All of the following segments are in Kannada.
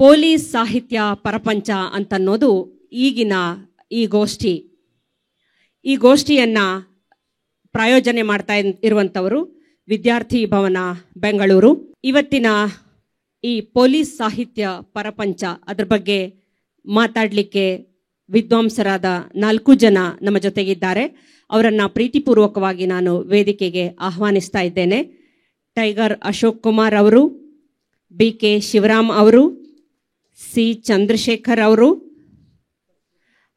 ಪೊಲೀಸ್ ಸಾಹಿತ್ಯ ಪ್ರಪಂಚ ಅಂತನ್ನೋದು ಈಗಿನ ಈ ಗೋಷ್ಠಿಯನ್ನ ಪ್ರಾಯೋಜನೆ ಮಾಡ್ತಾ ಇರುವಂಥವರು ವಿದ್ಯಾರ್ಥಿ ಭವನ ಬೆಂಗಳೂರು. ಇವತ್ತಿನ ಈ ಪೊಲೀಸ್ ಸಾಹಿತ್ಯ ಪ್ರಪಂಚ ಅದ್ರ ಬಗ್ಗೆ ಮಾತಾಡಲಿಕ್ಕೆ ವಿದ್ವಾಂಸರಾದ 4 ಜನ ನಮ್ಮ ಜೊತೆಗಿದ್ದಾರೆ. ಅವರನ್ನ ಪ್ರೀತಿಪೂರ್ವಕವಾಗಿ ನಾನು ವೇದಿಕೆಗೆ ಆಹ್ವಾನಿಸ್ತಾ ಇದ್ದೇನೆ. ಟೈಗರ್ ಅಶೋಕ್ ಕುಮಾರ್ ಅವರು, BK ಶಿವರಾಮ್ ಅವರು, C ಚಂದ್ರಶೇಖರ್ ಅವರು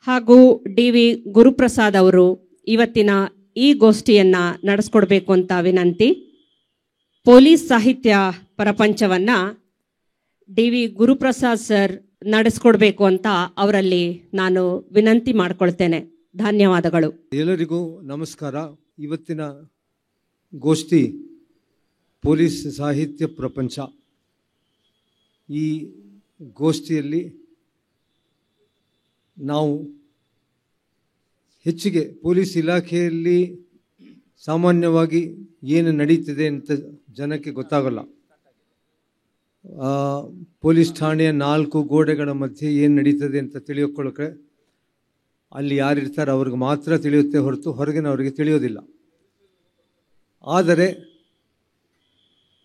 ಹಾಗೂ DV ಗುರುಪ್ರಸಾದ್ ಅವರು ಇವತ್ತಿನ ಈ ಗೋಷ್ಠಿಯನ್ನ ನಡೆಸ್ಕೊಡ್ಬೇಕು ಅಂತ ವಿನಂತಿ. ಪೊಲೀಸ್ ಸಾಹಿತ್ಯ ಪ್ರಪಂಚವನ್ನ DV ಗುರುಪ್ರಸಾದ್ ಸರ್ ನಡೆಸ್ಕೊಡ್ಬೇಕು ಅಂತ ಅವರಲ್ಲಿ ನಾನು ವಿನಂತಿ ಮಾಡ್ಕೊಳ್ತೇನೆ. ಧನ್ಯವಾದಗಳು. ಎಲ್ಲರಿಗೂ ನಮಸ್ಕಾರ. ಇವತ್ತಿನ ಗೋಷ್ಠಿ ಪೊಲೀಸ್ ಸಾಹಿತ್ಯ ಪ್ರಪಂಚ. ಈ ಗೋಷ್ಠಿಯಲ್ಲಿ ನಾವು ಹೆಚ್ಚಿಗೆ ಪೊಲೀಸ್ ಇಲಾಖೆಯಲ್ಲಿ ಸಾಮಾನ್ಯವಾಗಿ ಏನು ನಡೀತಿದೆ ಅಂತ ಜನಕ್ಕೆ ಗೊತ್ತಾಗಲ್ಲ. ಪೊಲೀಸ್ ಠಾಣೆಯ 4 ಗೋಡೆಗಳ ಮಧ್ಯೆ ಏನು ನಡೀತದೆ ಅಂತ ತಿಳಿಯೋಕೊಳ್ಳೋಕೆ ಅಲ್ಲಿ ಯಾರಿರ್ತಾರೆ ಅವ್ರಿಗೆ ಮಾತ್ರ ತಿಳಿಯುತ್ತೆ ಹೊರತು ಹೊರಗಿನವರಿಗೆ ತಿಳಿಯೋದಿಲ್ಲ. ಆದರೆ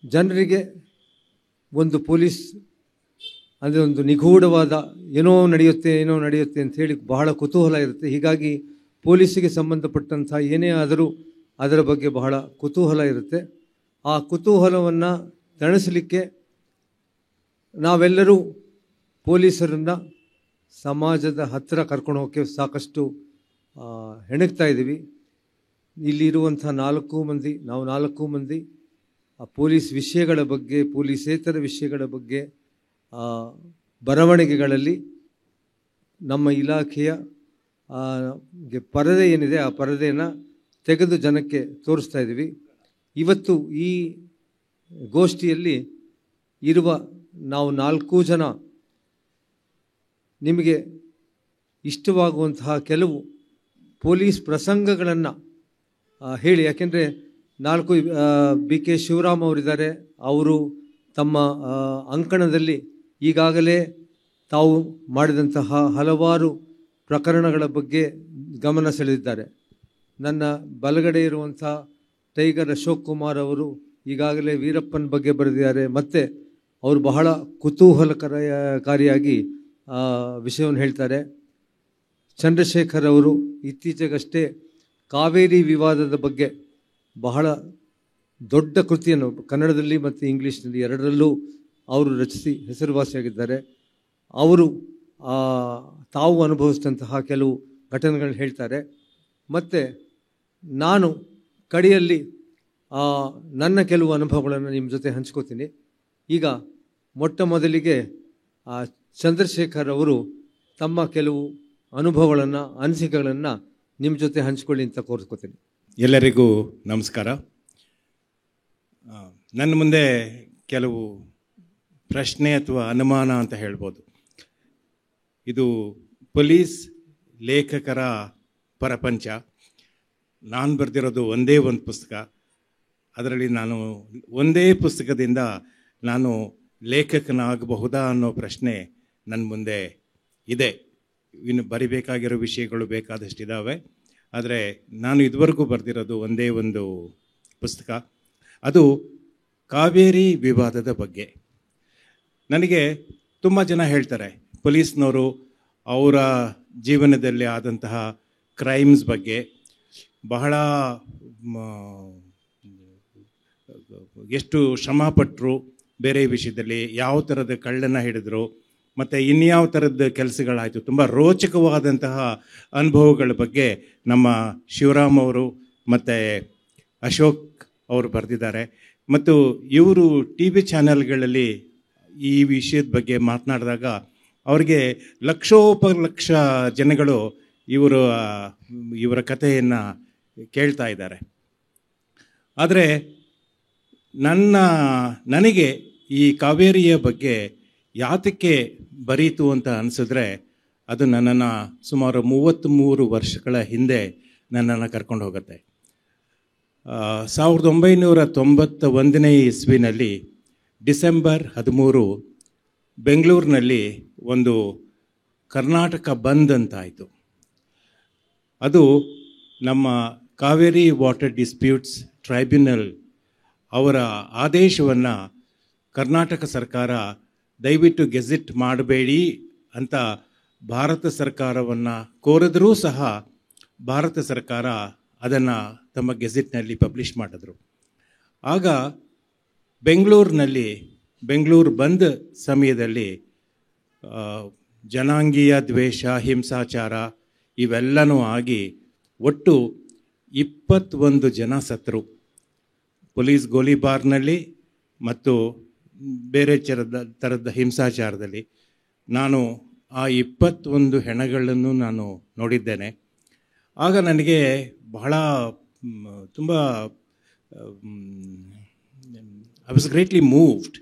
ಜನರಿಗೆ ಒಂದು ಪೊಲೀಸ್ ಅಂದರೆ ಒಂದು ನಿಗೂಢವಾದ ಏನೋ ನಡೆಯುತ್ತೆ ಅಂತ ಹೇಳಿ ಬಹಳ ಕುತೂಹಲ ಇರುತ್ತೆ. ಹೀಗಾಗಿ ಪೊಲೀಸಿಗೆ ಸಂಬಂಧಪಟ್ಟಂಥ ಏನೇ ಆದರೂ ಅದರ ಬಗ್ಗೆ ಬಹಳ ಕುತೂಹಲ ಇರುತ್ತೆ. ಆ ಕುತೂಹಲವನ್ನು ತಣಿಸಲಿಕ್ಕೆ ನಾವೆಲ್ಲರೂ ಪೊಲೀಸರನ್ನು ಸಮಾಜದ ಹತ್ತಿರ ಕರ್ಕೊಂಡು ಹೋಗೋಕ್ಕೆ ಸಾಕಷ್ಟು ಹೆಣಗ್ತಾ ಇದ್ದೀವಿ. ಇಲ್ಲಿರುವಂಥ 4 ಮಂದಿ, ನಾವು 4 ಮಂದಿ ಆ ಪೊಲೀಸ್ ವಿಷಯಗಳ ಬಗ್ಗೆ, ಪೊಲೀಸೇತರ ವಿಷಯಗಳ ಬಗ್ಗೆ ಬರವಣಿಗೆಗಳಲ್ಲಿ ನಮ್ಮ ಇಲಾಖೆಯ ಪರದೆ ಏನಿದೆ ಆ ಪರದೆಯನ್ನು ತೆಗೆದು ಜನಕ್ಕೆ ತೋರಿಸ್ತಾ ಇದ್ದೀವಿ. ಇವತ್ತು ಈ ಗೋಷ್ಠಿಯಲ್ಲಿ ಇರುವ ನಾವು 4 ಜನ ನಿಮಗೆ ಇಷ್ಟವಾಗುವಂತಹ ಕೆಲವು ಪೊಲೀಸ್ ಪ್ರಸಂಗಗಳನ್ನು ಹೇಳಿ. ಯಾಕೆಂದರೆ 4 BK ಶಿವರಾಮ್ ಅವರಿದ್ದಾರೆ. ಅವರು ತಮ್ಮ ಅಂಕಣದಲ್ಲಿ ಈಗಾಗಲೇ ತಾವು ಮಾಡಿದಂತಹ ಹಲವಾರು ಪ್ರಕರಣಗಳ ಬಗ್ಗೆ ಗಮನ ಸೆಳೆದಿದ್ದಾರೆ. ನನ್ನ ಬಲಗಡೆ ಇರುವಂಥ ಟೈಗರ್ ಅಶೋಕ್ ಕುಮಾರ್ ಅವರು ಈಗಾಗಲೇ ವೀರಪ್ಪನ ಬಗ್ಗೆ ಬರೆದಿದ್ದಾರೆ. ಮತ್ತು ಅವರು ಬಹಳ ಕುತೂಹಲಕಾರಿಯಾಗಿ ವಿಷಯವನ್ನು ಹೇಳ್ತಾರೆ. ಚಂದ್ರಶೇಖರ್ ಅವರು ಇತ್ತೀಚೆಗಷ್ಟೇ ಕಾವೇರಿ ವಿವಾದದ ಬಗ್ಗೆ ಬಹಳ ದೊಡ್ಡ ಕೃತಿಯನ್ನು ಕನ್ನಡದಲ್ಲಿ ಮತ್ತು ಇಂಗ್ಲೀಷ್ನಲ್ಲಿ ಎರಡರಲ್ಲೂ ಅವರು ರಚಿಸಿ ಹೆಸರುವಾಸಿಯಾಗಿದ್ದಾರೆ. ಅವರು ತಾವು ಅನುಭವಿಸಿದಂತಹ ಕೆಲವು ಘಟನೆಗಳನ್ನ ಹೇಳ್ತಾರೆ. ಮತ್ತು ನಾನು ಕಡೆಯಲ್ಲಿ ನನ್ನ ಕೆಲವು ಅನುಭವಗಳನ್ನು ನಿಮ್ಮ ಜೊತೆ ಹಂಚ್ಕೋತೀನಿ. ಈಗ ಮೊಟ್ಟ ಮೊದಲಿಗೆ ಚಂದ್ರಶೇಖರ್ ಅವರು ತಮ್ಮ ಕೆಲವು ಅನುಭವಗಳನ್ನು, ಅನಿಸಿಕೆಗಳನ್ನು ನಿಮ್ಮ ಜೊತೆ ಹಂಚ್ಕೊಳ್ಳಿ ಅಂತ ಕೋರ್ಸ್ಕೋತೀನಿ. ಎಲ್ಲರಿಗೂ ನಮಸ್ಕಾರ. ನನ್ನ ಮುಂದೆ ಕೆಲವು ಪ್ರಶ್ನೆ ಅಥವಾ ಅನುಮಾನ ಅಂತ ಹೇಳ್ಬೋದು. ಇದು ಪೊಲೀಸ್ ಲೇಖಕರ ಪ್ರಪಂಚ. ನಾನು ಬರೆದಿರೋದು ಒಂದೇ ಒಂದು ಪುಸ್ತಕ. ಅದರಲ್ಲಿ ನಾನು ಒಂದೇ ಪುಸ್ತಕದಿಂದ ನಾನು ಲೇಖಕನಾಗಬಹುದಾ ಅನ್ನೋ ಪ್ರಶ್ನೆ ನನ್ನ ಮುಂದೆ ಇದೆ. ಇನ್ನು ಬರಿಬೇಕಾಗಿರೋ ವಿಷಯಗಳು ಬೇಕಾದಷ್ಟಿದ್ದಾವೆ. ಆದರೆ ನಾನು ಇದುವರೆಗೂ ಬರೆದಿರೋದು ಒಂದೇ ಒಂದು ಪುಸ್ತಕ. ಅದು ಕಾವೇರಿ ವಿವಾದದ ಬಗ್ಗೆ. ನನಗೆ ತುಂಬ ಜನ ಹೇಳ್ತಾರೆ ಪೊಲೀಸ್ನವರು ಅವರ ಜೀವನದಲ್ಲಿ ಆದಂತಹ ಕ್ರೈಮ್ಸ್ ಬಗ್ಗೆ ಬಹಳ ಎಷ್ಟು ಶ್ರಮಪಟ್ಟರು, ಬೇರೆ ವಿಷಯದಲ್ಲಿ ಯಾವ ಥರದ ಕಳ್ಳನ್ನು ಹಿಡಿದ್ರು ಮತ್ತು ಇನ್ಯಾವ ಥರದ ಕೆಲಸಗಳಾಯಿತು, ತುಂಬ ರೋಚಕವಾದಂತಹ ಅನುಭವಗಳ ಬಗ್ಗೆ ನಮ್ಮ ಶಿವರಾಮ್ ಅವರು ಮತ್ತು ಅಶೋಕ್ ಅವರು ಬರೆದಿದ್ದಾರೆ. ಮತ್ತು ಇವರು TV ಚಾನೆಲ್ಗಳಲ್ಲಿ ಈ ವಿಷಯದ ಬಗ್ಗೆ ಮಾತನಾಡಿದಾಗ ಅವರಿಗೆ ಲಕ್ಷೋಪಲಕ್ಷ ಜನಗಳು ಇವರ ಕಥೆಯನ್ನು ಕೇಳ್ತಾ ಇದ್ದಾರೆ. ಆದರೆ ನನಗೆ ಈ ಕಾವೇರಿಯ ಬಗ್ಗೆ ಯಾತಕ್ಕೆ ಬರೀತು ಅಂತ ಅನಿಸಿದ್ರೆ ಅದು ನನ್ನನ್ನು ಸುಮಾರು 33 ವರ್ಷಗಳ ಹಿಂದೆ ನನ್ನನ್ನು ಕರ್ಕೊಂಡು ಹೋಗುತ್ತೆ. 1991 ಇಸ್ವಿನಲ್ಲಿ ಡಿಸೆಂಬರ್ 13 ಬೆಂಗಳೂರಿನಲ್ಲಿ ಒಂದು ಕರ್ನಾಟಕ ಬಂದ್ ಅಂತಾಯಿತು. ಅದು ನಮ್ಮ ಕಾವೇರಿ ವಾಟರ್ ಡಿಸ್ಪ್ಯೂಟ್ಸ್ ಟ್ರೈಬ್ಯುನಲ್ ಅವರ ಆದೇಶವನ್ನು ಕರ್ನಾಟಕ ಸರ್ಕಾರ ದಯವಿಟ್ಟು ಗೆಜೆಟ್ ಮಾಡಬೇಡಿ ಅಂತ ಭಾರತ ಸರ್ಕಾರವನ್ನು ಕೋರಿದ್ರೂ ಸಹ ಭಾರತ ಸರ್ಕಾರ ಅದನ್ನು ತಮ್ಮ ಗೆಜೆಟ್ನಲ್ಲಿ ಪಬ್ಲಿಷ್ ಮಾಡಿದ್ರು. ಆಗ ಬೆಂಗಳೂರು ಬಂದ್ ಸಮಯದಲ್ಲಿ ಜನಾಂಗೀಯ ದ್ವೇಷ, ಹಿಂಸಾಚಾರ ಇವೆಲ್ಲನೂ ಆಗಿ ಒಟ್ಟು 21 ಜನ ಸತ್ತರು ಪೊಲೀಸ್ ಗೋಲಿಬಾರ್ನಲ್ಲಿ ಮತ್ತು ಬೇರೆ ಥರದ ಹಿಂಸಾಚಾರದಲ್ಲಿ. ನಾನು ಆ 21 ಹೆಣಗಳನ್ನು ನಾನು ನೋಡಿದ್ದೇನೆ. ಆಗ ನನಗೆ ಬಹಳ ತುಂಬ ಐ ವಾಸ್ ಗ್ರೇಟ್ಲಿ ಮೂವ್ಡ್.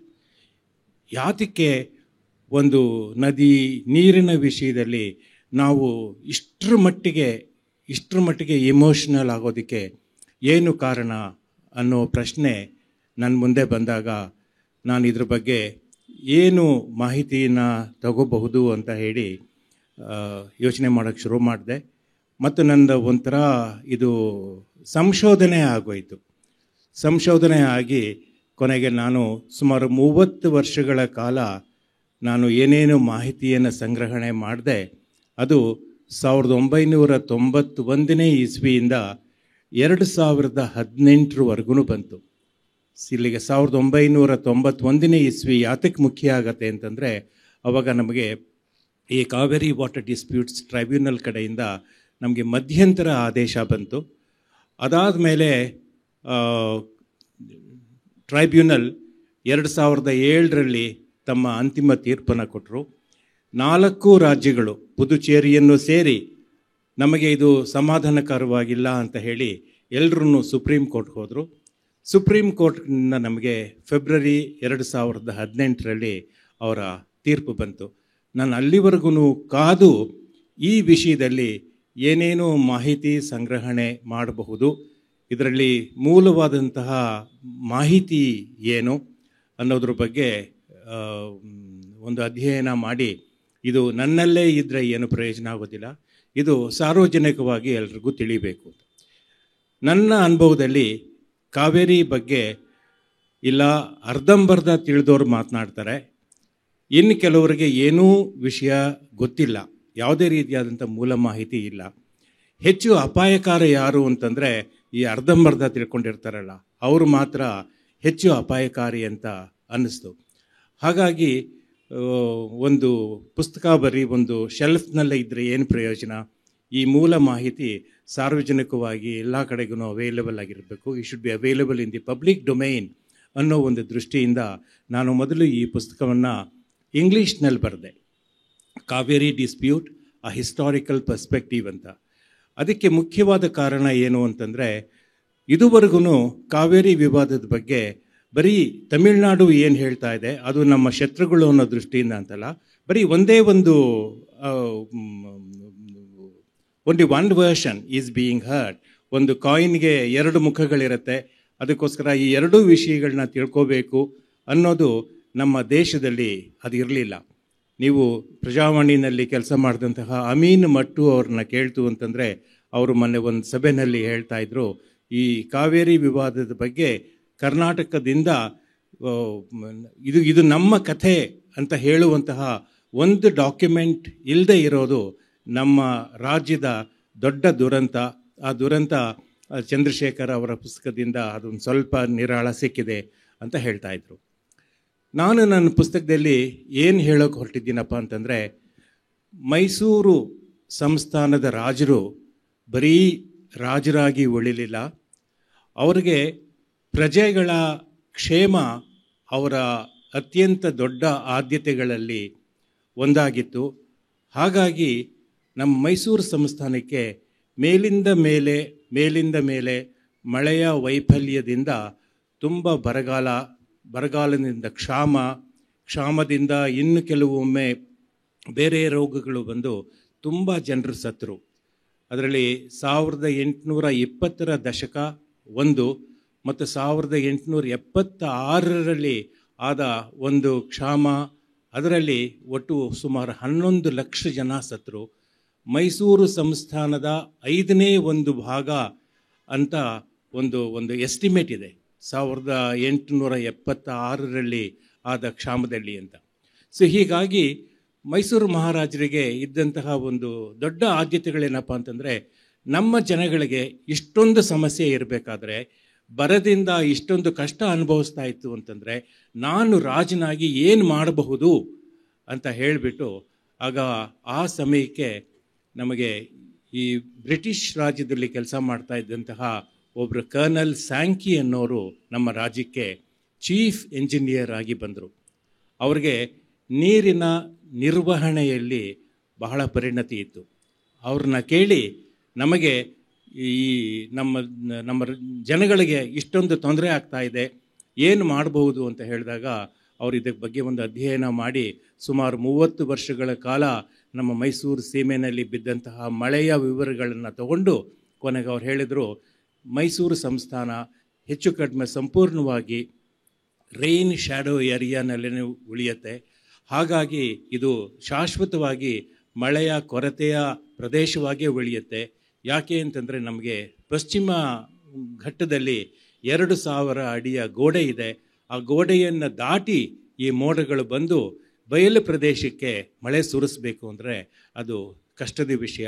ಯಾತಕ್ಕೆ ಒಂದು ನದಿ ನೀರಿನ ವಿಷಯದಲ್ಲಿ ನಾವು ಇಷ್ಟರ ಮಟ್ಟಿಗೆ ಇಮೋಷ್ನಲ್ ಆಗೋದಕ್ಕೆ ಏನು ಕಾರಣ ಅನ್ನೋ ಪ್ರಶ್ನೆ ನನ್ನ ಮುಂದೆ ಬಂದಾಗ ನಾನು ಇದ್ರ ಬಗ್ಗೆ ಏನು ಮಾಹಿತಿಯನ್ನು ತಗೋಬಹುದು ಅಂತ ಹೇಳಿ ಯೋಚನೆ ಮಾಡೋಕ್ಕೆ ಶುರು ಮಾಡಿದೆ. ಮತ್ತು ನಂದು ಒಂಥರ ಇದು ಸಂಶೋಧನೆ ಆಗೋಯಿತು. ಸಂಶೋಧನೆ ಆಗಿ ಕೊನೆಗೆ ನಾನು ಸುಮಾರು 30 ವರ್ಷಗಳ ಕಾಲ ನಾನು ಏನೇನು ಮಾಹಿತಿಯನ್ನು ಸಂಗ್ರಹಣೆ ಮಾಡಿದೆ ಅದು 1991ನೇ ಇಸ್ವಿಯಿಂದ 2018ರವರೆಗೂ ಬಂತು. ಇಲ್ಲಿಗೆ 1991ನೇ ಇಸ್ವಿ ಯಾತಕ್ಕೆ ಮುಖ್ಯ ಆಗತ್ತೆ ಅಂತಂದರೆ ಅವಾಗ ನಮಗೆ ಈ ಕಾವೇರಿ ವಾಟರ್ ಡಿಸ್ಪ್ಯೂಟ್ಸ್ ಟ್ರೈಬ್ಯುನಲ್ ಕಡೆಯಿಂದ ನಮಗೆ ಮಧ್ಯಂತರ ಆದೇಶ ಬಂತು. ಅದಾದ ಮೇಲೆ ಟ್ರೈಬ್ಯುನಲ್ 2007ರಲ್ಲಿ ತಮ್ಮ ಅಂತಿಮ ತೀರ್ಪನ್ನು ಕೊಟ್ಟರು. 4 ರಾಜ್ಯಗಳು ಪುದುಚೇರಿಯನ್ನು ಸೇರಿ ನಮಗೆ ಇದು ಸಮಾಧಾನಕರವಾಗಿಲ್ಲ ಅಂತ ಹೇಳಿ ಎಲ್ಲರೂ ಸುಪ್ರೀಂ ಕೋರ್ಟ್ಗೆ ಹೋದರು. ಸುಪ್ರೀಂ ಕೋರ್ಟ್ನಿಂದ ನಮಗೆ ಫೆಬ್ರವರಿ 2018ರಲ್ಲಿ ಅವರ ತೀರ್ಪು ಬಂತು. ನಾನು ಅಲ್ಲಿವರೆಗೂ ಕಾದು ಈ ವಿಷಯದಲ್ಲಿ ಏನೇನು ಮಾಹಿತಿ ಸಂಗ್ರಹಣೆ ಮಾಡಬಹುದು, ಇದರಲ್ಲಿ ಮೂಲವಾದಂತಹ ಮಾಹಿತಿ ಏನು ಅನ್ನೋದ್ರ ಬಗ್ಗೆ ಒಂದು ಅಧ್ಯಯನ ಮಾಡಿ ಇದು ನನ್ನಲ್ಲೇ ಇದ್ದರೆ ಏನು ಪ್ರಯೋಜನ ಆಗೋದಿಲ್ಲ, ಇದು ಸಾರ್ವಜನಿಕವಾಗಿ ಎಲ್ರಿಗೂ ತಿಳಿಬೇಕು. ನನ್ನ ಅನುಭವದಲ್ಲಿ ಕಾವೇರಿ ಬಗ್ಗೆ ಇಲ್ಲ ಅರ್ಧಂಬರ್ಧ ತಿಳಿದವ್ರು ಮಾತನಾಡ್ತಾರೆ, ಇನ್ನು ಕೆಲವರಿಗೆ ಏನೂ ವಿಷಯ ಗೊತ್ತಿಲ್ಲ, ಯಾವುದೇ ರೀತಿಯಾದಂಥ ಮೂಲ ಮಾಹಿತಿ ಇಲ್ಲ. ಹೆಚ್ಚು ಅಪಾಯಕಾರ ಯಾರು ಅಂತಂದರೆ ಈ ಅರ್ಧಂಬರ್ಧ ತಿಳ್ಕೊಂಡಿರ್ತಾರಲ್ಲ ಅವರು ಮಾತ್ರ ಹೆಚ್ಚು ಅಪಾಯಕಾರಿ ಅಂತ ಅನ್ನಿಸ್ತು. ಹಾಗಾಗಿ ಒಂದು ಪುಸ್ತಕ ಬರೀ ಒಂದು ಶೆಲ್ಫ್ನಲ್ಲೇ ಇದ್ದರೆ ಏನು ಪ್ರಯೋಜನ, ಈ ಮೂಲ ಮಾಹಿತಿ ಸಾರ್ವಜನಿಕವಾಗಿ ಎಲ್ಲ ಕಡೆಗೂ ಅವೈಲೇಬಲ್ ಆಗಿರಬೇಕು, ಈ should be available in the public domain ಅನ್ನೋ ಒಂದು ದೃಷ್ಟಿಯಿಂದ ನಾನು ಮೊದಲು ಈ ಪುಸ್ತಕವನ್ನು ಇಂಗ್ಲೀಷ್ನಲ್ಲಿ ಬರೆದೆ, ಕಾವೇರಿ ಡಿಸ್ಪ್ಯೂಟ್ ಅ ಹಿಸ್ಟಾರಿಕಲ್ ಪರ್ಸ್ಪೆಕ್ಟಿವ್ ಅಂತ. ಅದಕ್ಕೆ ಮುಖ್ಯವಾದ ಕಾರಣ ಏನು ಅಂತಂದರೆ ಇದುವರೆಗೂ ಕಾವೇರಿ ವಿವಾದದ ಬಗ್ಗೆ ಬರೀ ತಮಿಳುನಾಡು ಏನು ಹೇಳ್ತಾ ಇದೆ ಅದು ನಮ್ಮ ಶತ್ರುಗಳು ಅನ್ನೋ ದೃಷ್ಟಿಯಿಂದ ಅಂತಲ್ಲ, ಬರೀ ಒಂದೇ ಒಂದು only one version is being heard. ಒಂದು ಕಾಯಿನ್ಗೆ 2 ಮುಖಗಳಿರುತ್ತೆ, ಅದಕ್ಕೋಸ್ಕರ ಈ 2 ವಿಷಯಗಳನ್ನ ತಿಳ್ಕೋಬೇಕು ಅನ್ನೋದು ನಮ್ಮ ದೇಶದಲ್ಲಿ ಅದು ಇರಲಿಲ್ಲ. ನೀವು ಪ್ರಜಾವಾಣಿನಲ್ಲಿ ಕೆಲಸ ಮಾಡಿದಂತಹ ಅಮೀನ್ ಮಟ್ಟು ಅವ್ರನ್ನ ಕೇಳ್ತು ಅಂತಂದರೆ ಅವರು ಮೊನ್ನೆ ಒಂದು ಸಭೆಯಲ್ಲಿ ಹೇಳ್ತಾ ಇದ್ರು, ಈ ಕಾವೇರಿ ವಿವಾದದ ಬಗ್ಗೆ ಕರ್ನಾಟಕದಿಂದ ಇದು ನಮ್ಮ ಕಥೆ ಅಂತ ಹೇಳುವಂತಹ ಒಂದು ಡಾಕ್ಯುಮೆಂಟ್ ಇಲ್ಲದೆ ಇರೋದು ನಮ್ಮ ರಾಜ್ಯದ ದೊಡ್ಡ ದುರಂತ. ಆ ದುರಂತ ಚಂದ್ರಶೇಖರ್ ಅವರ ಪುಸ್ತಕದಿಂದ ಅದೊಂದು ಸ್ವಲ್ಪ ನಿರಾಳ ಸಿಕ್ಕಿದೆ ಅಂತ ಹೇಳ್ತಾ ಇದ್ರು. ನಾನು ನನ್ನ ಪುಸ್ತಕದಲ್ಲಿ ಏನು ಹೇಳೋಕೆ ಹೊರಟಿದ್ದೀನಪ್ಪ ಅಂತಂದರೆ, ಮೈಸೂರು ಸಂಸ್ಥಾನದ ರಾಜರು ಬರೀ ರಾಜರಾಗಿ ಉಳಿಲಿಲ್ಲ, ಅವರಿಗೆ ಪ್ರಜೆಗಳ ಕ್ಷೇಮ ಅವರ ಅತ್ಯಂತ ದೊಡ್ಡ ಆದ್ಯತೆಗಳಲ್ಲಿ ಒಂದಾಗಿತ್ತು. ಹಾಗಾಗಿ ನಮ್ಮ ಮೈಸೂರು ಸಂಸ್ಥಾನಕ್ಕೆ ಮೇಲಿಂದ ಮೇಲೆ ಮಳೆಯ ವೈಫಲ್ಯದಿಂದ ತುಂಬ ಬರಗಾಲದಿಂದ ಕ್ಷಾಮದಿಂದ ಇನ್ನು ಕೆಲವೊಮ್ಮೆ ಬೇರೆ ರೋಗಗಳು ಬಂದು ತುಂಬ ಜನರು ಸತ್ತರು. ಅದರಲ್ಲಿ 1820ರ ದಶಕ ಒಂದು ಮತ್ತು 1876ರಲ್ಲಿ ಆದ ಒಂದು ಕ್ಷಾಮ, ಅದರಲ್ಲಿ ಒಟ್ಟು ಸುಮಾರು 11 ಲಕ್ಷ ಜನ ಸತ್ತರು. ಮೈಸೂರು ಸಂಸ್ಥಾನದ 5ನೇ ಒಂದು ಭಾಗ ಅಂತ ಒಂದು ಎಸ್ಟಿಮೇಟ್ ಇದೆ 1876ರಲ್ಲಿ ಆದ ಕ್ಷಾಮದಲ್ಲಿ ಅಂತ. ಸೊ ಹೀಗಾಗಿ ಮೈಸೂರು ಮಹಾರಾಜರಿಗೆ ಇದ್ದಂತಹ ಒಂದು ದೊಡ್ಡ ಆದ್ಯತೆಗಳೇನಪ್ಪ ಅಂತಂದರೆ, ನಮ್ಮ ಜನಗಳಿಗೆ ಇಷ್ಟೊಂದು ಸಮಸ್ಯೆ ಇರಬೇಕಾದ್ರೆ, ಬರದಿಂದ ಇಷ್ಟೊಂದು ಕಷ್ಟ ಅನುಭವಿಸ್ತಾ ಇತ್ತು ಅಂತಂದರೆ, ನಾನು ರಾಜನಾಗಿ ಏನು ಮಾಡಬಹುದು ಅಂತ ಹೇಳಿಬಿಟ್ಟು ಆಗ ಆ ಸಮಯಕ್ಕೆ ನಮಗೆ ಈ ಬ್ರಿಟಿಷ್ ರಾಜ್ಯದಲ್ಲಿ ಕೆಲಸ ಮಾಡ್ತಾ ಇದ್ದಂತಹ ಒಬ್ಬರು ಕರ್ನಲ್ ಸ್ಯಾಂಕಿ ಅನ್ನೋರು ನಮ್ಮ ರಾಜ್ಯಕ್ಕೆ ಚೀಫ್ ಎಂಜಿನಿಯರ್ ಆಗಿ ಬಂದರು. ಅವ್ರಿಗೆ ನೀರಿನ ನಿರ್ವಹಣೆಯಲ್ಲಿ ಬಹಳ ಪರಿಣತಿ ಇತ್ತು. ಅವ್ರನ್ನ ಕೇಳಿ ನಮಗೆ ಈ ನಮ್ಮ ಜನಗಳಿಗೆ ಇಷ್ಟೊಂದು ತೊಂದರೆ ಆಗ್ತಾ ಇದೆ, ಏನು ಮಾಡಬಹುದು ಅಂತ ಹೇಳಿದಾಗ ಅವರು ಇದಕ್ಕೆ ಬಗ್ಗೆ ಒಂದು ಅಧ್ಯಯನ ಮಾಡಿ ಸುಮಾರು 30 ವರ್ಷಗಳ ಕಾಲ ನಮ್ಮ ಮೈಸೂರು ಸೀಮೆಯಲ್ಲಿ ಬಿದ್ದಂತಹ ಮಳೆಯ ವಿವರಗಳನ್ನು ತಗೊಂಡು ಕೊನೆಗೆ ಅವ್ರು ಹೇಳಿದರು, ಮೈಸೂರು ಸಂಸ್ಥಾನ ಹೆಚ್ಚು ಕಡಿಮೆ ಸಂಪೂರ್ಣವಾಗಿ ರೈನ್ ಶ್ಯಾಡೋ ಏರಿಯಾನಲ್ಲೇ ಉಳಿಯುತ್ತೆ. ಹಾಗಾಗಿ ಇದು ಶಾಶ್ವತವಾಗಿ ಮಳೆಯ ಕೊರತೆಯ ಪ್ರದೇಶವಾಗಿಯೇ ಉಳಿಯುತ್ತೆ. ಯಾಕೆ ಅಂತಂದರೆ ನಮಗೆ ಪಶ್ಚಿಮ ಘಟ್ಟದಲ್ಲಿ 2000 ಅಡಿಯ ಗೋಡೆ ಇದೆ. ಆ ಗೋಡೆಯನ್ನು ದಾಟಿ ಈ ಮೋಡಗಳು ಬಂದು ಬಯಲು ಪ್ರದೇಶಕ್ಕೆ ಮಳೆ ಸುರಿಸಬೇಕು ಅಂದರೆ ಅದು ಕಷ್ಟದ ವಿಷಯ.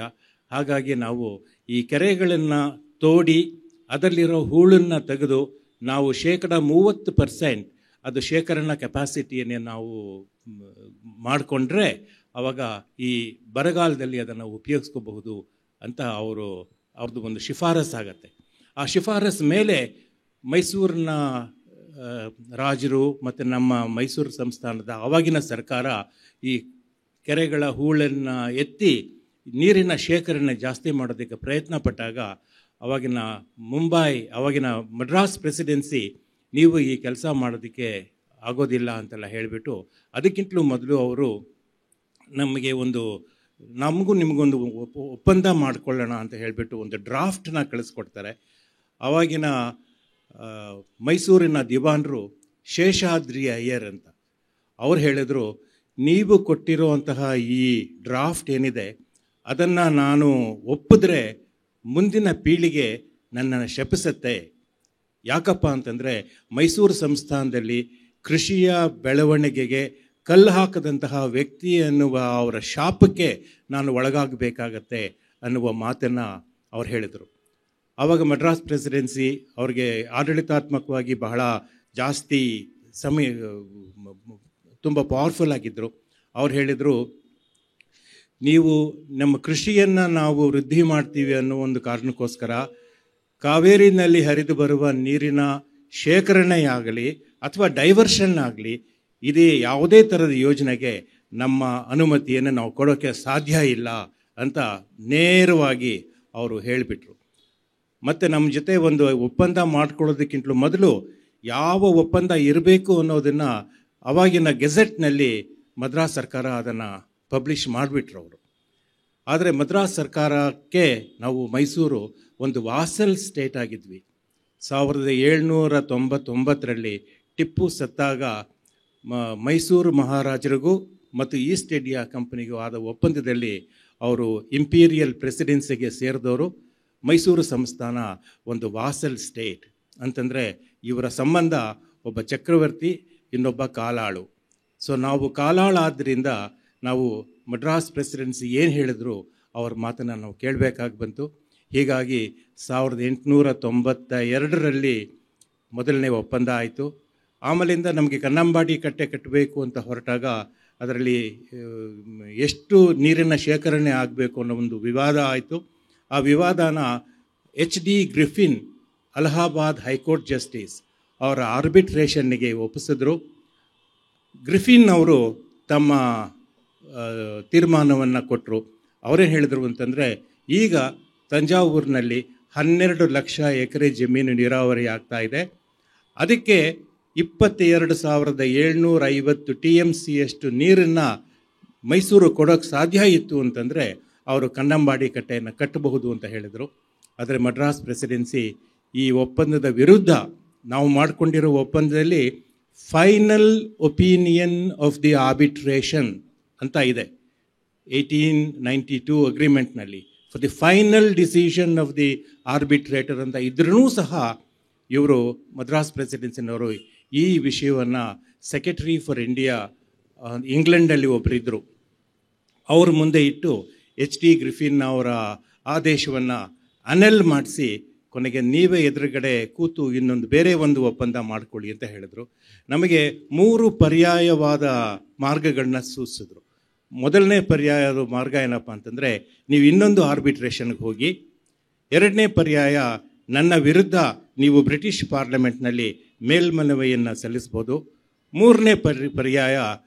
ಹಾಗಾಗಿ ನಾವು ಈ ಕೆರೆಗಳನ್ನು ತೋಡಿ ಅದರಲ್ಲಿರೋ ಹೂಳನ್ನು ತೆಗೆದು ನಾವು 30% ಅದು ಶೇಖರಣಾ ಕೆಪಾಸಿಟಿಯನ್ನೇ ನಾವು ಮಾಡಿಕೊಂಡ್ರೆ ಆವಾಗ ಈ ಬರಗಾಲದಲ್ಲಿ ಅದನ್ನು ಉಪಯೋಗಿಸ್ಕೋಬಹುದು ಅಂತ ಅವ್ರದ್ದು ಒಂದು ಶಿಫಾರಸ್ ಆಗತ್ತೆ. ಆ ಶಿಫಾರಸ್ ಮೇಲೆ ಮೈಸೂರಿನ ರಾಜರು ಮತ್ತು ನಮ್ಮ ಮೈಸೂರು ಸಂಸ್ಥಾನದ ಆವಾಗಿನ ಸರ್ಕಾರ ಈ ಕೆರೆಗಳ ಹೂಳನ್ನು ಎತ್ತಿ ನೀರಿನ ಶೇಖರಣೆ ಜಾಸ್ತಿ ಮಾಡೋದಕ್ಕೆ ಪ್ರಯತ್ನ ಪಟ್ಟಾಗ ಆವಾಗಿನ ಮಡ್ರಾಸ್ ಪ್ರೆಸಿಡೆನ್ಸಿ ನೀವು ಈ ಕೆಲಸ ಮಾಡೋದಕ್ಕೆ ಆಗೋದಿಲ್ಲ ಅಂತೆಲ್ಲ ಹೇಳಿಬಿಟ್ಟು, ಅದಕ್ಕಿಂತಲೂ ಮೊದಲು ಅವರು ನಮಗೂ ನಿಮಗೊಂದು ಒಪ್ಪಂದ ಮಾಡಿಕೊಳ್ಳೋಣ ಅಂತ ಹೇಳಿಬಿಟ್ಟು ಒಂದು ಡ್ರಾಫ್ಟನ್ನ ಕಳಿಸ್ಕೊಡ್ತಾರೆ. ಆವಾಗಿನ ಮೈಸೂರಿನ ದಿವಾನರು ಶೇಷಾದ್ರಿ ಅಯ್ಯರ್ ಅಂತ ಅವ್ರು ಹೇಳಿದರು, ನೀವು ಕೊಟ್ಟಿರುವಂತಹ ಈ ಡ್ರಾಫ್ಟ್ ಏನಿದೆ ಅದನ್ನು ನಾನು ಒಪ್ಪಿದ್ರೆ ಮುಂದಿನ ಪೀಳಿಗೆ ನನ್ನನ್ನು ಶಪಿಸುತ್ತೆ. ಯಾಕಪ್ಪ ಅಂತಂದರೆ ಮೈಸೂರು ಸಂಸ್ಥಾನದಲ್ಲಿ ಕೃಷಿಯ ಬೆಳವಣಿಗೆಗೆ ಕಲ್ಲು ಹಾಕದಂತಹ ವ್ಯಕ್ತಿ ಅನ್ನುವ ಅವರ ಶಾಪಕ್ಕೆ ನಾನು ಒಳಗಾಗಬೇಕಾಗತ್ತೆ ಅನ್ನುವ ಮಾತನ್ನು ಅವ್ರು ಹೇಳಿದರು. ಆವಾಗ ಮಡ್ರಾಸ್ ಪ್ರೆಸಿಡೆನ್ಸಿ ಅವ್ರಿಗೆ ಆಡಳಿತಾತ್ಮಕವಾಗಿ ಬಹಳ ಜಾಸ್ತಿ ತುಂಬ ಪವರ್ಫುಲ್ ಆಗಿದ್ದರು. ಅವ್ರು ಹೇಳಿದರು, ನೀವು ನಮ್ಮ ಕೃಷಿಯನ್ನು ನಾವು ವೃದ್ಧಿ ಮಾಡ್ತೀವಿ ಅನ್ನೋ ಒಂದು ಕಾರಣಕ್ಕೋಸ್ಕರ ಕಾವೇರಿನಲ್ಲಿ ಹರಿದು ಬರುವ ನೀರಿನ ಶೇಖರಣೆಯಾಗಲಿ ಅಥವಾ ಡೈವರ್ಷನ್ ಆಗಲಿ ಇದೇ ಯಾವುದೇ ಥರದ ಯೋಜನೆಗೆ ನಮ್ಮ ಅನುಮತಿಯನ್ನು ನಾವು ಕೊಡೋಕ್ಕೆ ಸಾಧ್ಯ ಇಲ್ಲ ಅಂತ ನೇರವಾಗಿ ಅವರು ಹೇಳಿಬಿಟ್ರು. ಮತ್ತು ನಮ್ಮ ಜೊತೆ ಒಂದು ಒಪ್ಪಂದ ಮಾಡ್ಕೊಳ್ಳೋದಕ್ಕಿಂತಲೂ ಮೊದಲು ಯಾವ ಒಪ್ಪಂದ ಇರಬೇಕು ಅನ್ನೋದನ್ನು ಅವಾಗಿನ ಗೆಜೆಟ್ನಲ್ಲಿ ಮದ್ರಾಸ್ ಸರ್ಕಾರ ಅದನ್ನು ಪಬ್ಲಿಷ್ ಮಾಡಿಬಿಟ್ರು ಅವರು. ಆದರೆ ಮದ್ರಾಸ್ ಸರ್ಕಾರಕ್ಕೆ ನಾವು ಮೈಸೂರು ಒಂದು ವಾಸಲ್ ಸ್ಟೇಟ್ ಆಗಿದ್ವಿ. 1799ರಲ್ಲಿ ಟಿಪ್ಪು ಸತ್ತಾಗ ಮೈಸೂರು ಮಹಾರಾಜರಿಗೂ ಮತ್ತು ಈಸ್ಟ್ ಇಂಡಿಯಾ ಕಂಪನಿಗೂ ಆದ ಒಪ್ಪಂದದಲ್ಲಿ ಅವರು ಇಂಪೀರಿಯಲ್ ಪ್ರೆಸಿಡೆನ್ಸಿಗೆ ಸೇರಿದವರು. ಮೈಸೂರು ಸಂಸ್ಥಾನ ಒಂದು ವಾಸಲ್ ಸ್ಟೇಟ್ ಅಂತಂದರೆ ಇವರ ಸಂಬಂಧ ಒಬ್ಬ ಚಕ್ರವರ್ತಿ ಇನ್ನೊಬ್ಬ ಕಾಲಾಳು. ಸೊ ನಾವು ಕಾಲಾಳಾದ್ದರಿಂದ ನಾವು ಮಡ್ರಾಸ್ ಪ್ರೆಸಿಡೆನ್ಸಿ ಏನು ಹೇಳಿದ್ರು ಅವ್ರ ಮಾತನ್ನು ನಾವು ಕೇಳಬೇಕಾಗಿ ಬಂತು. ಹೀಗಾಗಿ 1892ರಲ್ಲಿ ಮೊದಲನೇ ಒಪ್ಪಂದ ಆಯಿತು. ಆಮೇಲಿಂದ ನಮಗೆ ಕನ್ನಂಬಾಡಿ ಕಟ್ಟೆ ಕಟ್ಟಬೇಕು ಅಂತ ಹೊರಟಾಗ ಅದರಲ್ಲಿ ಎಷ್ಟು ನೀರಿನ ಶೇಖರಣೆ ಆಗಬೇಕು ಅನ್ನೋ ಒಂದು ವಿವಾದ ಆಯಿತು. ಆ ವಿವಾದನ HD Griffin Allahabad high court justice ಅವರ ಆರ್ಬಿಟ್ರೇಷನ್ನಿಗೆ ಒಪ್ಪಿಸಿದ್ರು. ಗ್ರಿಫಿನ್ ಅವರು ತಮ್ಮ ತೀರ್ಮಾನವನ್ನು ಕೊಟ್ಟರು. ಅವರೇನು ಹೇಳಿದರು ಅಂತಂದರೆ, ಈಗ ತಂಜಾವೂರಿನಲ್ಲಿ 12 ಲಕ್ಷ ಎಕರೆ ಜಮೀನು ನೀರಾವರಿ ಆಗ್ತಾ ಇದೆ, ಅದಕ್ಕೆ 22,750 TMCಯಷ್ಟು ನೀರನ್ನು ಮೈಸೂರು ಕೊಡೋಕ್ಕೆ ಸಾಧ್ಯ ಇತ್ತು ಅಂತಂದರೆ ಅವರು ಕನ್ನಂಬಾಡಿ ಕಟ್ಟೆಯನ್ನು ಕಟ್ಟಬಹುದು ಅಂತ ಹೇಳಿದರು. ಆದರೆ ಮಡ್ರಾಸ್ ಪ್ರೆಸಿಡೆನ್ಸಿ ಈ ಒಪ್ಪಂದದ ವಿರುದ್ಧ, ನಾವು ಮಾಡಿಕೊಂಡಿರೋ ಒಪ್ಪಂದದಲ್ಲಿ final opinion of the arbitration ಅಂತ ಇದೆ 1892 ಅಗ್ರಿಮೆಂಟ್ನಲ್ಲಿ. For the final decision of the arbitrator ಅಂತ ಇದ್ರೂ ಸಹ ಇವರು ಮದ್ರಾಸ್ ಪ್ರೆಸಿಡೆನ್ಸಿನವರು ಈ ವಿಷಯವನ್ನು ಸೆಕ್ರೆಟರಿ ಫಾರ್ ಇಂಡಿಯಾ ಇಂಗ್ಲೆಂಡಲ್ಲಿ ಒಬ್ಬರಿದ್ದರು ಅವ್ರ ಮುಂದೆ ಇಟ್ಟು HD ಗ್ರಿಫಿನ್ ಅವರ ಆದೇಶವನ್ನು ಅನೆಲ್ ಮಾಡಿಸಿ ಕೊನೆಗೆ ನೀವೇ ಎದುರುಗಡೆ ಕೂತು ಇನ್ನೊಂದು ಬೇರೆ ಒಂದು ಒಪ್ಪಂದ ಮಾಡಿಕೊಳ್ಳಿ ಅಂತ ಹೇಳಿದ್ರು. ನಮಗೆ 3 ಪರ್ಯಾಯವಾದ ಮಾರ್ಗಗಳನ್ನ ಸೂಚಿಸಿದ್ರು. ಮೊದಲನೇ ಪರ್ಯಾಯದ ಮಾರ್ಗ ಏನಪ್ಪ ಅಂತಂದರೆ, ನೀವು ಇನ್ನೊಂದು ಆರ್ಬಿಟ್ರೇಷನ್ಗೆ ಹೋಗಿ. ಎರಡನೇ ಪರ್ಯಾಯ, ನನ್ನ ವಿರುದ್ಧ ನೀವು ಬ್ರಿಟಿಷ್ ಪಾರ್ಲಿಮೆಂಟ್ನಲ್ಲಿ ಮೇಲ್ಮನವಿಯನ್ನು ಸಲ್ಲಿಸ್ಬೋದು. ಮೂರನೇ ಪರ್ಯಾಯ,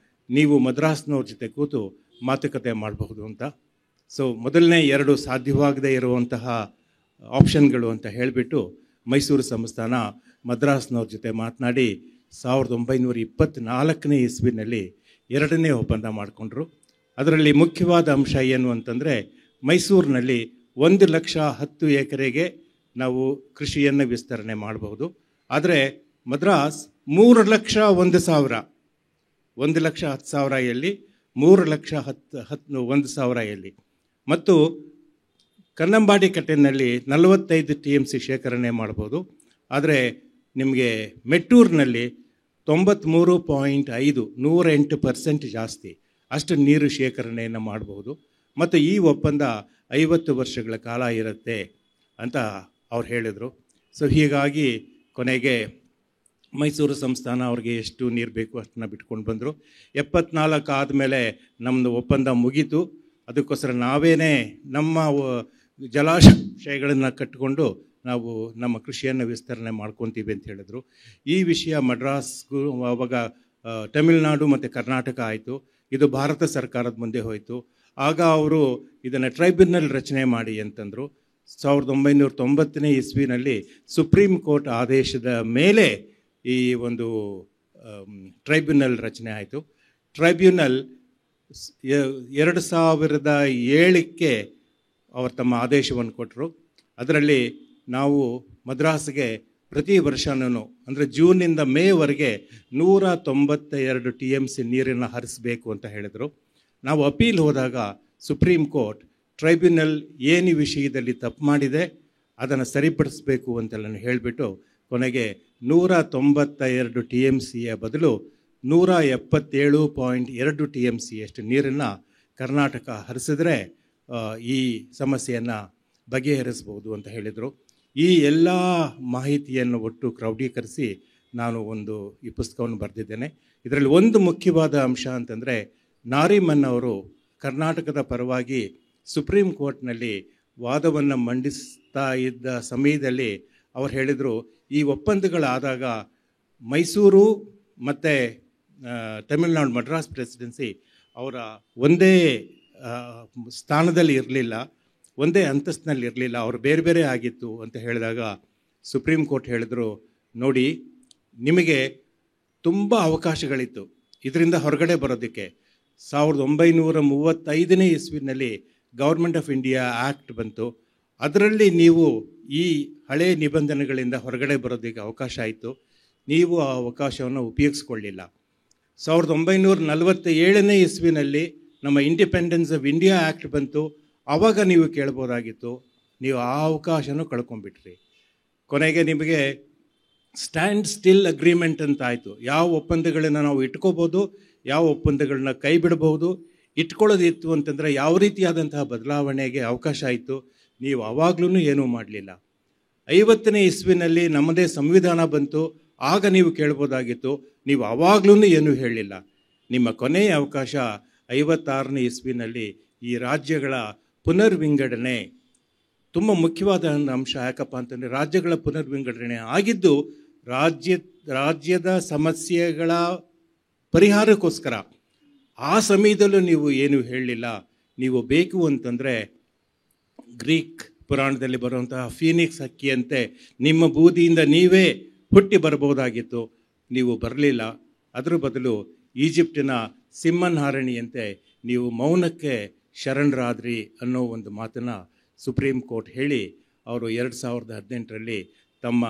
ನೀವು ಮದ್ರಾಸ್ನವ್ರ ಜೊತೆ ಕೂತು ಮಾತುಕತೆ ಮಾಡಬಹುದು ಅಂತ. ಸೊ ಮೊದಲನೇ 2 ಸಾಧ್ಯವಾಗದೇ ಇರುವಂತಹ ಆಪ್ಷನ್ಗಳು ಅಂತ ಹೇಳಿಬಿಟ್ಟು ಮೈಸೂರು ಸಂಸ್ಥಾನ ಮದ್ರಾಸ್ನವ್ರ ಜೊತೆ ಮಾತನಾಡಿ 1924ನೇ ಇಸ್ವಿನಲ್ಲಿ 2ನೇ ಒಪ್ಪಂದ ಮಾಡಿಕೊಂಡ್ರು. ಅದರಲ್ಲಿ ಮುಖ್ಯವಾದ ಅಂಶ ಏನು ಅಂತಂದರೆ, ಮೈಸೂರಿನಲ್ಲಿ 1,10,000 ಎಕರೆಗೆ ನಾವು ಕೃಷಿಯನ್ನು ವಿಸ್ತರಣೆ ಮಾಡಬಹುದು. ಆದರೆ ಮದ್ರಾಸ್ 3,01,000, 1,10,000 ಎಲ್ಲಿ, 3,01,000 ಎಲ್ಲಿ. ಮತ್ತು ಕನ್ನಂಬಾಡಿ ಕಟ್ಟೆನಲ್ಲಿ 45 TMC ಶೇಖರಣೆ ಮಾಡ್ಬೋದು. ಆದರೆ ನಿಮಗೆ ಮೆಟ್ಟೂರಿನಲ್ಲಿ 93.5, 108% ಜಾಸ್ತಿ ಅಷ್ಟು ನೀರು ಶೇಖರಣೆಯನ್ನು ಮಾಡಬಹುದು. ಮತ್ತು ಈ ಒಪ್ಪಂದ 50 ವರ್ಷಗಳ ಕಾಲ ಇರುತ್ತೆ ಅಂತ ಅವ್ರು ಹೇಳಿದರು. ಸೊ ಹೀಗಾಗಿ ಕೊನೆಗೆ ಮೈಸೂರು ಸಂಸ್ಥಾನ ಅವ್ರಿಗೆ ಎಷ್ಟು ನೀರು ಬೇಕು ಅಷ್ಟನ್ನ ಬಿಟ್ಕೊಂಡು ಬಂದರು. 74 ಆದಮೇಲೆ ನಮ್ಮದು ಒಪ್ಪಂದ ಮುಗೀತು. ಅದಕ್ಕೋಸ್ಕರ ನಾವೇನೇ ನಮ್ಮ ಜಲಾಶಯಗಳನ್ನು ಕಟ್ಟಿಕೊಂಡು ನಾವು ನಮ್ಮ ಕೃಷಿಯನ್ನು ವಿಸ್ತರಣೆ ಮಾಡ್ಕೊತೀವಿ ಅಂತ ಹೇಳಿದ್ರು. ಈ ವಿಷಯ ಮಡ್ರಾಸ್ಗೂ ಆವಾಗ ತಮಿಳುನಾಡು ಮತ್ತು ಕರ್ನಾಟಕ ಆಯಿತು. ಇದು ಭಾರತ ಸರ್ಕಾರದ ಮುಂದೆ ಹೋಯಿತು. ಆಗ ಅವರು ಇದನ್ನು ಟ್ರೈಬ್ಯುನಲ್ ರಚನೆ ಮಾಡಿ ಅಂತಂದರು. 1990ನೇ ಇಸ್ವಿನಲ್ಲಿ ಸುಪ್ರೀಂ ಕೋರ್ಟ್ ಆದೇಶದ ಮೇಲೆ ಈ ಒಂದು ಟ್ರೈಬ್ಯುನಲ್ ರಚನೆ ಆಯಿತು. ಟ್ರೈಬ್ಯುನಲ್ 2007ಕ್ಕೆ ಅವರು ತಮ್ಮ ಆದೇಶವನ್ನು ಕೊಟ್ಟರು. ಅದರಲ್ಲಿ ನಾವು ಮದ್ರಾಸ್ಗೆ ಪ್ರತಿ ವರ್ಷನೂ ಅಂದರೆ ಜೂನಿಂದ ಮೇವರೆಗೆ 192 TMC ನೀರನ್ನು ಹರಿಸಬೇಕು ಅಂತ ಹೇಳಿದರು. ನಾವು ಅಪೀಲ್ ಹೋದಾಗ ಸುಪ್ರೀಂ ಕೋರ್ಟ್ ಟ್ರೈಬ್ಯುನಲ್ ಏನು ವಿಷಯದಲ್ಲಿ ತಪ್ಪು ಮಾಡಿದೆ ಅದನ್ನು ಸರಿಪಡಿಸಬೇಕು ಅಂತೆಲ್ಲ ಹೇಳಿಬಿಟ್ಟು ಕೊನೆಗೆ 192 TMCಯ ಬದಲು 177.2 TMC ಅಷ್ಟು ನೀರನ್ನು ಕರ್ನಾಟಕ ಹರಿಸಿದ್ರೆ ಈ ಸಮಸ್ಯೆಯನ್ನು ಬಗೆಹರಿಸ್ಬೋದು ಅಂತ ಹೇಳಿದರು. ಈ ಎಲ್ಲ ಮಾಹಿತಿಯನ್ನು ಒಟ್ಟು ಕ್ರೌಢೀಕರಿಸಿ ನಾನು ಈ ಪುಸ್ತಕವನ್ನು ಬರೆದಿದ್ದೇನೆ. ಇದರಲ್ಲಿ ಒಂದು ಮುಖ್ಯವಾದ ಅಂಶ ಅಂತಂದರೆ, ನಾರಿಮನ್ ಅವರು ಕರ್ನಾಟಕದ ಪರವಾಗಿ ಸುಪ್ರೀಂ ಕೋರ್ಟ್ನಲ್ಲಿ ವಾದವನ್ನು ಮಂಡಿಸ್ತಾ ಇದ್ದ ಸಮಯದಲ್ಲಿ ಅವ್ರು ಹೇಳಿದರು, ಈ ಒಪ್ಪಂದಗಳಾದಾಗ ಮೈಸೂರು ಮತ್ತು ತಮಿಳುನಾಡು ಮಡ್ರಾಸ್ ಪ್ರೆಸಿಡೆನ್ಸಿ ಅವರ ಒಂದೇ ಸ್ಥಾನದಲ್ಲಿ ಇರಲಿಲ್ಲ, ಒಂದೇ ಅಂತಸ್ತಿನಲ್ಲಿ ಇರಲಿಲ್ಲ, ಅವರು ಬೇರೆ ಬೇರೆ ಆಗಿತ್ತು ಅಂತ ಹೇಳಿದಾಗ ಸುಪ್ರೀಂ ಕೋರ್ಟ್ ಹೇಳಿದರು, ನೋಡಿ ನಿಮಗೆ ತುಂಬ ಅವಕಾಶಗಳಿತ್ತು ಇದರಿಂದ ಹೊರಗಡೆ ಬರೋದಕ್ಕೆ. 1935ನೇ ಇಸ್ವಿನಲ್ಲಿ ಗೌರ್ಮೆಂಟ್ ಆಫ್ ಇಂಡಿಯಾ ಆ್ಯಕ್ಟ್ ಬಂತು. ಅದರಲ್ಲಿ ನೀವು ಈ ಹಳೆಯ ನಿಬಂಧನೆಗಳಿಂದ ಹೊರಗಡೆ ಬರೋದಕ್ಕೆ ಅವಕಾಶ ಆಯಿತು. ನೀವು ಆ ಅವಕಾಶವನ್ನು ಉಪಯೋಗಿಸ್ಕೊಳ್ಳಿಲ್ಲ. 1947ನೇ ಇಸ್ವಿನಲ್ಲಿ ನಮ್ಮ ಇಂಡಿಪೆಂಡೆನ್ಸ್ ಆಫ್ ಇಂಡಿಯಾ ಆ್ಯಕ್ಟ್ ಬಂತು. ಆವಾಗ ನೀವು ಕೇಳ್ಬೋದಾಗಿತ್ತು, ನೀವು ಆ ಅವಕಾಶನೂ ಕಳ್ಕೊಂಡ್ಬಿಟ್ರಿ. ಕೊನೆಗೆ ನಿಮಗೆ ಸ್ಟ್ಯಾಂಡ್ ಸ್ಟಿಲ್ ಅಗ್ರಿಮೆಂಟ್ ಅಂತ ಆಯಿತು. ಯಾವ ಒಪ್ಪಂದಗಳನ್ನು ನಾವು ಇಟ್ಕೋಬೋದು, ಯಾವ ಒಪ್ಪಂದಗಳನ್ನ ಕೈ ಬಿಡಬಹುದು. ಇಟ್ಕೊಳ್ಳೋದಿತ್ತು ಅಂತಂದರೆ ಯಾವ ರೀತಿಯಾದಂತಹ ಬದಲಾವಣೆಗೆ ಅವಕಾಶ ಆಯಿತು. ನೀವು ಆವಾಗಲೂ ಏನೂ ಮಾಡಲಿಲ್ಲ. 50ನೇ ಇಸ್ವಿನಲ್ಲಿ ನಮ್ಮದೇ ಸಂವಿಧಾನ ಬಂತು. ಆಗ ನೀವು ಕೇಳ್ಬೋದಾಗಿತ್ತು, ನೀವು ಆವಾಗಲೂ ಏನೂ ಹೇಳಲಿಲ್ಲ. ನಿಮ್ಮ ಕೊನೆಯ ಅವಕಾಶ 56ನೇ ಇಸ್ವಿನಲ್ಲಿ ಈ ರಾಜ್ಯಗಳ ಪುನರ್ವಿಂಗಡಣೆ ತುಂಬ ಮುಖ್ಯವಾದ ಅಂಶ. ಯಾಕಪ್ಪ ಅಂತಂದರೆ ರಾಜ್ಯಗಳ ಪುನರ್ವಿಂಗಡಣೆ ಆಗಿದ್ದು ರಾಜ್ಯದ ಸಮಸ್ಯೆಗಳ ಪರಿಹಾರಕ್ಕೋಸ್ಕರ. ಆ ಸಮಯದಲ್ಲೂ ನೀವು ಏನೂ ಹೇಳಲಿಲ್ಲ. ನೀವು ಬೇಕು ಅಂತಂದರೆ ಗ್ರೀಕ್ ಪುರಾಣದಲ್ಲಿ ಬರುವಂತಹ ಫೀನಿಕ್ಸ್ ಹಕ್ಕಿಯಂತೆ ನಿಮ್ಮ ಬೂದಿಯಿಂದ ನೀವೇ ಹುಟ್ಟಿ ಬರಬಹುದಾಗಿತ್ತು. ನೀವು ಬರಲಿಲ್ಲ. ಅದರ ಬದಲು ಈಜಿಪ್ಟಿನ ಸಿಮ್ಮನ್ ಹಾರಣಿಯಂತೆ ನೀವು ಮೌನಕ್ಕೆ ಶರಣರಾದ್ರಿ ಅನ್ನೋ ಒಂದು ಮಾತನ್ನು ಸುಪ್ರೀಂ ಕೋರ್ಟ್ ಹೇಳಿ ಅವರು 2018ರಲ್ಲಿ ತಮ್ಮ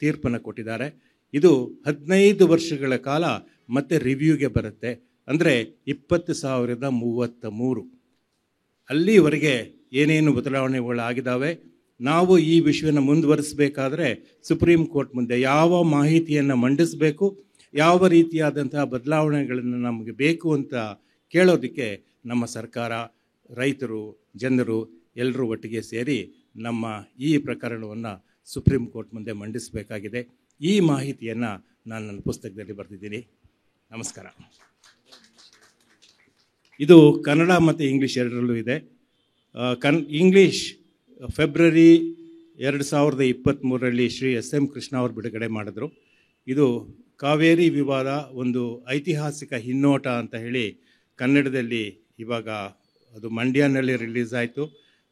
ತೀರ್ಪನ್ನು ಕೊಟ್ಟಿದ್ದಾರೆ. ಇದು 15 ವರ್ಷಗಳ ಕಾಲ ಮತ್ತೆ ರಿವ್ಯೂಗೆ ಬರುತ್ತೆ. ಅಂದರೆ 20,033 ಅಲ್ಲಿವರೆಗೆ ಏನೇನು ಬದಲಾವಣೆಗಳಾಗಿದ್ದಾವೆ. ನಾವು ಈ ವಿಷಯವನ್ನು ಮುಂದುವರಿಸಬೇಕಾದ್ರೆ ಸುಪ್ರೀಂ ಕೋರ್ಟ್ ಮುಂದೆ ಯಾವ ಮಾಹಿತಿಯನ್ನು ಮಂಡಿಸಬೇಕು, ಯಾವ ರೀತಿಯಾದಂತಹ ಬದಲಾವಣೆಗಳನ್ನು ನಮಗೆ ಬೇಕು ಅಂತ ಕೇಳೋದಕ್ಕೆ ನಮ್ಮ ಸರ್ಕಾರ, ರೈತರು, ಜನರು ಎಲ್ಲರೂ ಒಟ್ಟಿಗೆ ಸೇರಿ ನಮ್ಮ ಈ ಪ್ರಕರಣವನ್ನು ಸುಪ್ರೀಂ ಕೋರ್ಟ್ ಮುಂದೆ ಮಂಡಿಸಬೇಕಾಗಿದೆ. ಈ ಮಾಹಿತಿಯನ್ನು ನಾನು ನನ್ನ ಪುಸ್ತಕದಲ್ಲಿ ಬರೆದಿದ್ದೀನಿ. ನಮಸ್ಕಾರ. ಇದು ಕನ್ನಡ ಮತ್ತು ಇಂಗ್ಲೀಷ್ ಎರಡರಲ್ಲೂ ಇದೆ. ಇಂಗ್ಲೀಷ್ ಫೆಬ್ರವರಿ 2023ರಲ್ಲಿ ಶ್ರೀ SM ಕೃಷ್ಣ ಅವರು ಬಿಡುಗಡೆ ಮಾಡಿದ್ರು. ಇದು ಕಾವೇರಿ ವಿವಾದ ಒಂದು ಐತಿಹಾಸಿಕ ಹಿನ್ನೋಟ ಅಂತ ಹೇಳಿ ಕನ್ನಡದಲ್ಲಿ ಇವಾಗ ಅದು ಮಂಡ್ಯನಲ್ಲಿ ರಿಲೀಸ್ ಆಯಿತು,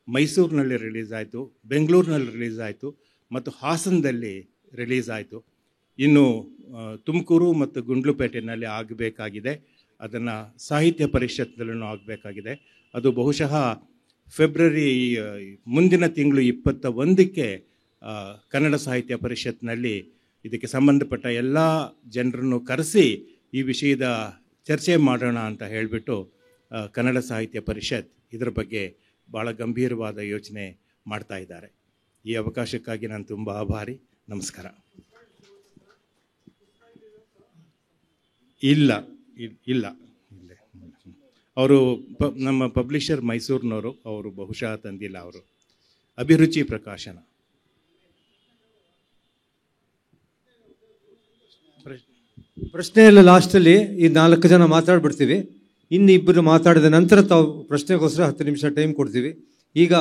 ಮೈಸೂರಿನಲ್ಲಿ ರಿಲೀಸ್ ಆಯಿತು, ಬೆಂಗಳೂರಿನಲ್ಲಿ ರಿಲೀಸ್ ಆಯಿತು ಮತ್ತು ಹಾಸನದಲ್ಲಿ ರಿಲೀಸ್ ಆಯಿತು. ಇನ್ನು ತುಮಕೂರು ಮತ್ತು ಗುಂಡ್ಲುಪೇಟೆಯಲ್ಲಿ ಆಗಬೇಕಾಗಿದೆ. ಅದನ್ನು ಸಾಹಿತ್ಯ ಪರಿಷತ್ನಲ್ಲೂ ಆಗಬೇಕಾಗಿದೆ. ಅದು ಬಹುಶಃ ಫೆಬ್ರವರಿ ಮುಂದಿನ ತಿಂಗಳು 21ಕ್ಕೆ ಕನ್ನಡ ಸಾಹಿತ್ಯ ಪರಿಷತ್ನಲ್ಲಿ ಇದಕ್ಕೆ ಸಂಬಂಧಪಟ್ಟ ಎಲ್ಲ ಜನರನ್ನು ಕರೆಸಿ ಈ ವಿಷಯದ ಚರ್ಚೆ ಮಾಡೋಣ ಅಂತ ಹೇಳಿಬಿಟ್ಟು ಕನ್ನಡ ಸಾಹಿತ್ಯ ಪರಿಷತ್ ಇದರ ಬಗ್ಗೆ ಭಾಳ ಗಂಭೀರವಾದ ಯೋಚನೆ ಮಾಡ್ತಾ ಇದ್ದಾರೆ. ಈ ಅವಕಾಶಕ್ಕಾಗಿ ನಾನು ತುಂಬ ಆಭಾರಿ. ನಮಸ್ಕಾರ. ಇಲ್ಲ ಅವರು ನಮ್ಮ ಪಬ್ಲಿಷರ್ ಮೈಸೂರಿನವರು, ಅವರು ಬಹುಶಃ ತಂದಿಲ್ಲ. ಅವರು ಅಭಿರುಚಿ ಪ್ರಕಾಶನ. ಪ್ರಶ್ನೆ ಎಲ್ಲ ಲಾಸ್ಟಲ್ಲಿ ಈ 4 ಜನ ಮಾತಾಡ್ಬಿಡ್ತೀವಿ. ಇನ್ನು 2 ಮಾತಾಡಿದ ನಂತರ ತಾವು ಪ್ರಶ್ನೆಗೋಸ್ಕರ 10 ನಿಮಿಷ ಟೈಮ್ ಕೊಡ್ತೀವಿ. ಈಗ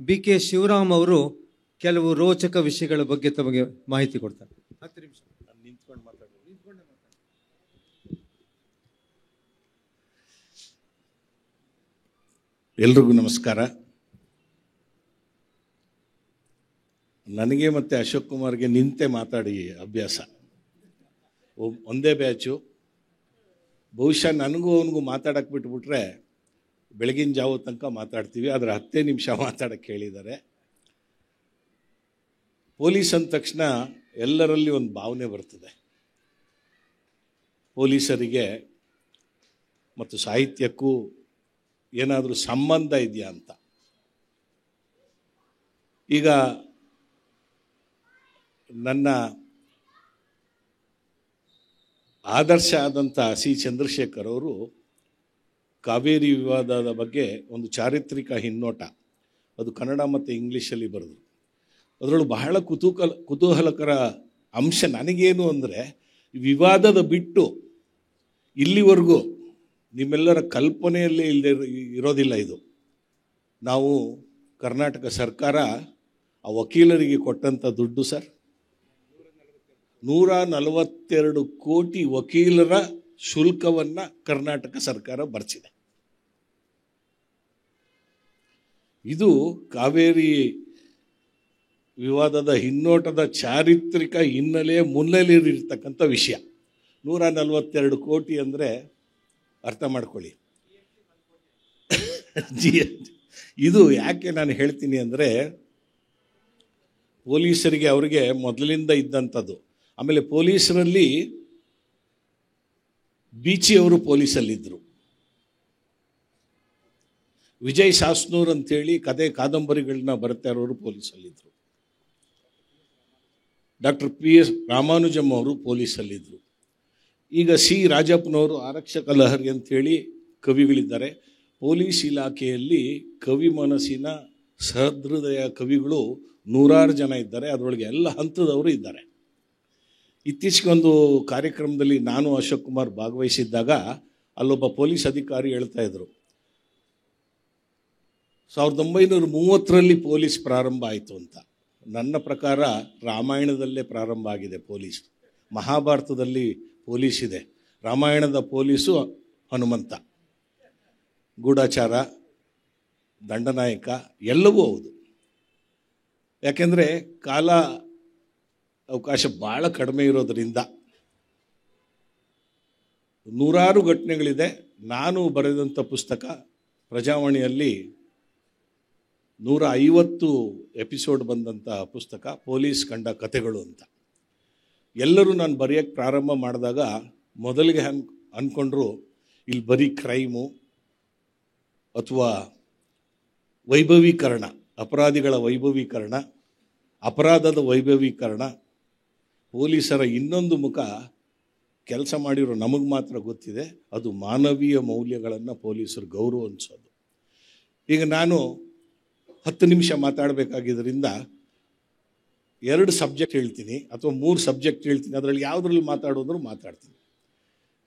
BK ಶಿವರಾಮ್ ಅವರು ಕೆಲವು ರೋಚಕ ವಿಷಯಗಳ ಬಗ್ಗೆ ತಮಗೆ ಮಾಹಿತಿ ಕೊಡ್ತಾರೆ. 10 ನಿಮಿಷ ನಿಂತ್ಕೊಂಡು ಮಾತಾಡೋದು. ಎಲ್ರಿಗೂ ನಮಸ್ಕಾರ. ನನಗೆ ಮತ್ತು ಅಶೋಕ್ ಕುಮಾರ್ಗೆ ನಿಂತೆ ಮಾತಾಡಿ ಅಭ್ಯಾಸ, ಒಂದೇ ಬ್ಯಾಚು. ಬಹುಶಃ ನನಗೂ ಅವನಿಗೂ ಮಾತಾಡಕ್ಕೆ ಬಿಟ್ಬಿಟ್ರೆ ಬೆಳಗಿನ ಜಾವ ತನಕ ಮಾತಾಡ್ತೀವಿ, ಆದರೆ 10 ನಿಮಿಷ ಮಾತಾಡಕ್ಕೆ ಹೇಳಿದ್ದಾರೆ. ಪೊಲೀಸ್ ಅಂದ ತಕ್ಷಣ ಎಲ್ಲರಲ್ಲಿ ಒಂದು ಭಾವನೆ ಬರ್ತದೆ, ಪೊಲೀಸರಿಗೆ ಮತ್ತು ಸಾಹಿತ್ಯಕ್ಕೂ ಏನಾದರೂ ಸಂಬಂಧ ಇದೆಯಾ ಅಂತ. ಈಗ ನನ್ನ ಆದರ್ಶ ಆದಂಥ C ಚಂದ್ರಶೇಖರ್ ಅವರು ಕಾವೇರಿ ವಿವಾದದ ಬಗ್ಗೆ ಒಂದು ಚಾರಿತ್ರಿಕ ಹಿನ್ನೋಟ, ಅದು ಕನ್ನಡ ಮತ್ತು ಇಂಗ್ಲೀಷಲ್ಲಿ ಬರೆದರು. ಅದರಲ್ಲೂ ಬಹಳ ಕುತೂಹಲಕರ ಅಂಶ ನನಗೇನು ಅಂದರೆ, ವಿವಾದದ ಬಿಟ್ಟು ಇಲ್ಲಿವರೆಗೂ ನಿಮ್ಮೆಲ್ಲರ ಕಲ್ಪನೆಯಲ್ಲೇ ಇಲ್ಲದೆ ಇರೋದಿಲ್ಲ ಇದು. ನಾವು ಕರ್ನಾಟಕ ಸರ್ಕಾರ ಆ ವಕೀಲರಿಗೆ ಕೊಟ್ಟಂಥ ದುಡ್ಡು ಸರ್, 142 ಕೋಟಿ ವಕೀಲರ ಶುಲ್ಕವನ್ನು ಕರ್ನಾಟಕ ಸರ್ಕಾರ ಭರಿಸಿದೆ. ಇದು ಕಾವೇರಿ ವಿವಾದದ ಹಿನ್ನೋಟದ ಚಾರಿತ್ರಿಕ ಹಿನ್ನೆಲೆಯ ಮುನ್ನೆಲೆಯಲ್ಲಿರ್ತಕ್ಕಂಥ ವಿಷಯ. 142 ಕೋಟಿ ಅಂದರೆ ಅರ್ಥ ಮಾಡ್ಕೊಳ್ಳಿ. ಇದು ಯಾಕೆ ನಾನು ಹೇಳ್ತೀನಿ ಅಂದರೆ, ಪೊಲೀಸರಿಗೆ ಅವರಿಗೆ ಮೊದಲಿಂದ ಇದ್ದಂಥದ್ದು. ಆಮೇಲೆ ಪೊಲೀಸರಲ್ಲಿ ಬೀಚಿ ಅವರು ಪೊಲೀಸಲ್ಲಿದ್ದರು, ವಿಜಯ್ ಸಾಸ್ನೂರ್ ಅಂತೇಳಿ ಕತೆ ಕಾದಂಬರಿಗಳನ್ನ ಬರುತ್ತಾ ಇರೋರು ಪೊಲೀಸಲ್ಲಿದ್ದರು, ಡಾಕ್ಟರ್ PS ರಾಮಾನುಜಮ್ ಅವರು ಪೊಲೀಸಲ್ಲಿದ್ದರು. ಈಗ C ರಾಜಪ್ಪನವರು ಆರಕ್ಷಕ ಲಹರಿ ಅಂಥೇಳಿ ಕವಿಗಳಿದ್ದಾರೆ. ಪೊಲೀಸ್ ಇಲಾಖೆಯಲ್ಲಿ ಕವಿ ಮನಸ್ಸಿನ ಸಹೃದಯ ಕವಿಗಳು 100 ಜನ ಇದ್ದಾರೆ. ಅದರೊಳಗೆ ಎಲ್ಲ ಹಂತದವರು ಇದ್ದಾರೆ. ಇತ್ತೀಚೆಗೆ ಒಂದು ಕಾರ್ಯಕ್ರಮದಲ್ಲಿ ನಾನು ಅಶೋಕ್ ಕುಮಾರ್ ಭಾಗವಹಿಸಿದ್ದಾಗ ಅಲ್ಲೊಬ್ಬ ಪೊಲೀಸ್ ಅಧಿಕಾರಿ ಹೇಳ್ತಾ ಇದ್ರು, 1930ರಲ್ಲಿ ಪೊಲೀಸ್ ಪ್ರಾರಂಭ ಆಯಿತು ಅಂತ. ನನ್ನ ಪ್ರಕಾರ ರಾಮಾಯಣದಲ್ಲೇ ಪ್ರಾರಂಭ ಆಗಿದೆ ಪೊಲೀಸ್. ಮಹಾಭಾರತದಲ್ಲಿ ಪೊಲೀಸ್ ಇದೆ, ರಾಮಾಯಣದ ಪೊಲೀಸು ಹನುಮಂತ, ಗೂಢಾಚಾರ, ದಂಡನಾಯಕ ಎಲ್ಲವೂ ಹೌದು. ಯಾಕೆಂದರೆ ಕಾಲ ಅವಕಾಶ ಭಾಳ ಕಡಿಮೆ ಇರೋದರಿಂದ 100 ಘಟನೆಗಳಿದೆ. ನಾನು ಬರೆದಂಥ ಪುಸ್ತಕ ಪ್ರಜಾವಾಣಿಯಲ್ಲಿ 150 ಎಪಿಸೋಡ್ ಬಂದಂಥ ಪುಸ್ತಕ, ಪೊಲೀಸ್ ಕಂಡ ಕಥೆಗಳು ಅಂತ. ಎಲ್ಲರೂ ನಾನು ಬರೆಯೋಕ್ಕೆ ಪ್ರಾರಂಭ ಮಾಡಿದಾಗ ಮೊದಲಿಗೆ ಅಂದ್ಕೊಂಡ್ರು ಇಲ್ಲಿ ಬರೀ ಕ್ರೈಮು ಅಥವಾ ವೈಭವೀಕರಣ, ಅಪರಾಧಿಗಳ ವೈಭವೀಕರಣ, ಅಪರಾಧದ ವೈಭವೀಕರಣ, ಪೊಲೀಸರ ಇನ್ನೊಂದು ಮುಖ ಕೆಲಸ ಮಾಡಿರೋ ನಮಗೆ ಮಾತ್ರ ಗೊತ್ತಿದೆ, ಅದು ಮಾನವೀಯ ಮೌಲ್ಯಗಳನ್ನು ಪೊಲೀಸರು ಗೌರವಿಸೋದು. ಈಗ ನಾನು 10 ನಿಮಿಷ ಮಾತಾಡಬೇಕಾಗಿದ್ದರಿಂದ 2 ಸಬ್ಜೆಕ್ಟ್ ಹೇಳ್ತೀನಿ ಅಥವಾ 3 ಸಬ್ಜೆಕ್ಟ್ ಹೇಳ್ತೀನಿ. ಅದರಲ್ಲಿ ಯಾವುದ್ರಲ್ಲಿ ಮಾತಾಡೋದ್ರು ಮಾತಾಡ್ತೀನಿ.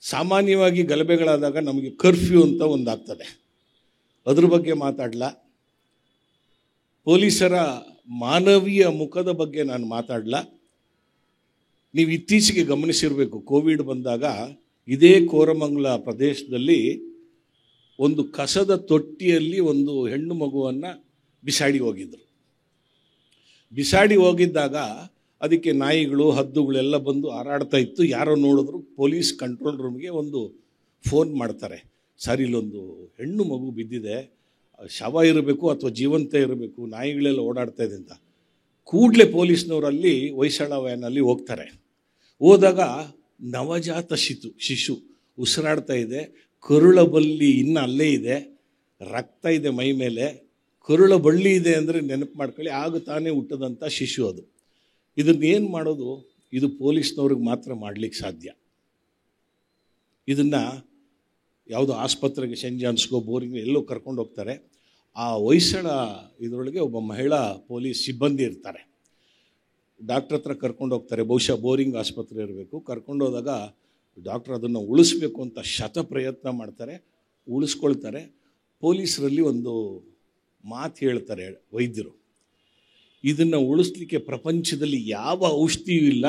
ಸಾಮಾನ್ಯವಾಗಿ ಗಲಭೆಗಳಾದಾಗ ನಮಗೆ ಕರ್ಫ್ಯೂ ಅಂತ ಒಂದಾಗ್ತದೆ, ಅದ್ರ ಬಗ್ಗೆ ಮಾತಾಡಲ್ಲ. ಪೊಲೀಸರ ಮಾನವೀಯ ಮುಖದ ಬಗ್ಗೆ ನಾನು ಮಾತಾಡಲ್ಲ. ನೀವು ಇತ್ತೀಚೆಗೆ ಗಮನಿಸಿರಬೇಕು, ಕೋವಿಡ್ ಬಂದಾಗ ಇದೇ ಕೋರಮಂಗಲ ಪ್ರದೇಶದಲ್ಲಿ ಒಂದು ಕಸದ ತೊಟ್ಟಿಯಲ್ಲಿ ಒಂದು ಹೆಣ್ಣು ಮಗುವನ್ನು ಬಿಸಾಡಿ ಹೋಗಿದ್ರು. ಬಿಸಾಡಿ ಹೋಗಿದ್ದಾಗ ಅದಕ್ಕೆ ನಾಯಿಗಳು ಹದ್ದುಗಳೆಲ್ಲ ಬಂದು ಹಾರಾಡ್ತಾ ಇತ್ತು. ಯಾರೋ ನೋಡಿದ್ರು ಪೊಲೀಸ್ ಕಂಟ್ರೋಲ್ ರೂಮ್ಗೆ ಒಂದು ಫೋನ್ ಮಾಡ್ತಾರೆ, ಸರ್ ಇಲ್ಲೊಂದು ಹೆಣ್ಣು ಮಗು ಬಿದ್ದಿದೆ, ಶವ ಇರಬೇಕು ಅಥವಾ ಜೀವಂತ ಇರಬೇಕು, ನಾಯಿಗಳೆಲ್ಲ ಓಡಾಡ್ತಾ ಇದೆ ಅಂತ. ಕೂಡಲೇ ಪೊಲೀಸ್ನವರಲ್ಲಿ ಹೊಯ್ಸಳ ವ್ಯಾನಲ್ಲಿ ಹೋಗ್ತಾರೆ. ಹೋದಾಗ ನವಜಾತ ಶಿಶು ಉಸಿರಾಡ್ತಾ ಇದೆ, ಕರುಳ ಬಳ್ಳಿ ಇನ್ನೂ ಅಲ್ಲೇ ಇದೆ, ರಕ್ತ ಇದೆ ಮೈ ಮೇಲೆ. ಕರುಳ ಬಳ್ಳಿ ಇದೆ ಅಂದರೆ ನೆನಪು ಮಾಡ್ಕೊಳ್ಳಿ, ಆಗ ತಾನೇ ಹುಟ್ಟದಂಥ ಶಿಶು ಅದು. ಇದನ್ನೇನು ಮಾಡೋದು? ಇದು ಪೊಲೀಸ್ನವ್ರಿಗೆ ಮಾತ್ರ ಮಾಡಲಿಕ್ಕೆ ಸಾಧ್ಯ. ಇದನ್ನು ಯಾವುದೋ ಆಸ್ಪತ್ರೆಗೆ, ಸೆಂಟ್ ಜಾನ್ಸ್ಗೋ, ಬೋರಿಂಗ್ ಎಲ್ಲೋ ಕರ್ಕೊಂಡು ಹೋಗ್ತಾರೆ. ಆ ಹೊಯ್ಸಳ ಇದರೊಳಗೆ ಒಬ್ಬ ಮಹಿಳಾ ಪೊಲೀಸ್ ಸಿಬ್ಬಂದಿ ಇರ್ತಾರೆ. ಡಾಕ್ಟ್ರ್ ಹತ್ರ ಕರ್ಕೊಂಡು ಹೋಗ್ತಾರೆ, ಬಹುಶಃ ಬೋರಿಂಗ್ ಆಸ್ಪತ್ರೆ ಇರಬೇಕು. ಕರ್ಕೊಂಡು ಹೋದಾಗ ಡಾಕ್ಟ್ರ್ ಅದನ್ನು ಉಳಿಸ್ಬೇಕು ಅಂತ ಶತ ಪ್ರಯತ್ನ ಮಾಡ್ತಾರೆ, ಉಳಿಸ್ಕೊಳ್ತಾರೆ. ಪೊಲೀಸರಲ್ಲಿ ಒಂದು ಮಾತು ಹೇಳ್ತಾರೆ ವೈದ್ಯರು, ಇದನ್ನು ಉಳಿಸ್ಲಿಕ್ಕೆ ಪ್ರಪಂಚದಲ್ಲಿ ಯಾವ ಔಷಧಿಯೂ ಇಲ್ಲ,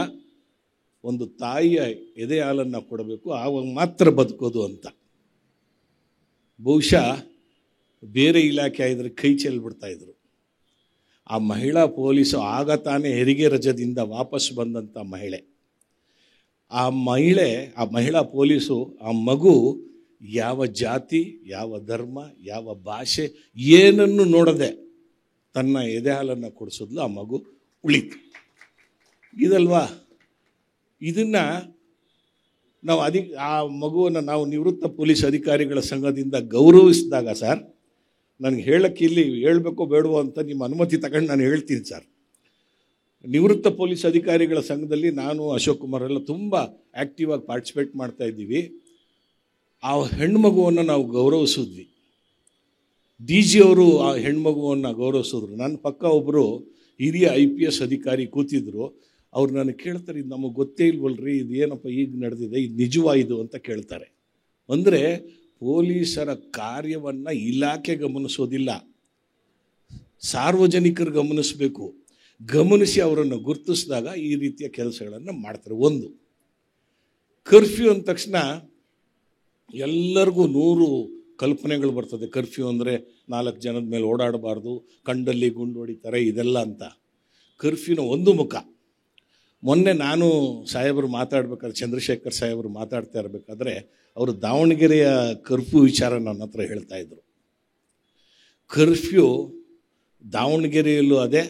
ಒಂದು ತಾಯಿಯ ಎದೆ ಹಾಲನ್ನು ಕೊಡಬೇಕು, ಆವಾಗ ಮಾತ್ರ ಬದುಕೋದು ಅಂತ. ಬಹುಶಃ ಬೇರೆ ಇಲಾಖೆ ಆಗಿದ್ರೆ ಕೈ ಚೆಲ್ಬಿಡ್ತಾಯಿದ್ರು. ಆ ಮಹಿಳಾ ಪೊಲೀಸು ಆಗ ತಾನೇ ಹೆರಿಗೆ ರಜದಿಂದ ವಾಪಸ್ ಬಂದಂಥ ಮಹಿಳೆ. ಆ ಮಹಿಳಾ ಪೊಲೀಸು ಆ ಮಗು ಯಾವ ಜಾತಿ, ಯಾವ ಧರ್ಮ, ಯಾವ ಭಾಷೆ ಏನನ್ನು ನೋಡದೆ ತನ್ನ ಎದೆ ಹಾಲನ್ನು ಕೊಡಿಸಿದ್ಲು. ಆ ಮಗು ಉಳಿತು. ಇದಲ್ವಾ? ಇದನ್ನು ನಾವು ಆ ಮಗುವನ್ನು ನಾವು ನಿವೃತ್ತ ಪೊಲೀಸ್ ಅಧಿಕಾರಿಗಳ ಸಂಘದಿಂದ ಗೌರವಿಸಿದಾಗ, ಸರ್ ನನಗೆ ಹೇಳಕ್ಕೆ ಇಲ್ಲಿ ಹೇಳಬೇಕೋ ಬೇಡವೋ ಅಂತ ನಿಮ್ಮ ಅನುಮತಿ ತಗೊಂಡು ನಾನು ಹೇಳ್ತೀನಿ ಸರ್. ನಿವೃತ್ತ ಪೊಲೀಸ್ ಅಧಿಕಾರಿಗಳ ಸಂಘದಲ್ಲಿ ನಾನು, ಅಶೋಕ್ ಕುಮಾರ್ ಎಲ್ಲ ತುಂಬ ಆ್ಯಕ್ಟಿವ್ ಆಗಿ ಪಾರ್ಟಿಸಿಪೇಟ್ ಮಾಡ್ತಾ ಇದ್ದೀವಿ. ಆ ಹೆಣ್ಮಗುವನ್ನು ನಾವು ಗೌರವಿಸಿದ್ವಿ. DG ಅವರು ಆ ಹೆಣ್ಮಗುವನ್ನು ಗೌರವಿಸಿದ್ರು. ನನ್ನ ಪಕ್ಕ ಒಬ್ಬರು ಹಿರಿಯ IPS ಅಧಿಕಾರಿ ಕೂತಿದ್ರು. ಅವ್ರು ನನಗೆ ಕೇಳ್ತಾರೆ, ಇದು ನಮಗೆ ಗೊತ್ತೇ ಇಲ್ವಲ್ರಿ, ಇದು ಏನಪ್ಪ ಈಗ ನಡೆದಿದೆ, ಇದು ನಿಜವಾ ಇದು ಅಂತ ಕೇಳ್ತಾರೆ. ಅಂದರೆ ಪೊಲೀಸರ ಕಾರ್ಯವನ್ನು ಇಲಾಖೆ ಗಮನಿಸೋದಿಲ್ಲ, ಸಾರ್ವಜನಿಕರು ಗಮನಿಸಬೇಕು. ಗಮನಿಸಿ ಅವರನ್ನು ಗುರುತಿಸಿದಾಗ ಈ ರೀತಿಯ ಕೆಲಸಗಳನ್ನು ಮಾಡ್ತಾರೆ. ಒಂದು ಕರ್ಫ್ಯೂ ಅಂದ ತಕ್ಷಣ ಎಲ್ಲರಿಗೂ 100 ಕಲ್ಪನೆಗಳು ಬರ್ತದೆ. ಕರ್ಫ್ಯೂ ಅಂದರೆ 4 ಜನದ ಮೇಲೆ ಓಡಾಡಬಾರ್ದು, ಕಂಡಲ್ಲಿ ಗುಂಡು ಹೊಡಿತಾರೆ, ಇದೆಲ್ಲ ಅಂತ. ಕರ್ಫ್ಯೂನ ಒಂದು ಮುಖ. ಮೊನ್ನೆ ನಾನು ಸಾಹೇಬರು ಮಾತಾಡಬೇಕಾದ್ರೆ, ಚಂದ್ರಶೇಖರ್ ಸಾಹೇಬರು ಮಾತಾಡ್ತಾ ಇರಬೇಕಾದ್ರೆ, ಅವರು ದಾವಣಗೆರೆಯ ಕರ್ಫ್ಯೂ ವಿಚಾರ ನನ್ನ ಹತ್ರ ಹೇಳ್ತಾಯಿದ್ರು. ಕರ್ಫ್ಯೂ ದಾವಣಗೆರೆಯಲ್ಲೂ ಅದೇ,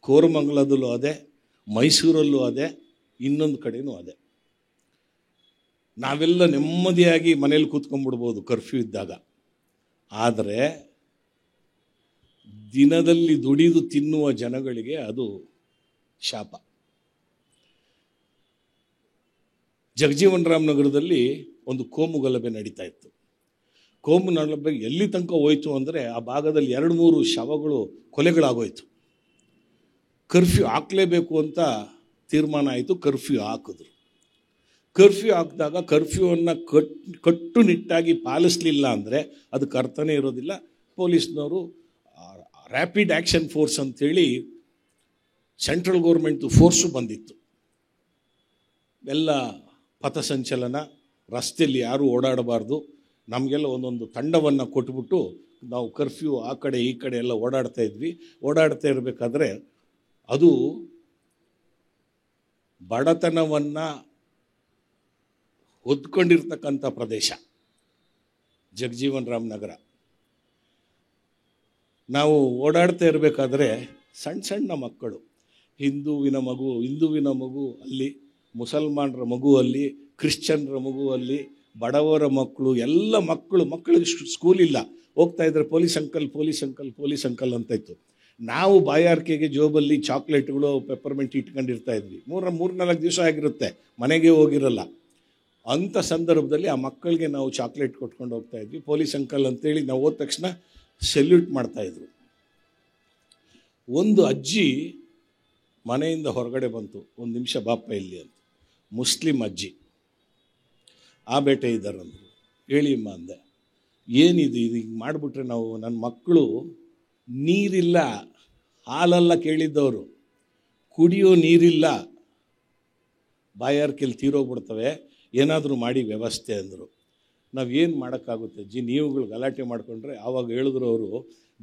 ಕೋರಮಂಗಲದಲ್ಲೂ ಅದೇ, ಮೈಸೂರಲ್ಲೂ ಅದೇ, ಇನ್ನೊಂದು ಕಡೆಯೂ ಅದೇ. ನಾವೆಲ್ಲ ನೆಮ್ಮದಿಯಾಗಿ ಮನೇಲಿ ಕೂತ್ಕೊಂಡ್ಬಿಡ್ಬೋದು ಕರ್ಫ್ಯೂ ಇದ್ದಾಗ. ಆದರೆ ದಿನದಲ್ಲಿ ದುಡಿದು ತಿನ್ನುವ ಜನಗಳಿಗೆ ಅದು ಶಾಪ. ಜಗಜೀವನ್ ರಾಮ್ ನಗರದಲ್ಲಿ ಒಂದು ಕೋಮು ಗಲಭೆ ನಡೀತಾ ಇತ್ತು. ಕೋಮು ಗಲಭೆ ಎಲ್ಲಿ ತನಕ ಹೋಯಿತು ಅಂದರೆ, ಆ ಭಾಗದಲ್ಲಿ 2-3 ಶವಗಳು, ಕೊಲೆಗಳಾಗೋಯ್ತು. ಕರ್ಫ್ಯೂ ಹಾಕಲೇಬೇಕು ಅಂತ ತೀರ್ಮಾನ ಆಯಿತು. ಕರ್ಫ್ಯೂ ಹಾಕಿದ್ರು. ಕರ್ಫ್ಯೂ ಹಾಕಿದಾಗ ಕರ್ಫ್ಯೂವನ್ನು ಕಟ್ಟುನಿಟ್ಟಾಗಿ ಪಾಲಿಸಲಿಲ್ಲ ಅಂದರೆ ಅದಕ್ಕೆ ಅರ್ಥನೇ ಇರೋದಿಲ್ಲ. ಪೊಲೀಸ್ನವರು ರ್ಯಾಪಿಡ್ ಆ್ಯಕ್ಷನ್ ಫೋರ್ಸ್ ಅಂಥೇಳಿ ಸೆಂಟ್ರಲ್ ಗೌರ್ಮೆಂಟ್ದು ಫೋರ್ಸು ಬಂದಿತ್ತು. ಎಲ್ಲ ಪಥಸಂಚಲನ, ರಸ್ತೆಯಲ್ಲಿ ಯಾರೂ ಓಡಾಡಬಾರ್ದು, ನಮಗೆಲ್ಲ ಒಂದೊಂದು ತಂಡವನ್ನು ಕೊಟ್ಬಿಟ್ಟು ನಾವು ಕರ್ಫ್ಯೂ ಆ ಕಡೆ ಈ ಕಡೆ ಎಲ್ಲ ಓಡಾಡ್ತಾ ಇದ್ವಿ. ಓಡಾಡ್ತಾ ಇರಬೇಕಾದ್ರೆ ಅದು ಬಡತನವನ್ನು ಹೊದ್ಕೊಂಡಿರ್ತಕ್ಕಂಥ ಪ್ರದೇಶ ಜಗಜೀವನ್ ರಾಮ್ ನಗರ. ನಾವು ಓಡಾಡ್ತಾ ಇರಬೇಕಾದ್ರೆ ಸಣ್ಣ ಸಣ್ಣ ಮಕ್ಕಳು, ಹಿಂದುವಿನ ಮಗು ಅಲ್ಲಿ ಮುಸಲ್ಮಾನರ ಮಗುವಲ್ಲಿ, ಕ್ರಿಶ್ಚಿಯನ್ರ ಮಗುವಲ್ಲಿ, ಬಡವರ ಮಕ್ಕಳು, ಎಲ್ಲ ಮಕ್ಕಳಿಗೆ ಸ್ಕೂಲ್ ಇಲ್ಲ, ಹೋಗ್ತಾ ಇದ್ದಾರೆ police uncle police uncle police uncle ಅಂತ ಇತ್ತು. ನಾವು ಬಾಯಾರಿಕೆಗೆ ಜೋಬಲ್ಲಿ ಚಾಕ್ಲೇಟ್ಗಳು, ಪೆಪ್ಪರ್ಮೆಂಟ್ ಇಟ್ಕೊಂಡಿರ್ತಾ ಇದ್ವಿ. 3-4 ದಿವಸ ಆಗಿರುತ್ತೆ, ಮನೆಗೆ ಹೋಗಿರಲ್ಲ. ಅಂಥ ಸಂದರ್ಭದಲ್ಲಿ ಆ ಮಕ್ಕಳಿಗೆ ನಾವು ಚಾಕ್ಲೇಟ್ ಕೊಟ್ಕೊಂಡು ಹೋಗ್ತಾ ಇದ್ವಿ. ಪೊಲೀಸ್ ಅಂಕಲ್ ಅಂತೇಳಿ ನಾವು ಹೋದ ತಕ್ಷಣ ಸೆಲ್ಯೂಟ್ ಮಾಡ್ತಾಯಿದ್ರು. ಒಂದು ಅಜ್ಜಿ ಮನೆಯಿಂದ ಹೊರಗಡೆ ಬಂತು, 1 ನಿಮಿಷ ಬಾಪ ಇಲ್ಲಿ ಅಂತ. ಮುಸ್ಲಿಂ ಅಜ್ಜಿ, ಆ ಬೇಟೆ ಇದ್ದಾರಂದರು. ಹೇಳಿ ಅಮ್ಮ ಅಂದೆ. ಏನಿದು, ಇದು ಹಿಂಗೆ ಮಾಡಿಬಿಟ್ರೆ ನಾವು, ನನ್ನ ಮಕ್ಕಳು ನೀರಿಲ್ಲ, ಹಾಲೆಲ್ಲ ಕೇಳಿದ್ದವರು, ಕುಡಿಯೋ ನೀರಿಲ್ಲ, ಬಾಯಾರಿಕೆಯಲ್ಲಿ ತೀರೋಗ್ಬಿಡ್ತವೆ, ಏನಾದರೂ ಮಾಡಿ ವ್ಯವಸ್ಥೆ ಅಂದರು. ನಾವೇನು ಮಾಡೋಕ್ಕಾಗುತ್ತೆ ಅಜ್ಜಿ, ನೀವುಗಳು ಗಲಾಟೆ ಮಾಡಿಕೊಂಡ್ರೆ. ಆವಾಗ ಹೇಳಿದ್ರು ಅವರು,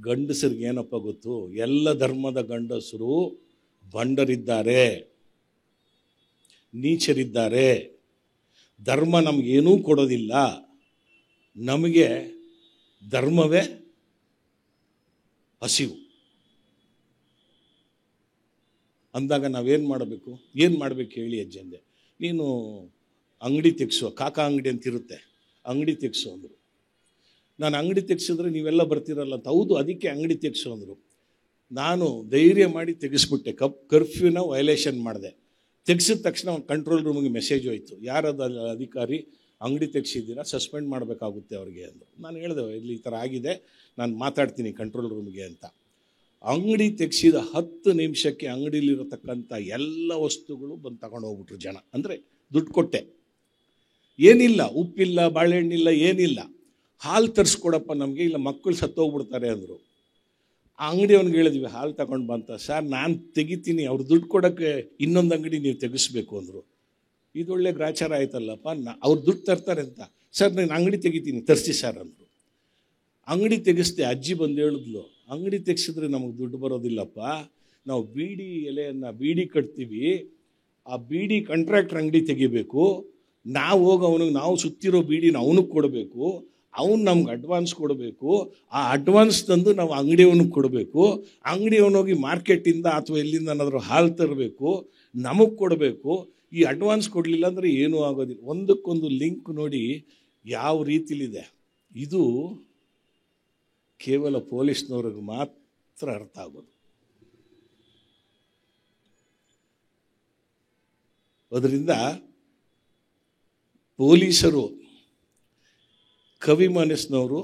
ಗಂಡಸರಿಗೆ ಏನಪ್ಪ ಗೊತ್ತು, ಎಲ್ಲ ಧರ್ಮದ ಗಂಡಸರು ಬಂಡರಿದ್ದಾರೆ, ನೀಚರಿದ್ದಾರೆ. ಧರ್ಮ ನಮಗೇನೂ ಕೊಡೋದಿಲ್ಲ, ನಮಗೆ ಧರ್ಮವೇ ಹಸಿವು ಅಂದಾಗ ನಾವೇನು ಮಾಡಬೇಕು, ಏನು ಮಾಡಬೇಕು ಹೇಳಿ ಅಜ್ಜಿ ಅಂದೆ. ನೀನು ಅಂಗಡಿ ತೆಗೆಸು, ಕಾಕಾ ಅಂಗಡಿ ಅಂತಿರುತ್ತೆ, ಅಂಗಡಿ ತೆಗೆಸು ಅಂದರು. ನಾನು ಅಂಗಡಿ ತೆಗೆಸಿದ್ರೆ ನೀವೆಲ್ಲ ಬರ್ತಿರಲ್ಲ ಅಂತ. ಹೌದು, ಅದಕ್ಕೆ ಅಂಗಡಿ ತೆಗೆಸು ಅಂದರು. ನಾನು ಧೈರ್ಯ ಮಾಡಿ ತೆಗೆಸ್ಬಿಟ್ಟೆ. ಕರ್ಫ್ಯೂನ ವೈಲೇಷನ್ ಮಾಡಿದೆ. ತೆಗೆಸಿದ ತಕ್ಷಣ ಕಂಟ್ರೋಲ್ ರೂಮಿಗೆ ಮೆಸೇಜ್ ಹೋಯಿತು, ಯಾರದ ಅಧಿಕಾರಿ ಅಂಗಡಿ ತೆಗೆಸಿದ್ದೀರಾ, ಸಸ್ಪೆಂಡ್ ಮಾಡಬೇಕಾಗುತ್ತೆ ಅವ್ರಿಗೆ ಅಂದರು. ನಾನು ಹೇಳಿದೆ, ಇಲ್ಲಿ ಈ ಥರ ಆಗಿದೆ, ನಾನು ಮಾತಾಡ್ತೀನಿ ಕಂಟ್ರೋಲ್ ರೂಮ್ಗೆ ಅಂತ. ಅಂಗಡಿ ತೆಗೆಸಿದ 10 ನಿಮಿಷಕ್ಕೆ ಅಂಗಡಿಲಿರತಕ್ಕಂಥ ಎಲ್ಲ ವಸ್ತುಗಳು ಬಂದು ತಗೊಂಡು ಹೋಗ್ಬಿಟ್ರು ಜನ. ಅಂದರೆ ದುಡ್ಡು ಕೊಟ್ಟೆ, ಏನಿಲ್ಲ, ಉಪ್ಪಿಲ್ಲ, ಬಾಳೆಹಣ್ಣಿಲ್ಲ, ಏನಿಲ್ಲ. ಹಾಲು ತರಿಸ್ಕೊಡಪ್ಪ ನಮಗೆ, ಇಲ್ಲ ಮಕ್ಕಳು ಸತ್ತೋಗ್ಬಿಡ್ತಾರೆ ಅಂದರು. ಆ ಅಂಗಡಿಯವ್ನಿಗೆ ಹೇಳಿದ್ವಿ, ಹಾಲು ತಗೊಂಡು ಬಂತ. ಸರ್ ನಾನು ತೆಗಿತೀನಿ, ಅವ್ರು ದುಡ್ಡು ಕೊಡೋಕ್ಕೆ ಇನ್ನೊಂದು ಅಂಗಡಿ ನೀವು ತೆಗೆಸ್ಬೇಕು ಅಂದರು. ಇದೊಳ್ಳೆ ಗ್ರಾಚಾರ ಆಯ್ತಲ್ಲಪ್ಪ, ಅವ್ರು ದುಡ್ಡು ತರ್ತಾರೆ ಅಂತ. ಸರ್ ನಾನು ಅಂಗಡಿ ತೆಗಿತೀನಿ, ತರಿಸಿ ಸರ್ ಅಂದರು. ಅಂಗಡಿ ತೆಗೆಸ್ದೆ. ಅಜ್ಜಿ ಬಂದು ಹೇಳಿದ್ಲು, ಅಂಗಡಿ ತೆಗೆಸಿದ್ರೆ ನಮಗೆ ದುಡ್ಡು ಬರೋದಿಲ್ಲಪ್ಪ, ನಾವು ಬೀಡಿ ಎಲೆಯನ್ನು ಬೀಡಿ ಕಟ್ತೀವಿ, ಆ ಬೀಡಿ ಕಾಂಟ್ರಾಕ್ಟ್ರ್ ಅಂಗಡಿ ತೆಗಿಬೇಕು, ನಾವು ಹೋಗಿ ಅವನಿಗೆ, ನಾವು ಸುತ್ತಿರೋ ಬೀಡಿನ ಅವನಿಗೆ ಕೊಡಬೇಕು, ಅವನು ನಮ್ಗೆ ಅಡ್ವಾನ್ಸ್ ಕೊಡಬೇಕು, ಆ ಅಡ್ವಾನ್ಸ್ ತಂದು ನಾವು ಅಂಗಡಿಯವನಿಗೆ ಕೊಡಬೇಕು, ಅಂಗಡಿಯವನೋಗಿ ಮಾರ್ಕೆಟಿಂದ ಅಥವಾ ಎಲ್ಲಿಂದನಾದರೂ ಹಾಲು ತರಬೇಕು, ನಮಗೆ ಕೊಡಬೇಕು. ಈ ಅಡ್ವಾನ್ಸ್ ಕೊಡಲಿಲ್ಲ ಅಂದರೆ ಏನೂ ಆಗೋದಿಲ್ಲ. ಒಂದಕ್ಕೊಂದು ಲಿಂಕ್ ನೋಡಿ ಯಾವ ರೀತಿಲಿದೆ. ಇದು ಕೇವಲ ಪೊಲೀಸ್ನವ್ರಿಗೆ ಮಾತ್ರ ಅರ್ಥ ಆಗೋದು. ಅದರಿಂದ ಪೊಲೀಸರು ಕವಿ ಮನಸ್ಸಿನವರು,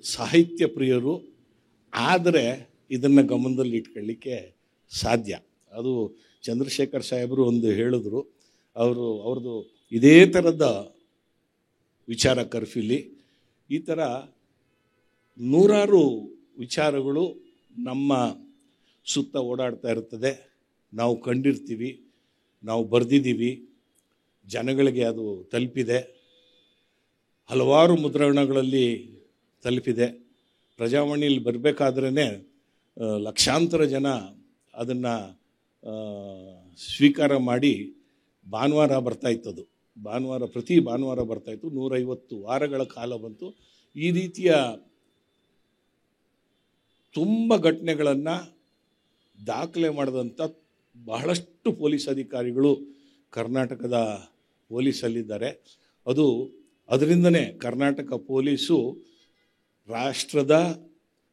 ಸಾಹಿತ್ಯ ಪ್ರಿಯರು, ಆದರೆ ಇದನ್ನು ಗಮನದಲ್ಲಿ ಇಟ್ಕೊಳ್ಳಿಕ್ಕೆ ಸಾಧ್ಯ. ಅದು ಚಂದ್ರಶೇಖರ್ ಸಾಹೇಬರು ಒಂದು ಹೇಳಿದ್ರು, ಅವ್ರದ್ದು ಇದೇ ಥರದ ವಿಚಾರ ಕರ್ಫ್ಯೂಲಿ. ಈ ಥರ ನೂರಾರು ವಿಚಾರಗಳು ನಮ್ಮ ಸುತ್ತ ಓಡಾಡ್ತಾ ಇರ್ತದೆ. ನಾವು ಕಂಡಿರ್ತೀವಿ, ನಾವು ಬರೆದಿದ್ದೀವಿ, ಜನಗಳಿಗೆ ಅದು ತಲುಪಿದೆ, ಹಲವಾರು ಮುದ್ರಣಗಳಲ್ಲಿ ತಲುಪಿದೆ. ಪ್ರಜಾವಾಣಿಯಲ್ಲಿ ಬರಬೇಕಾದ್ರೇ ಲಕ್ಷಾಂತರ ಜನ ಅದನ್ನು ಸ್ವೀಕಾರ ಮಾಡಿ ಭಾನುವಾರ ಬರ್ತಾಯಿತ್ತದು. ಪ್ರತಿ ಭಾನುವಾರ ಬರ್ತಾಯಿತ್ತು. 150 ವಾರಗಳ ಕಾಲ ಬಂತು. ಈ ರೀತಿಯ ತುಂಬ ಘಟನೆಗಳನ್ನು ದಾಖಲೆ ಮಾಡಿದಂಥ ಬಹಳಷ್ಟು ಪೊಲೀಸ್ ಅಧಿಕಾರಿಗಳು ಕರ್ನಾಟಕದ ಪೊಲೀಸಲ್ಲಿದ್ದಾರೆ. ಅದರಿಂದನೇ ಕರ್ನಾಟಕ ಪೊಲೀಸು ರಾಷ್ಟ್ರದ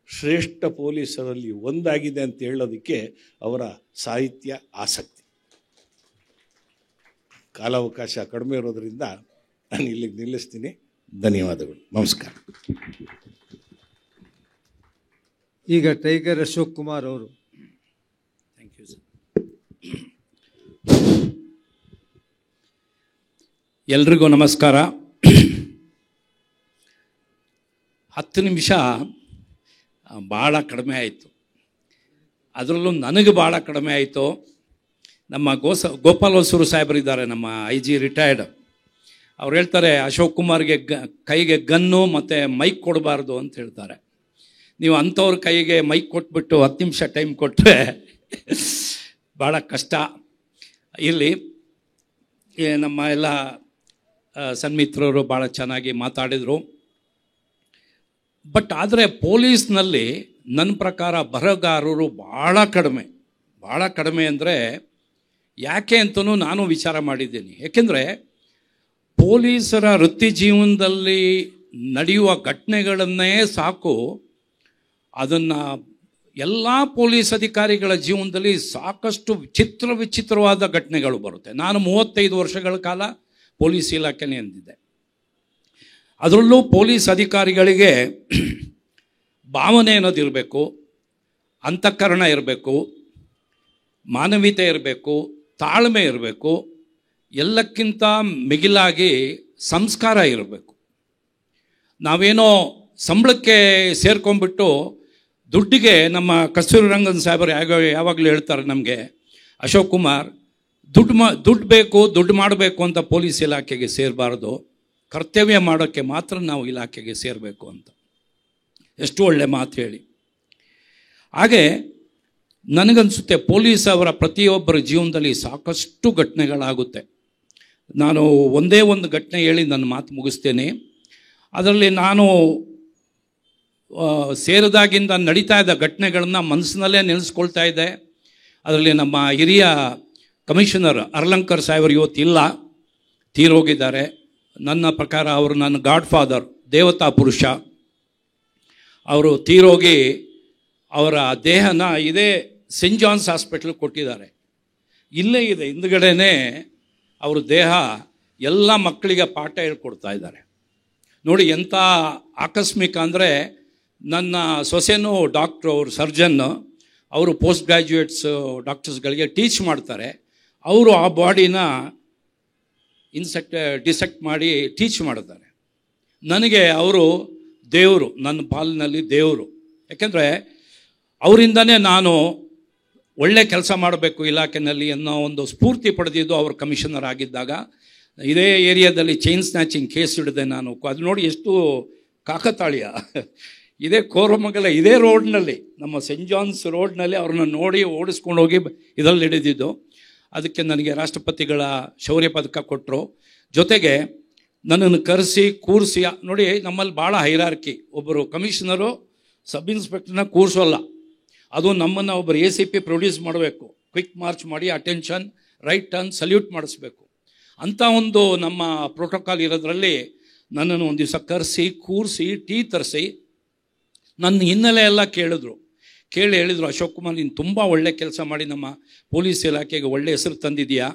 ಶ್ರೇಷ್ಠ ಪೊಲೀಸರಲ್ಲಿ ಒಂದಾಗಿದೆ ಅಂತ ಹೇಳೋದಕ್ಕೆ ಅವರ ಸಾಹಿತ್ಯ ಆಸಕ್ತಿ. ಕಾಲಾವಕಾಶ ಕಡಿಮೆ ಇರೋದರಿಂದ ನಾನು ಇಲ್ಲಿಗೆ ನಿಲ್ಲಿಸ್ತೀನಿ. ಧನ್ಯವಾದಗಳು. ನಮಸ್ಕಾರ. ಈಗ ಟೈಗರ್ ಅಶೋಕ್ ಕುಮಾರ್ ಅವರು. Thank you sir. ಎಲ್ರಿಗೂ ನಮಸ್ಕಾರ. 10 ನಿಮಿಷ ಭಾಳ ಕಡಿಮೆ ಆಯಿತು. ಅದರಲ್ಲೂ ನನಗೆ ಭಾಳ ಕಡಿಮೆ ಆಯಿತು. ನಮ್ಮ ಗೋಪಾಲ್ ಹೊಸೂರು ಸಾಹೇಬರಿದ್ದಾರೆ, ನಮ್ಮ IG ರಿಟೈರ್ಡ್. ಅವ್ರು ಹೇಳ್ತಾರೆ, ಅಶೋಕ್ ಕುಮಾರ್ಗೆ ಕೈಗೆ ಗನ್ನು ಮತ್ತು ಮೈಕ್ ಕೊಡಬಾರ್ದು ಅಂತ ಹೇಳ್ತಾರೆ. ನೀವು ಅಂಥವ್ರ ಕೈಗೆ ಮೈಕ್ ಕೊಟ್ಬಿಟ್ಟು 10 ನಿಮಿಷ ಟೈಮ್ ಕೊಟ್ಟರೆ ಭಾಳ ಕಷ್ಟ. ಇಲ್ಲಿ ನಮ್ಮ ಎಲ್ಲ ಸನ್ಮಿತ್ರರು ಭಾಳ ಚೆನ್ನಾಗಿ ಮಾತಾಡಿದರು. ಬಟ್ ಆದರೆ ಪೊಲೀಸ್ನಲ್ಲಿ ನನ್ನ ಪ್ರಕಾರ ಬರಹಗಾರರು ಭಾಳ ಕಡಿಮೆ ಅಂದರೆ ಯಾಕೆ ಅಂತಲೂ ನಾನು ವಿಚಾರ ಮಾಡಿದ್ದೀನಿ. ಏಕೆಂದರೆ ಪೊಲೀಸರ ವೃತ್ತಿ ಜೀವನದಲ್ಲಿ ನಡೆಯುವ ಘಟನೆಗಳನ್ನೇ ಸಾಕು, ಅದನ್ನು ಎಲ್ಲ ಪೊಲೀಸ್ ಅಧಿಕಾರಿಗಳ ಜೀವನದಲ್ಲಿ ಸಾಕಷ್ಟು ವಿಚಿತ್ರವಾದ ಘಟನೆಗಳು ಬರುತ್ತೆ. ನಾನು 35 ವರ್ಷಗಳ ಕಾಲ ಪೊಲೀಸ್ ಇಲಾಖೆನೇ ಅಂದಿದ್ದೆ. ಅದರಲ್ಲೂ ಪೊಲೀಸ್ ಅಧಿಕಾರಿಗಳಿಗೆ ಭಾವನೆ ಅನ್ನೋದಿರಬೇಕು, ಅಂತಃಕರಣ ಇರಬೇಕು, ಮಾನವೀಯತೆ ಇರಬೇಕು, ತಾಳ್ಮೆ ಇರಬೇಕು, ಎಲ್ಲಕ್ಕಿಂತ ಮಿಗಿಲಾಗಿ ಸಂಸ್ಕಾರ ಇರಬೇಕು. ನಾವೇನೋ ಸಂಬಳಕ್ಕೆ ಸೇರ್ಕೊಂಡ್ಬಿಟ್ಟು ದುಡ್ಡಿಗೆ, ನಮ್ಮ ಕಸ್ತೂರಿ ರಂಗನ್ ಸಾಹೇಬರು ಯಾವಾಗಲೂ ಹೇಳ್ತಾರೆ ನಮಗೆ, ಅಶೋಕ್ ಕುಮಾರ್, ದುಡ್ಡು ಬೇಕು, ದುಡ್ಡು ಮಾಡಬೇಕು ಅಂತ ಪೊಲೀಸ್ ಇಲಾಖೆಗೆ ಸೇರಬಾರ್ದು, ಕರ್ತವ್ಯ ಮಾಡೋಕ್ಕೆ ಮಾತ್ರ ನಾವು ಇಲಾಖೆಗೆ ಸೇರಬೇಕು ಅಂತ. ಎಷ್ಟು ಒಳ್ಳೆ ಮಾತು ಹೇಳಿ. ಹಾಗೆ ನನಗನ್ಸುತ್ತೆ ಪೊಲೀಸ್ ಅವರ ಪ್ರತಿಯೊಬ್ಬರ ಜೀವನದಲ್ಲಿ ಸಾಕಷ್ಟು ಘಟನೆಗಳಾಗುತ್ತೆ. ನಾನು ಒಂದೇ ಒಂದು ಘಟನೆ ಹೇಳಿ ನನ್ನ ಮಾತು ಮುಗಿಸ್ತೇನೆ. ಅದರಲ್ಲಿ ನಾನು ಸೇರಿದಾಗಿಂದ ನಡೀತಾ ಇದ್ದ ಘಟನೆಗಳನ್ನು ಮನಸ್ಸಿನಲ್ಲೇ ನೆನೆಸ್ಕೊಳ್ತಾ ಇದ್ದೆ. ಅದರಲ್ಲಿ ನಮ್ಮ ಹಿರಿಯ ಕಮಿಷನರ್ ಅರ್ಲಂಕರ್ ಸಾಹೇಬರು ಇವತ್ತಿಲ್ಲ, ತೀರೋಗಿದ್ದಾರೆ. ನನ್ನ ಪ್ರಕಾರ ಅವರು ನನ್ನ ಗಾಡ್ ಫಾದರ್, ದೇವತಾ ಪುರುಷ. ಅವರು ತೀರೋಗಿ ಅವರ ದೇಹನ ಇದೇ ಸೆಂಟ್ ಜಾನ್ಸ್ ಹಾಸ್ಪಿಟಲ್ ಕೊಟ್ಟಿದ್ದಾರೆ. ಇಲ್ಲೇ ಇದೆ ಹಿಂದ್ಗಡೆನೇ ಅವ್ರ ದೇಹ. ಎಲ್ಲ ಮಕ್ಕಳಿಗೆ ಪಾಠ ಹೇಳ್ಕೊಡ್ತಾ ಇದ್ದಾರೆ. ನೋಡಿ ಎಂಥ ಆಕಸ್ಮಿಕ ಅಂದರೆ, ನನ್ನ ಸೊಸೆನೂ ಡಾಕ್ಟ್ರು, ಅವರು ಸರ್ಜನ್ನು, ಅವರು ಪೋಸ್ಟ್ ಗ್ರ್ಯಾಜುಯೇಟ್ಸ್ ಡಾಕ್ಟರ್ಸ್ಗಳಿಗೆ ಟೀಚ್ ಮಾಡ್ತಾರೆ. ಅವರು ಆ ಬಾಡಿನ ಡಿಸೆಕ್ಟ್ ಮಾಡಿ ಟೀಚ್ ಮಾಡ್ತಾರೆ. ನನಗೆ ಅವರು ದೇವರು, ನನ್ನ ಪಾಲಿನಲ್ಲಿ ದೇವರು. ಯಾಕೆಂದರೆ ಅವರಿಂದನೇ ನಾನು ಒಳ್ಳೆ ಕೆಲಸ ಮಾಡಬೇಕು ಇಲಾಖೆಯಲ್ಲಿ ಅನ್ನೋ ಒಂದು ಸ್ಫೂರ್ತಿ ಪಡೆದಿದ್ದು ಅವರು ಕಮಿಷನರ್ ಆಗಿದ್ದಾಗ. ಇದೇ ಏರಿಯಾದಲ್ಲಿ ಚೈನ್ ಸ್ನ್ಯಾಚಿಂಗ್ ಕೇಸ್ ಹಿಡಿದೆ ನಾನು. ಅದು ನೋಡಿ ಎಷ್ಟು ಕಾಕತಾಳೀಯ. ಇದೇ ಕೋರಮಂಗಲ ಇದೇ ರೋಡ್ನಲ್ಲಿ, ನಮ್ಮ ಸೆಂಟ್ ಜಾನ್ಸ್ ರೋಡ್ನಲ್ಲಿ ಅವ್ರನ್ನ ನೋಡಿ ಓಡಿಸ್ಕೊಂಡು ಹೋಗಿ ಇದರಲ್ಲಿ ಹಿಡಿದಿದ್ದು. ಅದಕ್ಕೆ ನನಗೆ ರಾಷ್ಟ್ರಪತಿಗಳ ಶೌರ್ಯ ಪದಕ ಕೊಟ್ಟರು. ಜೊತೆಗೆ ನನ್ನನ್ನು ಕರೆಸಿ ಕೂರಿಸಿ, ನೋಡಿ ನಮ್ಮಲ್ಲಿ ಭಾಳ ಹೈರಾರ್ಕಿ. ಒಬ್ಬರು ಕಮಿಷನರು ಸಬ್ ಇನ್ಸ್ಪೆಕ್ಟರ್ನ ಕೂರಿಸೋಲ್ಲ, ಅದು ನಮ್ಮನ್ನು ಒಬ್ಬರು ACP ಪ್ರೊಡ್ಯೂಸ್ ಮಾಡಬೇಕು, ಕ್ವಿಕ್ ಮಾರ್ಚ್ ಮಾಡಿ ಅಟೆನ್ಷನ್, ರೈಟ್ ಟರ್ನ್, ಸಲ್ಯೂಟ್ ಮಾಡಿಸ್ಬೇಕು ಅಂತ ಒಂದು ನಮ್ಮ ಪ್ರೋಟೋಕಾಲ್ ಇರೋದ್ರಲ್ಲಿ ನನ್ನನ್ನು ಒಂದು ದಿವಸ ಕರೆಸಿ ಕೂರಿಸಿ ಟೀ ತರಿಸಿ ನನ್ನ ಹಿನ್ನೆಲೆ ಎಲ್ಲ ಕೇಳಿದ್ರು. ಹೇಳಿದರು, ಅಶೋಕ್ ಕುಮಾರ್ ನೀನು ತುಂಬ ಒಳ್ಳೆ ಕೆಲಸ ಮಾಡಿ ನಮ್ಮ ಪೊಲೀಸ್ ಇಲಾಖೆಗೆ ಒಳ್ಳೆ ಹೆಸರು ತಂದಿದೆಯಾ.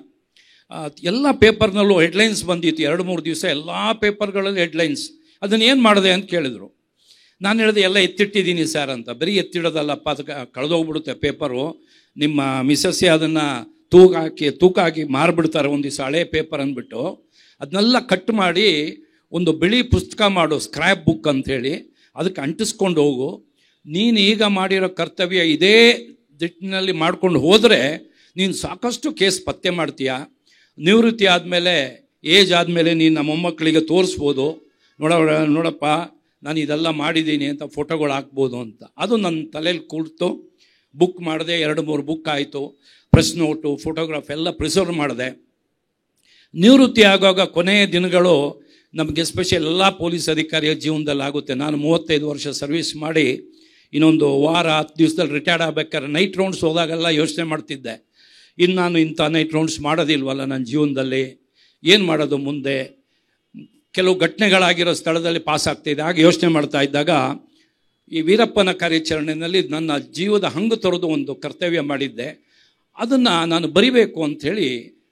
ಎಲ್ಲ ಪೇಪರ್ನಲ್ಲೂ ಹೆಡ್ಲೈನ್ಸ್ ಬಂದಿತ್ತು 2-3 ದಿವಸ, ಎಲ್ಲ ಪೇಪರ್ಗಳಲ್ಲಿ ಹೆಡ್ಲೈನ್ಸ್. ಅದನ್ನು ಏನು ಮಾಡಿದೆ ಅಂತ ಕೇಳಿದರು. ನಾನು ಹೇಳಿದೆ ಎಲ್ಲ ಎತ್ತಿಟ್ಟಿದ್ದೀನಿ ಸರ್ ಅಂತ. ಬರೀ ಎತ್ತಿಡೋದಲ್ಲಪ್ಪ, ಅದಕ್ಕೆ ಕಳೆದೋಗ್ಬಿಡುತ್ತೆ ಪೇಪರು. ನಿಮ್ಮ ಮಿಸ್ಸಸ್ಸೇ ಅದನ್ನು ತೂಕ ಹಾಕಿ ಮಾರಿಬಿಡ್ತಾರೆ ಒಂದು ದಿವಸ, ಹಳೆ ಪೇಪರ್ ಅಂದ್ಬಿಟ್ಟು. ಅದನ್ನೆಲ್ಲ ಕಟ್ ಮಾಡಿ ಒಂದು ಬಿಳಿ ಪುಸ್ತಕ ಮಾಡು, ಸ್ಕ್ರ್ಯಾಪ್ ಬುಕ್ ಅಂಥೇಳಿ, ಅದಕ್ಕೆ ಅಂಟಿಸ್ಕೊಂಡು ಹೋಗು. ನೀನು ಈಗ ಮಾಡಿರೋ ಕರ್ತವ್ಯ ಇದೇ ದಿಟ್ಟಿನಲ್ಲಿ ಮಾಡ್ಕೊಂಡು ಹೋದರೆ ನೀನು ಸಾಕಷ್ಟು ಕೇಸ್ ಪತ್ತೆ ಮಾಡ್ತೀಯ. ನಿವೃತ್ತಿ ಆದಮೇಲೆ, ಏಜ್ ಆದಮೇಲೆ ನೀನು ನಮ್ಮ ಮೊಮ್ಮಕ್ಕಳಿಗೆ ತೋರಿಸ್ಬೋದು, ನೋಡಪ್ಪ ನಾನು ಇದೆಲ್ಲ ಮಾಡಿದ್ದೀನಿ ಅಂತ ಫೋಟೋಗಳು ಹಾಕ್ಬೋದು ಅಂತ. ಅದು ನನ್ನ ತಲೆಯಲ್ಲಿ ಕೂಡ್ತು. ಬುಕ್ ಮಾಡಿದೆ, 2-3 ಬುಕ್ ಆಯಿತು. ಪ್ರೆಸ್ ನೋಟು, ಫೋಟೋಗ್ರಾಫ್ ಎಲ್ಲ ಪ್ರಿಸರ್ವ್ ಮಾಡಿದೆ. ನಿವೃತ್ತಿ ಆಗುವಾಗ ಕೊನೆಯ ದಿನಗಳು ನಮಗೆ ಎಸ್ಪೆಷಲ್ ಎಲ್ಲ ಪೊಲೀಸ್ ಅಧಿಕಾರಿಯ ಜೀವನದಲ್ಲಿ ಆಗುತ್ತೆ. ನಾನು 35 ವರ್ಷ ಸರ್ವಿಸ್ ಮಾಡಿ ಇನ್ನೊಂದು ವಾರ 10 ದಿವಸದಲ್ಲಿ ರಿಟೈರ್ಡ್ ಆಗಬೇಕಾದ್ರೆ ನೈಟ್ ರೌಂಡ್ಸ್ ಹೋದಾಗೆಲ್ಲ ಯೋಚನೆ ಮಾಡ್ತಿದ್ದೆ, ಇನ್ನು ನಾನು ಇಂಥ ನೈಟ್ ರೌಂಡ್ಸ್ ಮಾಡೋದಿಲ್ವಲ್ಲ ನನ್ನ ಜೀವನದಲ್ಲಿ, ಏನು ಮಾಡೋದು ಮುಂದೆ. ಕೆಲವು ಘಟನೆಗಳಾಗಿರೋ ಸ್ಥಳದಲ್ಲಿ ಪಾಸ್ ಆಗ್ತಾಯಿದೆ. ಆಗ ಯೋಚನೆ ಮಾಡ್ತಾ ಇದ್ದಾಗ ಈ ವೀರಪ್ಪನ ಕಾರ್ಯಾಚರಣೆಯಲ್ಲಿ ನನ್ನ ಜೀವದ ಹಂಗು ತೊರೆದು ಒಂದು ಕರ್ತವ್ಯ ಮಾಡಿದ್ದೆ. ಅದನ್ನು ನಾನು ಬರಿಬೇಕು ಅಂಥೇಳಿ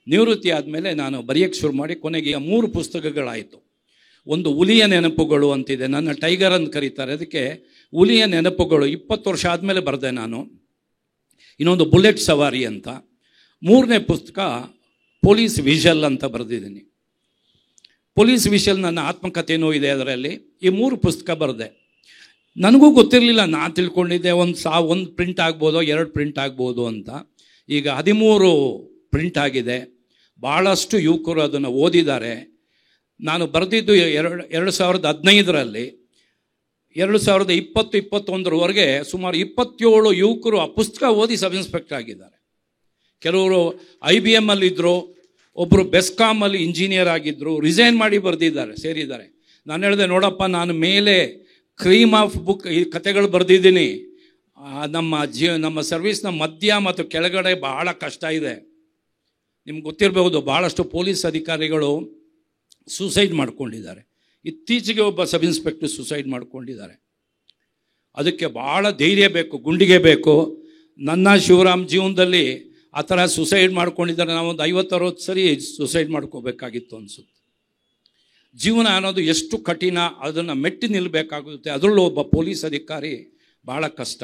ನಿವೃತ್ತಿ ಆದಮೇಲೆ ನಾನು ಬರೆಯೋಕ್ಕೆ ಶುರು ಮಾಡಿ ಕೊನೆಗೆ 3 ಪುಸ್ತಕಗಳಾಯಿತು. ಒಂದು ಹುಲಿಯ ನೆನಪುಗಳು ಅಂತಿದೆ, ನನ್ನ ಟೈಗರ್ ಅಂತ ಕರೀತಾರೆ, ಅದಕ್ಕೆ ಹುಲಿಯ ನೆನಪುಗಳು 20 ವರ್ಷ ಆದಮೇಲೆ ಬರೆದೆ ನಾನು. ಇನ್ನೊಂದು ಬುಲೆಟ್ ಸವಾರಿ ಅಂತ. 3ನೇ ಪುಸ್ತಕ ಪೊಲೀಸ್ ವಿಷಲ್ ಅಂತ ಬರೆದಿದ್ದೀನಿ. ಪೊಲೀಸ್ ವಿಷಲ್ ನನ್ನ ಆತ್ಮಕಥೆನೂ ಇದೆ ಅದರಲ್ಲಿ. ಈ 3 ಪುಸ್ತಕ ಬರೆದೆ. ನನಗೂ ಗೊತ್ತಿರಲಿಲ್ಲ, ನಾನು ತಿಳ್ಕೊಂಡಿದ್ದೆ ಒಂದು ಪ್ರಿಂಟ್ ಆಗ್ಬೋದು, 2 ಪ್ರಿಂಟ್ ಆಗ್ಬೋದು ಅಂತ. ಈಗ 13 ಪ್ರಿಂಟ್ ಆಗಿದೆ. ಭಾಳಷ್ಟು ಯುವಕರು ಅದನ್ನು ಓದಿದ್ದಾರೆ. ನಾನು ಬರೆದಿದ್ದು 2015ರಲ್ಲಿ. 2020-21ರವರೆಗೆ ಸುಮಾರು 27 ಯುವಕರು ಆ ಪುಸ್ತಕ ಓದಿ ಸಬ್ ಇನ್ಸ್ಪೆಕ್ಟರ್ ಆಗಿದ್ದಾರೆ. ಕೆಲವರು IBM ಅಲ್ಲಿದ್ದರು, ಒಬ್ಬರು ಬೆಸ್ಕಾಮಲ್ಲಿ ಇಂಜಿನಿಯರ್ ಆಗಿದ್ದರು, ರಿಸೈನ್ ಮಾಡಿ ಬರೆದಿದ್ದಾರೆ, ಸೇರಿದ್ದಾರೆ. ನಾನು ಹೇಳಿದೆ, ನೋಡಪ್ಪ ನಾನು ಮೇಲೆ ಕ್ರೀಮ್ ಆಫ್ ಬುಕ್ ಈ ಕತೆಗಳು ಬರೆದಿದ್ದೀನಿ, ನಮ್ಮ ಸರ್ವಿಸ್ನ ಮಧ್ಯ ಮತ್ತು ಕೆಳಗಡೆ ಬಹಳ ಕಷ್ಟ ಇದೆ. ನಿಮ್ಗೆ ಗೊತ್ತಿರಬಹುದು, ಭಾಳಷ್ಟು ಪೊಲೀಸ್ ಅಧಿಕಾರಿಗಳು ಸೂಸೈಡ್ ಮಾಡ್ಕೊಂಡಿದ್ದಾರೆ. ಇತ್ತೀಚೆಗೆ ಒಬ್ಬ ಸಬ್ ಇನ್ಸ್ಪೆಕ್ಟರ್ ಸೂಸೈಡ್ ಮಾಡ್ಕೊಂಡಿದ್ದಾರೆ. ಅದಕ್ಕೆ ಭಾಳ ಧೈರ್ಯ ಬೇಕು, ಗುಂಡಿಗೆ ಬೇಕು. ನನ್ನ ಶಿವರಾಮ್ ಜೀವನದಲ್ಲಿ ಆ ಥರ ಸೂಸೈಡ್ ಮಾಡ್ಕೊಂಡಿದ್ದಾರೆ. ನಾವೊಂದು 50-60 ಸರಿ ಸೂಸೈಡ್ ಮಾಡ್ಕೋಬೇಕಾಗಿತ್ತು ಅನಿಸುತ್ತೆ. ಜೀವನ ಅನ್ನೋದು ಎಷ್ಟು ಕಠಿಣ, ಅದನ್ನು ಮೆಟ್ಟಿ ನಿಲ್ಲಬೇಕಾಗುತ್ತೆ. ಅದರಲ್ಲೂ ಒಬ್ಬ ಪೊಲೀಸ್ ಅಧಿಕಾರಿ ಭಾಳ ಕಷ್ಟ.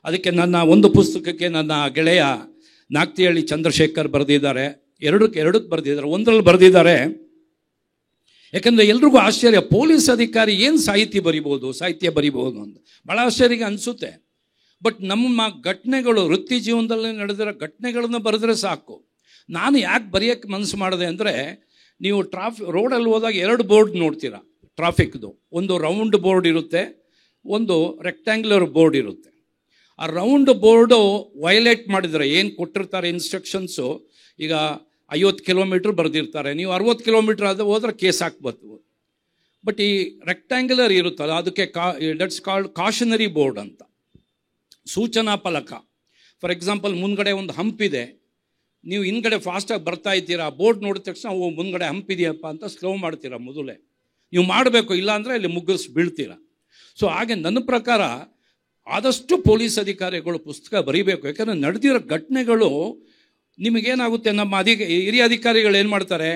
ಅದಕ್ಕೆ ನನ್ನ ಒಂದು ಪುಸ್ತಕಕ್ಕೆ ನನ್ನ ಗೆಳೆಯ ನಾಗ್ತಿಹಳ್ಳಿ ಚಂದ್ರಶೇಖರ್ ಬರೆದಿದ್ದಾರೆ. ಎರಡಕ್ಕೆ ಬರೆದಿದ್ದಾರೆ. ಒಂದರಲ್ಲಿ ಬರೆದಿದ್ದಾರೆ, ಯಾಕಂದರೆ ಎಲ್ರಿಗೂ ಆಶ್ಚರ್ಯ, ಪೊಲೀಸ್ ಅಧಿಕಾರಿ ಏನು ಸಾಹಿತ್ಯ ಬರಿಬೋದು ಅಂತ ಭಾಳ ಆಶ್ಚರ್ಯ ಅನಿಸುತ್ತೆ. ಬಟ್ ನಮ್ಮ ಘಟನೆಗಳು, ವೃತ್ತಿ ಜೀವನದಲ್ಲಿ ನಡೆದಿರೋ ಘಟನೆಗಳನ್ನು ಬರೆದ್ರೆ ಸಾಕು. ನಾನು ಯಾಕೆ ಬರೆಯೋಕ್ಕೆ ಮನಸ್ಸು ಮಾಡಿದೆ ಅಂದರೆ, ನೀವು ರೋಡಲ್ಲಿ ಹೋದಾಗ 2 ಬೋರ್ಡ್ ನೋಡ್ತೀರಾ ಟ್ರಾಫಿಕ್ದು. ಒಂದು ರೌಂಡ್ ಬೋರ್ಡ್ ಇರುತ್ತೆ, ಒಂದು ರೆಕ್ಟ್ಯಾಂಗ್ಯುಲರ್ ಬೋರ್ಡ್ ಇರುತ್ತೆ. ಆ ರೌಂಡ್ ಬೋರ್ಡು ವೈಲೇಟ್ ಮಾಡಿದರೆ ಏನು ಕೊಟ್ಟಿರ್ತಾರೆ ಇನ್ಸ್ಟ್ರಕ್ಷನ್ಸು, ಈಗ 50 ಕಿಲೋಮೀಟ್ರ್ ಬರೆದಿರ್ತಾರೆ, ನೀವು 60 ಕಿಲೋಮೀಟ್ರ್ ಅದು ಹೋದ್ರೆ ಕೇಸ್ ಹಾಕ್ಬೋದು. ಬಟ್ ಈ ರೆಕ್ಟ್ಯಾಂಗ್ಯುಲರ್ ಇರುತ್ತಲ್ಲ, ಅದಕ್ಕೆ ದಟ್ಸ್ ಕಾಲ್ಡ್ ಕಾಷನರಿ ಬೋರ್ಡ್ ಅಂತ, ಸೂಚನಾ ಫಲಕ. ಫಾರ್ ಎಕ್ಸಾಂಪಲ್, ಮುಂದ್ಗಡೆ ಒಂದು ಹಂಪಿದೆ, ನೀವು ಹಿಂದ್ಗಡೆ ಫಾಸ್ಟಾಗಿ ಬರ್ತಾ ಇದ್ದೀರಾ, ಬೋರ್ಡ್ ನೋಡಿದ ತಕ್ಷಣ ಮುಂದ್ಗಡೆ ಹಂಪಿದೆಯಪ್ಪ ಅಂತ ಸ್ಲೋ ಮಾಡ್ತೀರಾ ಮೊದಲೇ. ನೀವು ಮಾಡಬೇಕು, ಇಲ್ಲಾಂದರೆ ಅಲ್ಲಿ ಮುಗಿಸ್ ಬೀಳ್ತೀರಾ. ಸೊ ಹಾಗೆ ನನ್ನ ಪ್ರಕಾರ ಆದಷ್ಟು ಪೊಲೀಸ್ ಅಧಿಕಾರಿಗಳು ಪುಸ್ತಕ ಬರೀಬೇಕು. ಯಾಕಂದರೆ ನಡೆದಿರೋ ಘಟನೆಗಳು ನಿಮಗೇನಾಗುತ್ತೆ, ನಮ್ಮ ಹಿರಿಯ ಅಧಿಕಾರಿಗಳು ಏನು ಮಾಡ್ತಾರೆ,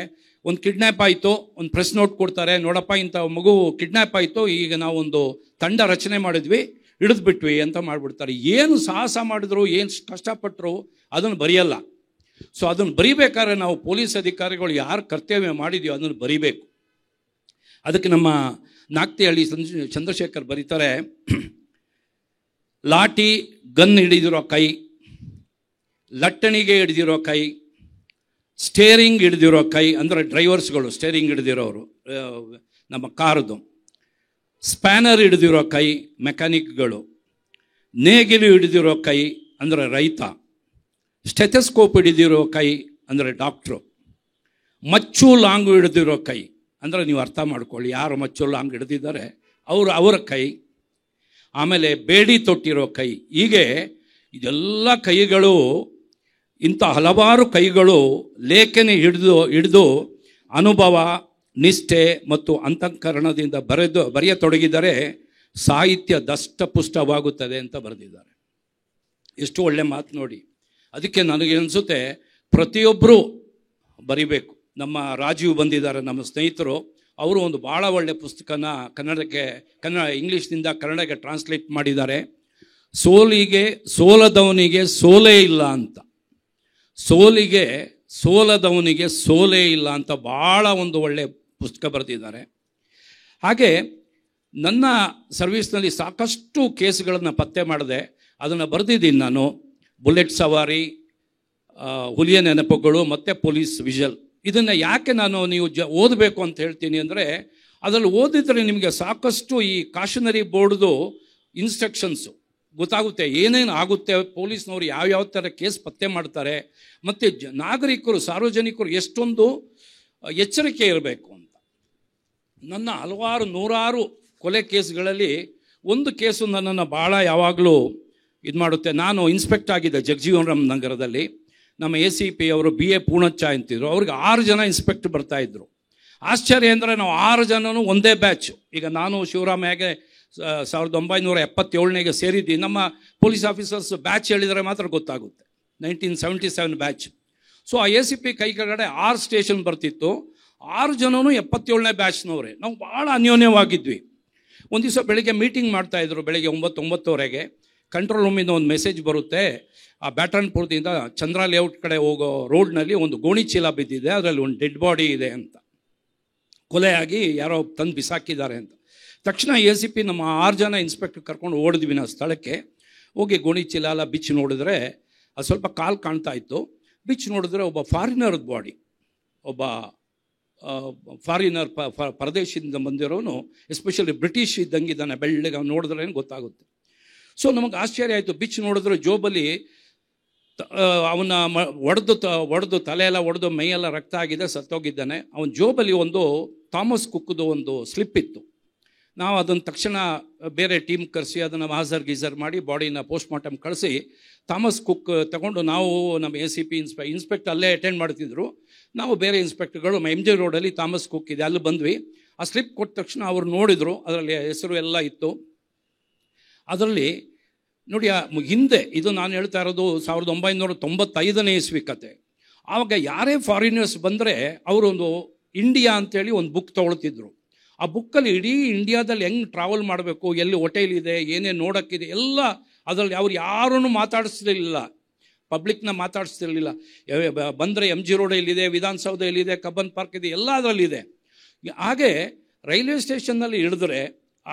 ಒಂದು ಕಿಡ್ನ್ಯಾಪ್ ಆಯಿತು, ಒಂದು ಪ್ರೆಸ್ ನೋಟ್ ಕೊಡ್ತಾರೆ, ನೋಡಪ್ಪ ಇಂಥ ಮಗು ಕಿಡ್ನ್ಯಾಪ್ ಆಯಿತು, ಈಗ ನಾವೊಂದು ತಂಡ ರಚನೆ ಮಾಡಿದ್ವಿ, ಹಿಡಿದ್ಬಿಟ್ವಿ ಅಂತ ಮಾಡಿಬಿಡ್ತಾರೆ. ಏನು ಸಾಹಸ ಮಾಡಿದ್ರು, ಏನು ಕಷ್ಟಪಟ್ಟರು ಅದನ್ನು ಬರೆಯಲ್ಲ. ಸೊ ಅದನ್ನು ಬರೀಬೇಕಾದ್ರೆ ನಾವು ಪೊಲೀಸ್ ಅಧಿಕಾರಿಗಳು ಯಾರು ಕರ್ತವ್ಯ ಮಾಡಿದೆಯೋ ಅದನ್ನು ಬರೀಬೇಕು. ಅದಕ್ಕೆ ನಮ್ಮ ನಾಗ್ತಿಹಳ್ಳಿ ಚಂದ್ರಶೇಖರ್ ಬರೀತಾರೆ, ಲಾಠಿ ಗನ್ ಹಿಡಿದಿರೋ ಕೈ, ಲಟ್ಟಣಿಗೆ ಹಿಡಿದಿರೋ ಕೈ, ಸ್ಟೇರಿಂಗ್ ಹಿಡಿದಿರೋ ಕೈ, ಅಂದರೆ ಡ್ರೈವರ್ಸ್ಗಳು ಸ್ಟೇರಿಂಗ್ ಹಿಡಿದಿರೋರು ನಮ್ಮ ಕಾರದು, ಸ್ಪ್ಯಾನರ್ ಹಿಡಿದಿರೋ ಕೈ ಮೆಕ್ಯಾನಿಕ್ಗಳು, ನೇಗಿಲು ಹಿಡಿದಿರೋ ಕೈ ಅಂದರೆ ರೈತ, ಸ್ಟೆಥೆಸ್ಕೋಪ್ ಹಿಡಿದಿರೋ ಕೈ ಅಂದರೆ ಡಾಕ್ಟ್ರು, ಮಚ್ಚು ಲಾಂಗು ಹಿಡಿದಿರೋ ಕೈ ಅಂದರೆ ನೀವು ಅರ್ಥ ಮಾಡ್ಕೊಳ್ಳಿ ಯಾರು ಮಚ್ಚು ಲಾಂಗ್ ಹಿಡಿದಿದ್ದಾರೆ ಅವರ ಕೈ, ಆಮೇಲೆ ಬೇಡಿ ತೊಟ್ಟಿರೋ ಕೈ. ಹೀಗೆ ಇದೆಲ್ಲ ಕೈಗಳು, ಇಂಥ ಹಲವಾರು ಕೈಗಳು ಲೇಖನಿ ಹಿಡಿದು ಅನುಭವ, ನಿಷ್ಠೆ ಮತ್ತು ಅಂತಃಕರಣದಿಂದ ಬರೆಯತೊಡಗಿದರೆ ಸಾಹಿತ್ಯ ದಷ್ಟಪುಷ್ಟವಾಗುತ್ತದೆ ಅಂತ ಬರೆದಿದ್ದಾರೆ. ಎಷ್ಟು ಒಳ್ಳೆ ಮಾತು ನೋಡಿ. ಅದಕ್ಕೆ ನನಗೆ ಅನಿಸುತ್ತೆ ಪ್ರತಿಯೊಬ್ಬರೂ ಬರಿಬೇಕು. ನಮ್ಮ ರಾಜೀವ್ ಬಂದಿದ್ದಾರೆ, ನಮ್ಮ ಸ್ನೇಹಿತರು, ಅವರು ಒಂದು ಭಾಳ ಒಳ್ಳೆ ಪುಸ್ತಕನ ಇಂಗ್ಲೀಷ್ನಿಂದ ಕನ್ನಡಕ್ಕೆ ಟ್ರಾನ್ಸ್ಲೇಟ್ ಮಾಡಿದ್ದಾರೆ. ಸೋಲದವನಿಗೆ ಸೋಲೇ ಇಲ್ಲ ಅಂತ, ಸೋಲದವನಿಗೆ ಸೋಲೇ ಇಲ್ಲ ಅಂತ ಭಾಳ ಒಂದು ಒಳ್ಳೆ ಪುಸ್ತಕ ಬರೆದಿದ್ದಾರೆ. ಹಾಗೆ ನನ್ನ ಸರ್ವಿಸ್ನಲ್ಲಿ ಸಾಕಷ್ಟು ಕೇಸ್ಗಳನ್ನು ಪತ್ತೆ ಮಾಡಿದೆ, ಅದನ್ನು ಬರೆದಿದ್ದೀನಿ ನಾನು. ಬುಲೆಟ್ ಸವಾರಿ, ಹುಲಿಯ ನೆನಪುಗಳು ಮತ್ತು ಪೊಲೀಸ್ ವಿಷಲ್. ಇದನ್ನು ಯಾಕೆ ನೀವು ಓದಬೇಕು ಅಂತ ಹೇಳ್ತೀನಿ ಅಂದರೆ, ಅದರಲ್ಲಿ ಓದಿದರೆ ನಿಮಗೆ ಸಾಕಷ್ಟು ಈ ಕಾಷನರಿ ಬೋರ್ಡ್ದು ಇನ್ಸ್ಟ್ರಕ್ಷನ್ಸು ಗೊತ್ತಾಗುತ್ತೆ, ಏನೇನು ಆಗುತ್ತೆ, ಪೊಲೀಸ್ನವರು ಯಾವ್ಯಾವ ಥರ ಕೇಸ್ ಪತ್ತೆ ಮಾಡ್ತಾರೆ, ಮತ್ತು ನಾಗರಿಕರು, ಸಾರ್ವಜನಿಕರು ಎಷ್ಟೊಂದು ಎಚ್ಚರಿಕೆ ಇರಬೇಕು ಅಂತ. ನನ್ನ ಹಲವಾರು 100 ಕೊಲೆ ಕೇಸ್ಗಳಲ್ಲಿ ಒಂದು ಕೇಸು ನನ್ನನ್ನು ಭಾಳ ಯಾವಾಗಲೂ ಇದು ಮಾಡುತ್ತೆ. ನಾನು ಇನ್ಸ್ಪೆಕ್ಟ್ ಆಗಿದ್ದೆ ಜಗಜೀವನರಾಮ್ ನಗರದಲ್ಲಿ. ನಮ್ಮ ACP ಅವರು BA ಪೂರ್ಣಚ್ಚ ಅಂತಿದ್ರು, ಅವ್ರಿಗೆ 6 ಜನ ಇನ್ಸ್ಪೆಕ್ಟರ್ ಬರ್ತಾಯಿದ್ರು. ಆಶ್ಚರ್ಯ ಅಂದರೆ ನಾವು 6 ಜನನೂ ಒಂದೇ ಬ್ಯಾಚ್. ಈಗ ನಾನು ಶಿವರಾಮಯ್ಯಗೆ 1977ನೇಗೆ ಸೇರಿದ್ದೀವಿ. ನಮ್ಮ ಪೊಲೀಸ್ ಆಫೀಸರ್ಸ್ ಬ್ಯಾಚ್ ಹೇಳಿದರೆ ಮಾತ್ರ ಗೊತ್ತಾಗುತ್ತೆ, 1977 ಬ್ಯಾಚ್. ಸೊ ಆ ACP ಕೈ ಕೆಳಗಡೆ 6 ಸ್ಟೇಷನ್ ಬರ್ತಿತ್ತು. 6 ಜನನೂ 77ನೇ ಬ್ಯಾಚ್ನವರೇ. ನಾವು ಭಾಳ ಅನ್ಯೋನ್ಯವಾಗಿದ್ವಿ. ಒಂದು ದಿವಸ ಬೆಳಗ್ಗೆ ಮೀಟಿಂಗ್ ಮಾಡ್ತಾಯಿದ್ರು, ಬೆಳಗ್ಗೆ 9-9:30ಗೆ. ಕಂಟ್ರೋಲ್ ರೂಮಿಂದ ಒಂದು ಮೆಸೇಜ್ ಬರುತ್ತೆ, ಆ ಬ್ಯಾಟನ್ಪುರದಿಂದ ಚಂದ್ರ ಲೇಔಟ್ ಕಡೆ ಹೋಗೋ ರೋಡ್ನಲ್ಲಿ ಒಂದು ಗೋಣಿ ಚೀಲ ಬಿದ್ದಿದೆ, ಅದರಲ್ಲಿ ಒಂದು ಡೆಡ್ ಬಾಡಿ ಇದೆ ಅಂತ, ಕೊಲೆಯಾಗಿ ಯಾರೋ ತಂದು ಬಿಸಾಕಿದ್ದಾರೆ ಅಂತ. ತಕ್ಷಣ ACP ನಮ್ಮ 6 ಜನ ಇನ್ಸ್ಪೆಕ್ಟರ್ ಕರ್ಕೊಂಡು ಓಡಿದ್ವಿ ನಾವು ಸ್ಥಳಕ್ಕೆ. ಹೋಗಿ ಗೋಣಿ ಚೀಲ ಎಲ್ಲ ಬಿಚ್ಚಿ ನೋಡಿದ್ರೆ ಅದು ಸ್ವಲ್ಪ ಕಾಲು ಕಾಣ್ತಾ ಇತ್ತು. ಬಿಚ್ಚಿ ನೋಡಿದ್ರೆ ಒಬ್ಬ ಫಾರಿನರ್ದ ಬಾಡಿ, ಒಬ್ಬ ಫಾರಿನರ್ ಪರದೇಶದಿಂದ ಬಂದಿರೋನು, ಎಸ್ಪೆಷಲಿ ಬ್ರಿಟಿಷ್ ಇದ್ದಂಗಿದ್ದಾನೆ, ಬೆಳ್ಳಗೆ ನೋಡಿದ್ರೆ ಗೊತ್ತಾಗುತ್ತೆ. ಸೊ ನಮಗೆ ಆಶ್ಚರ್ಯ ಆಯಿತು. ಬಿಚ್ಚಿ ನೋಡಿದ್ರೆ ಜೋಬಲ್ಲಿ ಅವನ ಒಡೆದು ತಲೆಯೆಲ್ಲ ಒಡೆದು ಮೈಯೆಲ್ಲ ರಕ್ತ ಆಗಿದೆ, ಸತ್ತೋಗಿದ್ದಾನೆ. ಅವನ ಜೋಬಲ್ಲಿ ಒಂದು ಥಾಮಸ್ ಕುಕ್ದು ಒಂದು ಸ್ಲಿಪ್ ಇತ್ತು. ನಾವು ಅದನ್ನು ತಕ್ಷಣ ಬೇರೆ ಟೀಮ್ ಕರೆಸಿ ಅದನ್ನು ಮಾಜರ್ ಗೀಸರ್ ಮಾಡಿ ಬಾಡಿನ ಪೋಸ್ಟ್ ಮಾರ್ಟಮ್ ಕಳಿಸಿ ಥಾಮಸ್ ಕುಕ್ ತಗೊಂಡು ನಾವು ನಮ್ಮ ACP ಇನ್ಸ್ಪೆಕ್ಟರ್ ಅಲ್ಲೇ ಅಟೆಂಡ್ ಮಾಡ್ತಿದ್ರು. ನಾವು ಬೇರೆ ಇನ್ಸ್ಪೆಕ್ಟರ್ಗಳು MG ರೋಡಲ್ಲಿ ಥಾಮಸ್ ಕುಕ್ ಇದೆ ಅಲ್ಲಿ ಬಂದ್ವಿ. ಆ ಸ್ಲಿಪ್ ಕೊಟ್ಟ ತಕ್ಷಣ ಅವರು ನೋಡಿದರು, ಅದರಲ್ಲಿ ಹೆಸರು ಎಲ್ಲ ಇತ್ತು. ಅದರಲ್ಲಿ ನೋಡಿ ಹಿಂದೆ ಇದು ನಾನು ಹೇಳ್ತಾ ಇರೋದು 1995ನೇ ಇಸ್ವಿ ಕತೆ. ಆವಾಗ ಯಾರೇ ಫಾರಿನರ್ಸ್ ಬಂದರೆ ಅವರೊಂದು ಇಂಡಿಯಾ ಅಂತೇಳಿ ಒಂದು ಬುಕ್ ತೊಗೊಳ್ತಿದ್ರು. ಆ ಬುಕ್ಕಲ್ಲಿ ಇಡೀ ಇಂಡಿಯಾದಲ್ಲಿ ಹೆಂಗೆ ಟ್ರಾವೆಲ್ ಮಾಡಬೇಕು, ಎಲ್ಲಿ ಹೋಟೆಲ್ ಇದೆ, ಏನೇನು ನೋಡೋಕ್ಕಿದೆ ಎಲ್ಲ ಅದರಲ್ಲಿ ಅವ್ರು ಯಾರನ್ನು ಮಾತಾಡಿಸ್ತಿರ್ಲಿಲ್ಲ, ಪಬ್ಲಿಕ್ನ ಮಾತಾಡಿಸ್ತಿರ್ಲಿಲ್ಲ. ಬಂದರೆ MG ರೋಡ್ ಎಲ್ಲಿದೆ, ವಿಧಾನಸೌಧ ಎಲ್ಲಿದೆ, ಕಬ್ಬನ್ ಪಾರ್ಕ್ ಇದೆ, ಎಲ್ಲ ಅದರಲ್ಲಿದೆ. ಹಾಗೆ ರೈಲ್ವೆ ಸ್ಟೇಷನ್ನಲ್ಲಿ ಇಳಿದ್ರೆ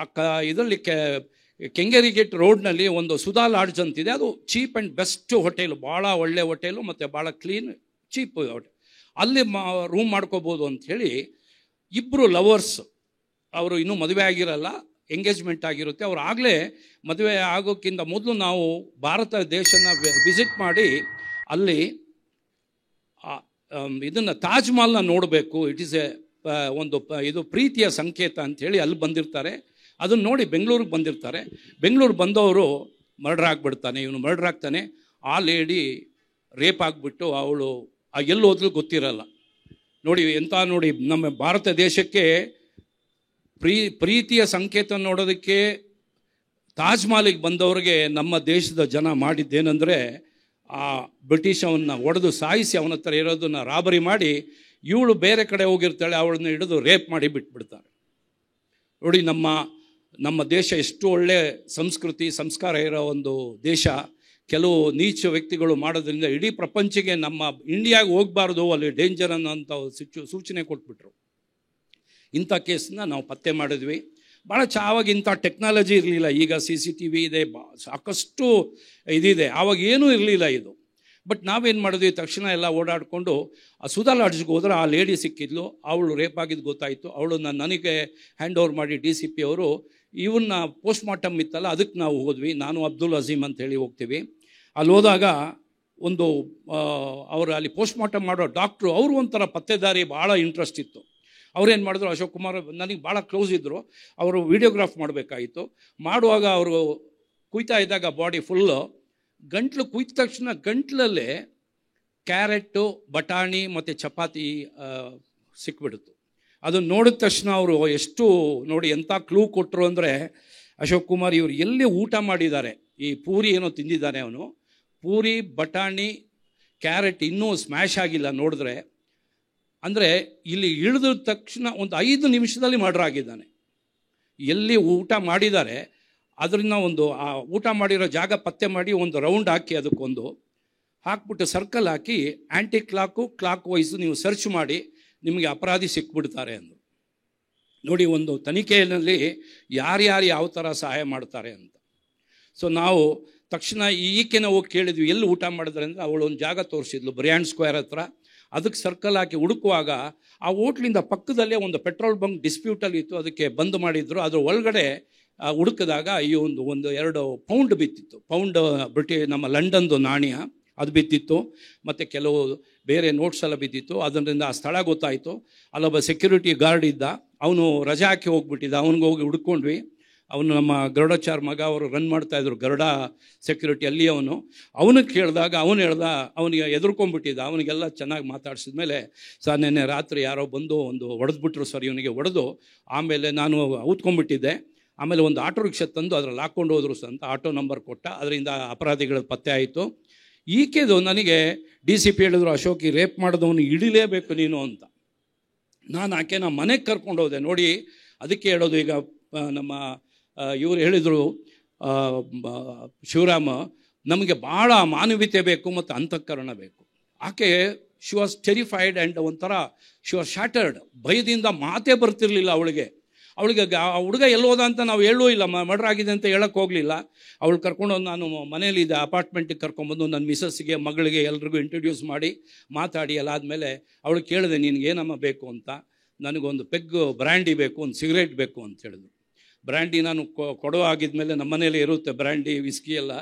ಇದರಲ್ಲಿ ಕೆಂಗೇರಿ ಗೇಟ್ ರೋಡ್ನಲ್ಲಿ ಒಂದು ಸುಧಾ ಲಾಡ್ಜ್ ಅಂತಿದೆ. ಅದು ಚೀಪ್ ಆ್ಯಂಡ್ ಬೆಸ್ಟ್ ಹೋಟೆಲು, ಭಾಳ ಒಳ್ಳೆ ಹೋಟೆಲು ಮತ್ತು ಭಾಳ ಕ್ಲೀನ್ ಚೀಪ್ ಹೋಟೆಲ್. ಅಲ್ಲಿ ರೂಮ್ ಮಾಡ್ಕೋಬೋದು ಅಂಥೇಳಿ ಇಬ್ಬರು ಲವರ್ಸ್, ಅವರು ಇನ್ನೂ ಮದುವೆ ಆಗಿರಲ್ಲ, ಎಂಗೇಜ್ಮೆಂಟ್ ಆಗಿರುತ್ತೆ. ಅವ್ರು ಆಗಲೇ ಮದುವೆ ಆಗೋಕ್ಕಿಂತ ಮೊದಲು ನಾವು ಭಾರತ ದೇಶನ ವಿಸಿಟ್ ಮಾಡಿ ಅಲ್ಲಿ ಇದನ್ನು ತಾಜ್ ಮಹಲ್ನ ನೋಡಬೇಕು, ಇಟ್ ಈಸ್ ಒಂದು ಇದು ಪ್ರೀತಿಯ ಸಂಕೇತ ಅಂಥೇಳಿ ಅಲ್ಲಿ ಬಂದಿರ್ತಾರೆ. ಅದನ್ನು ನೋಡಿ ಬೆಂಗಳೂರಿಗೆ ಬಂದಿರ್ತಾರೆ. ಬೆಂಗಳೂರು ಬಂದವರು ಮರ್ಡರ್ ಆಗಿಬಿಡ್ತಾನೆ, ಇವನು ಮರ್ಡರ್ ಆಗ್ತಾನೆ. ಆ ಲೇಡಿ ರೇಪ್ ಆಗಿಬಿಟ್ಟು ಅವಳು ಎಲ್ಲಿ ಹೋದ್ರೂ ಗೊತ್ತಿರಲ್ಲ. ನೋಡಿ ಎಂಥ ನೋಡಿ ನಮ್ಮ ಭಾರತ ದೇಶಕ್ಕೆ ಪ್ರೀತಿಯ ಸಂಕೇತ ನೋಡೋದಕ್ಕೆ ತಾಜ್ ಮಹಲಿಗೆ ಬಂದವ್ರಿಗೆ ನಮ್ಮ ದೇಶದ ಜನ ಮಾಡಿದ್ದೇನೆಂದರೆ ಆ ಬ್ರಿಟಿಷ್ ಅವನ್ನ ಹೊಡೆದು ಸಾಯಿಸಿ ಅವನ ಹತ್ರ ಇರೋದನ್ನ ರಾಬರಿ ಮಾಡಿ, ಇವಳು ಬೇರೆ ಕಡೆ ಹೋಗಿರ್ತಾಳೆ, ಅವಳನ್ನ ಹಿಡಿದು ರೇಪ್ ಮಾಡಿ ಬಿಟ್ಬಿಡ್ತಾರೆ. ನೋಡಿ ನಮ್ಮ ದೇಶ ಎಷ್ಟು ಒಳ್ಳೆ ಸಂಸ್ಕೃತಿ ಸಂಸ್ಕಾರ ಇರೋ ಒಂದು ದೇಶ. ಕೆಲವು ನೀಚ ವ್ಯಕ್ತಿಗಳು ಮಾಡೋದ್ರಿಂದ ಇಡೀ ಪ್ರಪಂಚಕ್ಕೆ ನಮ್ಮ ಇಂಡಿಯಾಗೆ ಹೋಗಬಾರ್ದು, ಅಲ್ಲಿ ಡೇಂಜರ್ ಅನ್ನೋಂಥ ಸೂಚನೆ ಕೊಟ್ಬಿಟ್ರು. ಇಂಥ ಕೇಸನ್ನ ನಾವು ಪತ್ತೆ ಮಾಡಿದ್ವಿ. ಭಾಳ ಆವಾಗ ಇಂಥ ಟೆಕ್ನಾಲಜಿ ಇರಲಿಲ್ಲ. ಈಗ CCTV ಇದೆ, ಸಾಕಷ್ಟು ಇದಿದೆ. ಆವಾಗ ಏನೂ ಇರಲಿಲ್ಲ ಇದು. ಬಟ್ ನಾವೇನು ಮಾಡಿದ್ವಿ, ತಕ್ಷಣ ಎಲ್ಲ ಓಡಾಡಿಕೊಂಡು ಆ ಸುಧಾ ಲಾಡ್ಜ್ಗೆ ಹೋದ್ರೆ ಆ ಲೇಡಿ ಸಿಕ್ಕಿದ್ಲು, ಅವಳು ರೇಪ್ ಆಗಿದ್ದು ಗೊತ್ತಾಯಿತು. ಅವಳನ್ನ ನನಗೆ ಹ್ಯಾಂಡ್ ಓವರ್ ಮಾಡಿ DCP ಅವರು ಇವನ್ನ ಪೋಸ್ಟ್ ಮಾರ್ಟಮ್ ಇತ್ತಲ್ಲ ಅದಕ್ಕೆ ನಾವು ಹೋದ್ವಿ. ನಾನು ಅಬ್ದುಲ್ ಅಜೀಮ್ ಅಂತೇಳಿ ಹೋಗ್ತೀವಿ. ಅಲ್ಲಿ ಹೋದಾಗ ಒಂದು ಅವರು ಅಲ್ಲಿ ಪೋಸ್ಟ್ ಮಾರ್ಟಮ್ ಮಾಡೋ ಡಾಕ್ಟ್ರು ಅವರು ಒಂಥರ ಪತ್ತೆದಾರಿ, ಭಾಳ ಇಂಟ್ರೆಸ್ಟ್ ಇತ್ತು. ಅವ್ರೇನು ಮಾಡಿದ್ರು, ಅಶೋಕ್ ಕುಮಾರ್ ನನಗೆ ಭಾಳ ಕ್ಲೋಸ್ ಇದ್ದರು, ಅವರು ವಿಡಿಯೋಗ್ರಾಫ್ ಮಾಡಬೇಕಾಗಿತ್ತು. ಮಾಡುವಾಗ ಅವರು ಕುಯ್ತಾ ಇದ್ದಾಗ ಬಾಡಿ ಫುಲ್ಲು ಗಂಟ್ಲು ಕುಯ್ದ ತಕ್ಷಣ ಗಂಟ್ಲಲ್ಲೇ ಕ್ಯಾರೆಟು, ಬಟಾಣಿ ಮತ್ತು ಚಪಾತಿ ಸಿಕ್ಬಿಡ್ತು. ಅದನ್ನು ನೋಡಿದ ತಕ್ಷಣ ಅವರು ಎಷ್ಟು ನೋಡಿ ಎಂಥ ಕ್ಲೂ ಕೊಟ್ಟರು ಅಂದರೆ, ಅಶೋಕ್ ಕುಮಾರ್ ಇವರು ಎಲ್ಲಿ ಊಟ ಮಾಡಿದ್ದಾರೆ, ಈ ಪೂರಿ ಏನೋ ತಿಂದಿದ್ದಾನೆ ಅವನು, ಪೂರಿ ಬಟಾಣಿ ಕ್ಯಾರೆಟ್ ಇನ್ನೂ ಸ್ಮ್ಯಾಶ್ ಆಗಿಲ್ಲ ನೋಡಿದ್ರೆ. ಅಂದರೆ ಇಲ್ಲಿ ಇಳಿದ ತಕ್ಷಣ ಒಂದು 5 ನಿಮಿಷದಲ್ಲಿ ಮರ್ಡರ್ ಆಗಿದ್ದಾನೆ. ಎಲ್ಲಿ ಊಟ ಮಾಡಿದ್ದಾರೆ ಅದರಿಂದ ಒಂದು ಆ ಊಟ ಮಾಡಿರೋ ಜಾಗ ಪತ್ತೆ ಮಾಡಿ ಒಂದು ರೌಂಡ್ ಹಾಕಿ ಅದಕ್ಕೊಂದು ಹಾಕ್ಬಿಟ್ಟು ಸರ್ಕಲ್ ಹಾಕಿ ಆ್ಯಂಟಿ ಕ್ಲಾಕ್ ವೈಸು ನೀವು ಸರ್ಚ್ ಮಾಡಿ ನಿಮಗೆ ಅಪರಾಧಿ ಸಿಕ್ಬಿಡ್ತಾರೆ ಅಂದರು. ನೋಡಿ ಒಂದು ತನಿಖೆಯಲ್ಲಿ ಯಾರ್ಯಾರು ಯಾವ ಥರ ಸಹಾಯ ಮಾಡ್ತಾರೆ ಅಂತ. ಸೊ ನಾವು ತಕ್ಷಣ ಈಕೆನ ಹೋಗಿ ಕೇಳಿದ್ವಿ ಎಲ್ಲಿ ಊಟ ಮಾಡಿದ್ರೆ ಅಂದರೆ ಅವಳು ಒಂದು ಜಾಗ ತೋರಿಸಿದ್ಲು ಬ್ರಿಯಾಂಡ್ ಸ್ಕ್ವೇರ್ ಹತ್ರ. ಅದಕ್ಕೆ ಸರ್ಕಲ್ ಹಾಕಿ ಹುಡುಕುವಾಗ ಆ ಹೋಟ್ಲಿಂದ ಪಕ್ಕದಲ್ಲೇ ಒಂದು ಪೆಟ್ರೋಲ್ ಬಂಕ್ ಡಿಸ್ಪ್ಯೂಟಲ್ಲಿ ಇತ್ತು, ಅದಕ್ಕೆ ಬಂದ್ ಮಾಡಿದ್ರು. ಅದ್ರ ಒಳಗಡೆ ಹುಡುಕಿದಾಗ ಈ ಒಂದು 2 ಪೌಂಡ್ ಬಿತ್ತಿತ್ತು. ಪೌಂಡ್ ನಮ್ಮ ಲಂಡನ್ದು ನಾಣ್ಯ ಅದು ಬಿದ್ದಿತ್ತು, ಮತ್ತು ಕೆಲವು ಬೇರೆ ನೋಟ್ಸ್ ಎಲ್ಲ ಬಿದ್ದಿತ್ತು. ಅದರಿಂದ ಆ ಸ್ಥಳ ಗೊತ್ತಾಯಿತು. ಅಲ್ಲೊಬ್ಬ ಸೆಕ್ಯೂರಿಟಿ ಗಾರ್ಡ್ ಇದ್ದ, ಅವನು ರಜೆ ಹಾಕಿ ಹೋಗ್ಬಿಟ್ಟಿದ್ದ. ಅವ್ನಿಗೆ ಹೋಗಿ ಹುಡ್ಕೊಂಡ್ವಿ. ಅವನು ನಮ್ಮ ಗರುಡಾಚಾರ್ ಮಗ, ಅವರು ರನ್ ಮಾಡ್ತಾಯಿದ್ರು ಗರುಡ ಸೆಕ್ಯೂರಿಟಿ ಅಲ್ಲಿ. ಅವನಿಗೆ ಕೇಳಿದಾಗ ಅವನು ಹೇಳ್ದ, ಅವನಿಗೆ ಎದುರ್ಕೊಂಡ್ಬಿಟ್ಟಿದ್ದ. ಅವನಿಗೆಲ್ಲ ಚೆನ್ನಾಗಿ ಮಾತಾಡ್ಸಿದ ಮೇಲೆ, ಸರ್ ನೆನ್ನೆ ರಾತ್ರಿ ಯಾರೋ ಬಂದು ಒಂದು ಹೊಡೆದ್ಬಿಟ್ರು ಸರ್, ಇವನಿಗೆ ಹೊಡೆದು ಆಮೇಲೆ ನಾನು ಔತ್ಕೊಂಡ್ಬಿಟ್ಟಿದ್ದೆ. ಆಮೇಲೆ ಒಂದು ಆಟೋ ರಿಕ್ಷಾ ತಂದು ಅದ್ರಲ್ಲಿ ಹಾಕ್ಕೊಂಡು ಹೋದ್ರು ಅಂತ ಆಟೋ ನಂಬರ್ ಕೊಟ್ಟ. ಅದರಿಂದ ಅಪರಾಧಿಗಳ ಪತ್ತೆ ಆಯಿತು. ಈಕೆದು ನನಗೆ DCP ಹೇಳಿದ್ರು, ಅಶೋಕ್ ಈ ರೇಪ್ ಮಾಡಿದವನು ಹಿಡಿಲೇಬೇಕು ನೀನು ಅಂತ. ನಾನು ಆಕೆನ ಮನೆಗೆ ಕರ್ಕೊಂಡು ಹೋದೆ. ನೋಡಿ ಅದಕ್ಕೆ ಹೇಳೋದು, ಈಗ ನಮ್ಮ ಇವರು ಹೇಳಿದರು ಶಿವರಾಮ, ನಮಗೆ ಭಾಳ ಮಾನವೀಯತೆ ಬೇಕು ಮತ್ತು ಅಂತಃಕರಣ ಬೇಕು. ಆಕೆ ಶಿ ವಾಸ್ ಟೆರಿಫೈಡ್ ಆ್ಯಂಡ್ ಒಂಥರ ಶಿ ವಾಸ್ ಶಾಟರ್ಡ್. ಭಯದಿಂದ ಮಾತೇ ಬರ್ತಿರ್ಲಿಲ್ಲ ಅವಳಿಗೆ. ಆ ಹುಡುಗ ಎಲ್ಲೋದ ಅಂತ ನಾವು ಹೇಳೂ ಇಲ್ಲ, ಮರ್ಡರ್ ಆಗಿದೆ ಅಂತ ಹೇಳಕ್ಕೆ ಹೋಗಲಿಲ್ಲ. ಅವಳು ಕರ್ಕೊಂಡು ನಾನು ಮನೇಲಿದ್ದೆ, ಅಪಾರ್ಟ್ಮೆಂಟಿಗೆ ಕರ್ಕೊಂಡ್ಬಂದು ನನ್ನ ಮಿಸಸ್ಸಿಗೆ ಮಗಳಿಗೆ ಎಲ್ರಿಗೂ ಇಂಟ್ರೊಡ್ಯೂಸ್ ಮಾಡಿ ಮಾತಾಡಿ ಎಲ್ಲ ಆದಮೇಲೆ ಅವಳು ಕೇಳಿದೆ, ನಿನಗೇನಮ್ಮ ಬೇಕು ಅಂತ. ನನಗೊಂದು ಪೆಗ್ ಬ್ರ್ಯಾಂಡಿ ಬೇಕು, ಒಂದು ಸಿಗರೇಟ್ ಬೇಕು ಅಂತ ಹೇಳಿದ್ರು. ಬ್ರ್ಯಾಂಡಿ ನಾನು ಕೊಡೋ ಆಗಿದ್ಮೇಲೆ ನಮ್ಮ ಮನೇಲಿ ಇರುತ್ತೆ ಬ್ರ್ಯಾಂಡಿ ವಿಸ್ಕಿ ಎಲ್ಲ.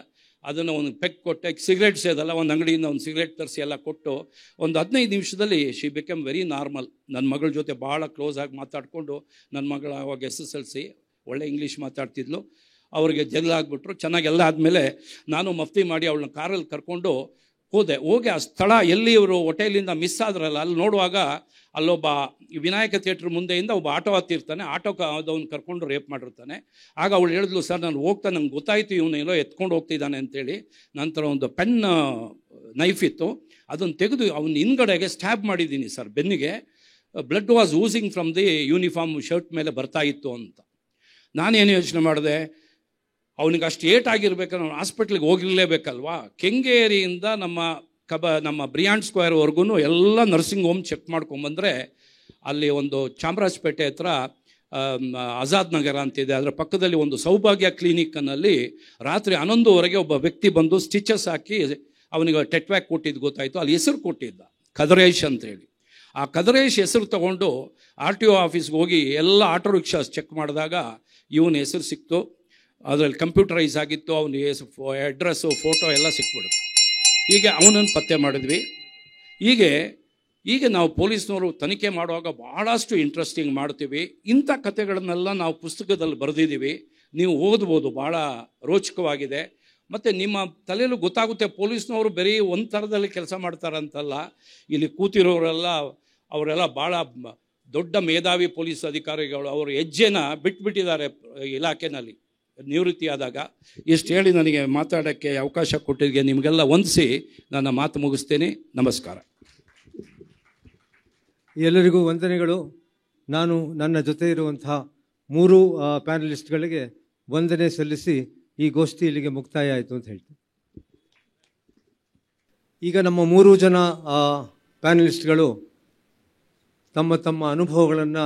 ಅದನ್ನು ಒಂದು ಪೆಗ್ ಕೊಟ್ಟೆ. ಸಿಗರೇಟ್ಸ್ ಇದಲ್ಲ, ಒಂದು ಅಂಗಡಿಯಿಂದ ಒಂದು ಸಿಗರೇಟ್ ತರಿಸಿ ಎಲ್ಲ ಕೊಟ್ಟು ಒಂದು 15 ನಿಮಿಷದಲ್ಲಿ ಶಿ ಬಿಕಮ್ ವೆರಿ ನಾರ್ಮಲ್. ನನ್ನ ಮಗಳ ಜೊತೆ ಭಾಳ ಕ್ಲೋಸ್ ಆಗಿ ಮಾತಾಡಿಕೊಂಡು, ನನ್ನ ಮಗಳ ಆವಾಗ SSLC ಒಳ್ಳೆ ಇಂಗ್ಲೀಷ್ ಮಾತಾಡ್ತಿದ್ಲು. ಅವ್ರಿಗೆ ಜೈಲಾಗ್ಬಿಟ್ರು. ಚೆನ್ನಾಗೆಲ್ಲ ಆದಮೇಲೆ ನಾನು ಮಫ್ತಿ ಮಾಡಿ ಅವಳನ್ನ ಕಾರಲ್ಲಿ ಕರ್ಕೊಂಡು ಹೋಗಿ ಆ ಸ್ಥಳ ಎಲ್ಲಿ ಇವರು ಹೋಟೆಲಿಂದ ಮಿಸ್ ಆದ್ರಲ್ಲ ಅಲ್ಲಿ ನೋಡುವಾಗ ಅಲ್ಲೊಬ್ಬ ವಿನಾಯಕ ಥಿಯೇಟ್ರ್ ಮುಂದೆಯಿಂದ ಒಬ್ಬ ಆಟೋ ಹತ್ತಿರ್ತಾನೆ. ಆಟೋದವ್ನು ಕರ್ಕೊಂಡು ರೇಪ್ ಮಾಡಿರ್ತಾನೆ. ಆಗ ಅವಳು ಹೇಳಿದ್ಲು, ಸರ್ ನಾನು ನಂಗೆ ಗೊತ್ತಾಯ್ತು ಇವನು ಎಲ್ಲೋ ಎತ್ಕೊಂಡು ಹೋಗ್ತಿದ್ದಾನೆ ಅಂತೇಳಿ. ನಂತರ ಒಂದು ಪೆನ್ ನೈಫ್ ಇತ್ತು, ಅದನ್ನು ತೆಗೆದು ಅವನ ಹಿಂದ್ಗಡೆಗೆ ಸ್ಟ್ಯಾಬ್ ಮಾಡಿದ್ದೀನಿ ಸರ್ ಬೆನ್ನಿಗೆ. Blood was ಊಸಿಂಗ್ from the uniform shirt ಮೇಲೆ ಬರ್ತಾ ಇತ್ತು ಅಂತ. ನಾನೇನು ಯೋಚನೆ ಮಾಡಿದೆ, ಅವನಿಗೆ ಅಷ್ಟು ಏಟಾಗಿರ್ಬೇಕಂದ್ರೆ ಅವ್ನು ಹಾಸ್ಪಿಟ್ಲಿಗೆ ಹೋಗಿರಲೇಬೇಕಲ್ವಾ. ಕೆಂಗೇರಿಯಿಂದ ನಮ್ಮ ಬ್ರಿಯಾಂಡ್ ಸ್ಕ್ವೇರ್ವರೆಗೂ ಎಲ್ಲ ನರ್ಸಿಂಗ್ ಹೋಮ್ ಚೆಕ್ ಮಾಡ್ಕೊಂಬಂದರೆ ಅಲ್ಲಿ ಒಂದು ಚಾಮರಾಜಪೇಟೆ ಹತ್ರ ಆಜಾದ್ ನಗರ ಅಂತಿದೆ, ಅದರ ಪಕ್ಕದಲ್ಲಿ ಒಂದು ಸೌಭಾಗ್ಯ ಕ್ಲಿನಿಕ್ನಲ್ಲಿ ರಾತ್ರಿ 11:00 ಒಬ್ಬ ವ್ಯಕ್ತಿ ಬಂದು ಸ್ಟಿಚಸ್ ಹಾಕಿ ಅವನಿಗೆ ಟೆಟ್ವ್ಯಾಕ್ ಕೊಟ್ಟಿದ್ದು ಗೊತ್ತಾಯಿತು. ಅಲ್ಲಿ ಹೆಸರು ಕೊಟ್ಟಿದ್ದ ಕದರೇಶ್ ಅಂತೇಳಿ. ಆ ಕದರೇಶ್ ಹೆಸರು ತಗೊಂಡು RTO ಆಫೀಸ್ಗೆ ಹೋಗಿ ಎಲ್ಲ ಆಟೋ ರಿಕ್ಷಾಸ್ ಚೆಕ್ ಮಾಡಿದಾಗ ಇವನ ಹೆಸರು ಸಿಕ್ತು. ಅದರಲ್ಲಿ ಕಂಪ್ಯೂಟರೈಸ್ ಆಗಿತ್ತು. ಅವನ ಅಡ್ರೆಸ್ಸು ಫೋಟೋ ಎಲ್ಲ ಸಿಕ್ಬಿಡುತ್ತೆ. ಹೀಗೆ ಅವನನ್ನು ಪತ್ತೆ ಮಾಡಿದ್ವಿ. ಹೀಗೆ ನಾವು ಪೊಲೀಸ್ನವರು ತನಿಖೆ ಮಾಡುವಾಗ ಭಾಳಷ್ಟು ಇಂಟ್ರೆಸ್ಟಿಂಗ್ ಮಾಡ್ತೀವಿ. ಇಂಥ ಕಥೆಗಳನ್ನೆಲ್ಲ ನಾವು ಪುಸ್ತಕದಲ್ಲಿ ಬರೆದಿದ್ದೀವಿ, ನೀವು ಓದ್ಬೋದು, ಭಾಳ ರೋಚಕವಾಗಿದೆ. ಮತ್ತು ನಿಮ್ಮ ತಲೆಯಲ್ಲೂ ಗೊತ್ತಾಗುತ್ತೆ ಪೊಲೀಸ್ನವರು ಬರೀ ಒಂದು ಥರದಲ್ಲಿ ಕೆಲಸ ಮಾಡ್ತಾರಂತಲ್ಲ. ಇಲ್ಲಿ ಕೂತಿರೋರೆಲ್ಲ ಅವರೆಲ್ಲ ಭಾಳ ದೊಡ್ಡ ಮೇಧಾವಿ ಪೊಲೀಸ್ ಅಧಿಕಾರಿಗಳು. ಅವರು ಹೆಜ್ಜೆನ ಬಿಟ್ಬಿಟ್ಟಿದ್ದಾರೆ ಇಲಾಖೆನಲ್ಲಿ ನಿವೃತ್ತಿಯಾದಾಗ. ಇಷ್ಟು ಹೇಳಿ ನನಗೆ ಮಾತಾಡೋಕ್ಕೆ ಅವಕಾಶ ಕೊಟ್ಟಿದ್ದಕ್ಕೆ ನಿಮಗೆಲ್ಲ ವಂದಿಸಿ ನನ್ನ ಮಾತು ಮುಗಿಸ್ತೇನೆ. ನಮಸ್ಕಾರ. ಎಲ್ಲರಿಗೂ ವಂದನೆಗಳು. ನಾನು ನನ್ನ ಜೊತೆ ಇರುವಂತಹ 3 ಪ್ಯಾನಲಿಸ್ಟ್ಗಳಿಗೆ ವಂದನೆ ಸಲ್ಲಿಸಿ ಈ ಗೋಷ್ಠಿ ಇಲ್ಲಿಗೆ ಮುಕ್ತಾಯ ಆಯಿತು ಅಂತ ಹೇಳ್ತೀನಿ. ಈಗ ನಮ್ಮ 3 ಜನ ಪ್ಯಾನಲಿಸ್ಟ್ಗಳು ತಮ್ಮ ತಮ್ಮ ಅನುಭವಗಳನ್ನು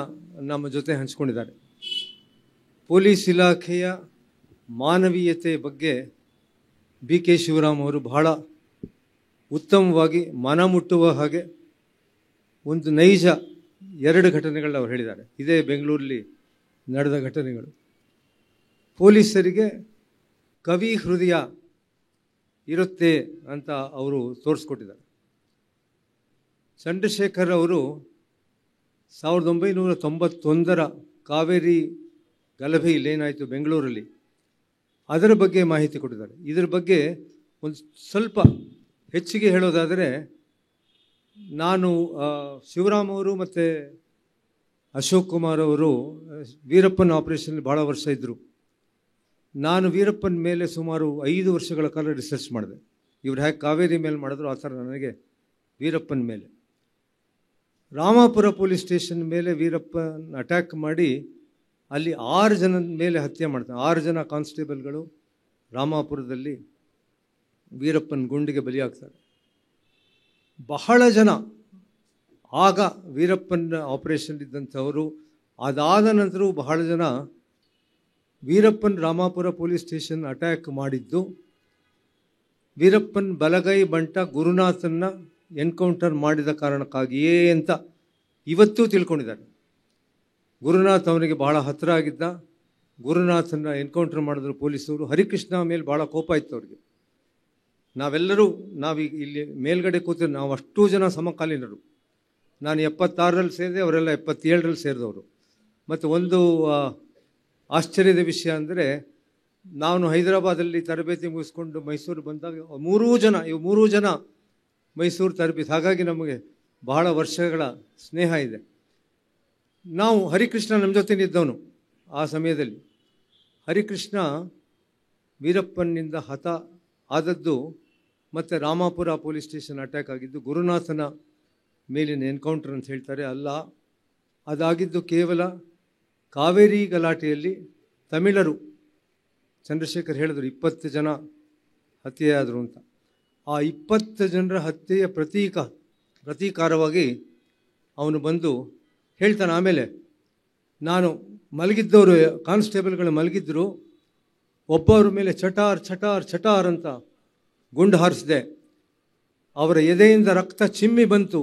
ನಮ್ಮ ಜೊತೆ ಹಂಚಿಕೊಂಡಿದ್ದಾರೆ. ಪೊಲೀಸ್ ಇಲಾಖೆಯ ಮಾನವೀಯತೆ ಬಗ್ಗೆ BK ಶಿವರಾಮ್ ಅವರು ಬಹಳ ಉತ್ತಮವಾಗಿ ಮನ ಮುಟ್ಟುವ ಹಾಗೆ ಒಂದು ನೈಜ 2 ಘಟನೆಗಳನ್ನ ಅವರು ಹೇಳಿದ್ದಾರೆ. ಇದೇ ಬೆಂಗಳೂರಲ್ಲಿ ನಡೆದ ಘಟನೆಗಳು. ಪೊಲೀಸರಿಗೆ ಕವಿ ಹೃದಯ ಇರುತ್ತೆ ಅಂತ ಅವರು ತೋರಿಸ್ಕೊಟ್ಟಿದ್ದಾರೆ. ಚಂದ್ರಶೇಖರ್ ಅವರು 1991 ಕಾವೇರಿ ಗಲಭೆ ಇಲ್ಲೇನಾಯಿತು ಬೆಂಗಳೂರಲ್ಲಿ, ಅದರ ಬಗ್ಗೆ ಮಾಹಿತಿ ಕೊಟ್ಟಿದ್ದಾರೆ. ಇದರ ಬಗ್ಗೆ ಒಂದು ಸ್ವಲ್ಪ ಹೆಚ್ಚಿಗೆ ಹೇಳೋದಾದರೆ, ನಾನು ಶಿವರಾಮ್ ಅವರು ಮತ್ತು ಅಶೋಕ್ ಕುಮಾರ್ ಅವರು ವೀರಪ್ಪನ್ ಆಪರೇಷನ್ಲಿ ಭಾಳ ವರ್ಷ ಇದ್ದರು. ನಾನು ವೀರಪ್ಪನ ಮೇಲೆ ಸುಮಾರು 5 ವರ್ಷಗಳ ಕಾಲ ರಿಸರ್ಚ್ ಮಾಡಿದೆ. ಇವ್ರು ಹೇಗೆ ಕಾವೇರಿ ಮೇಲೆ ಮಾಡಿದ್ರು ಆ ಥರ ನನಗೆ ವೀರಪ್ಪನ ಮೇಲೆ. ರಾಮಾಪುರ ಪೊಲೀಸ್ ಸ್ಟೇಷನ್ ಮೇಲೆ ವೀರಪ್ಪನ ಅಟ್ಯಾಕ್ ಮಾಡಿ ಅಲ್ಲಿ 6 ಜನದ ಮೇಲೆ ಹತ್ಯೆ ಮಾಡ್ತಾರೆ. 6 ಜನ ಕಾನ್ಸ್ಟೇಬಲ್ಗಳು ರಾಮಾಪುರದಲ್ಲಿ ವೀರಪ್ಪನ ಗುಂಡಿಗೆ ಬಲಿಯಾಗ್ತಾರೆ. ಬಹಳ ಜನ ಆಗ ವೀರಪ್ಪನ ಆಪರೇಷನ್ ಇದ್ದಂಥವರು, ಅದಾದ ನಂತರವೂ ಬಹಳ ಜನ Veerappan Ramapura police station attack ಮಾಡಿದ್ದು ವೀರಪ್ಪನ್ ಬಲಗೈ ಬಂಟ ಗುರುನಾಥನ್ನ ಎನ್ಕೌಂಟರ್ ಮಾಡಿದ ಕಾರಣಕ್ಕಾಗಿಯೇ ಅಂತ ಇವತ್ತೂ ತಿಳ್ಕೊಂಡಿದ್ದಾರೆ. ಗುರುನಾಥ್ ಅವನಿಗೆ ಬಹಳ ಹತ್ತಿರ ಆಗಿದ್ದ. ಗುರುನಾಥನ್ನ ಎನ್ಕೌಂಟರ್ ಮಾಡಿದ್ರು ಪೊಲೀಸರು. ಹರಿಕೃಷ್ಣ ಮೇಲೆ ಭಾಳ ಕೋಪ ಇತ್ತು ಅವ್ರಿಗೆ. ನಾವು ಇಲ್ಲಿ ಮೇಲ್ಗಡೆ ಕೂತಿದ್ದು ನಾವು ಅಷ್ಟೂ ಜನ ಸಮಕಾಲೀನರು. ನಾನು 76ರಲ್ಲಿ ಸೇರಿದೆ, ಅವರೆಲ್ಲ 77ರಲ್ಲಿ ಸೇರಿದವರು. ಮತ್ತು ಒಂದು ಆಶ್ಚರ್ಯದ ವಿಷಯ ಅಂದರೆ, ನಾನು ಹೈದರಾಬಾದಲ್ಲಿ ತರಬೇತಿ ಮುಗಿಸ್ಕೊಂಡು ಮೈಸೂರು ಬಂದಾಗ 3 ಜನ ಮೈಸೂರು ತರಬೇತಿ. ಹಾಗಾಗಿ ನಮಗೆ ಬಹಳ ವರ್ಷಗಳ ಸ್ನೇಹ ಇದೆ. ನಾವು ಹರಿಕೃಷ್ಣ ನಮ್ಮ ಜೊತೆ ನಿದ್ದವನು ಆ ಸಮಯದಲ್ಲಿ. ಹರಿಕೃಷ್ಣ ವೀರಪ್ಪನಿಂದ ಹತ ಆದದ್ದು ಮತ್ತು ರಾಮಾಪುರ ಪೊಲೀಸ್ ಸ್ಟೇಷನ್ ಅಟ್ಯಾಕ್ ಆಗಿದ್ದು ಗುರುನಾಥನ ಮೇಲಿನ ಎನ್ಕೌಂಟರ್ ಅಂತ ಹೇಳ್ತಾರೆ. ಅಲ್ಲ, ಅದಾಗಿದ್ದು ಕೇವಲ ಕಾವೇರಿ ಗಲಾಟೆಯಲ್ಲಿ ತಮಿಳರು, ಚಂದ್ರಶೇಖರ್ ಹೇಳಿದ್ರು 20 ಜನ ಹತ್ಯೆಯಾದರು ಅಂತ. ಆ 20 ಜನರ ಹತ್ಯೆಯ ಪ್ರತೀಕಾರವಾಗಿ ಅವನು ಬಂದು ಹೇಳ್ತಾನೆ. ಆಮೇಲೆ ನಾನು ಮಲಗಿದ್ದವರು, ಕಾನ್ಸ್ಟೇಬಲ್ಗಳು ಮಲಗಿದ್ದರು, ಒಬ್ಬವ್ರ ಮೇಲೆ ಚಟಾರ್ ಚಟಾರ್ ಚಟಾರ್ ಅಂತ ಗುಂಡು ಹಾರಿಸಿದೆ. ಅವರ ಎದೆಯಿಂದ ರಕ್ತ ಚಿಮ್ಮಿ ಬಂತು.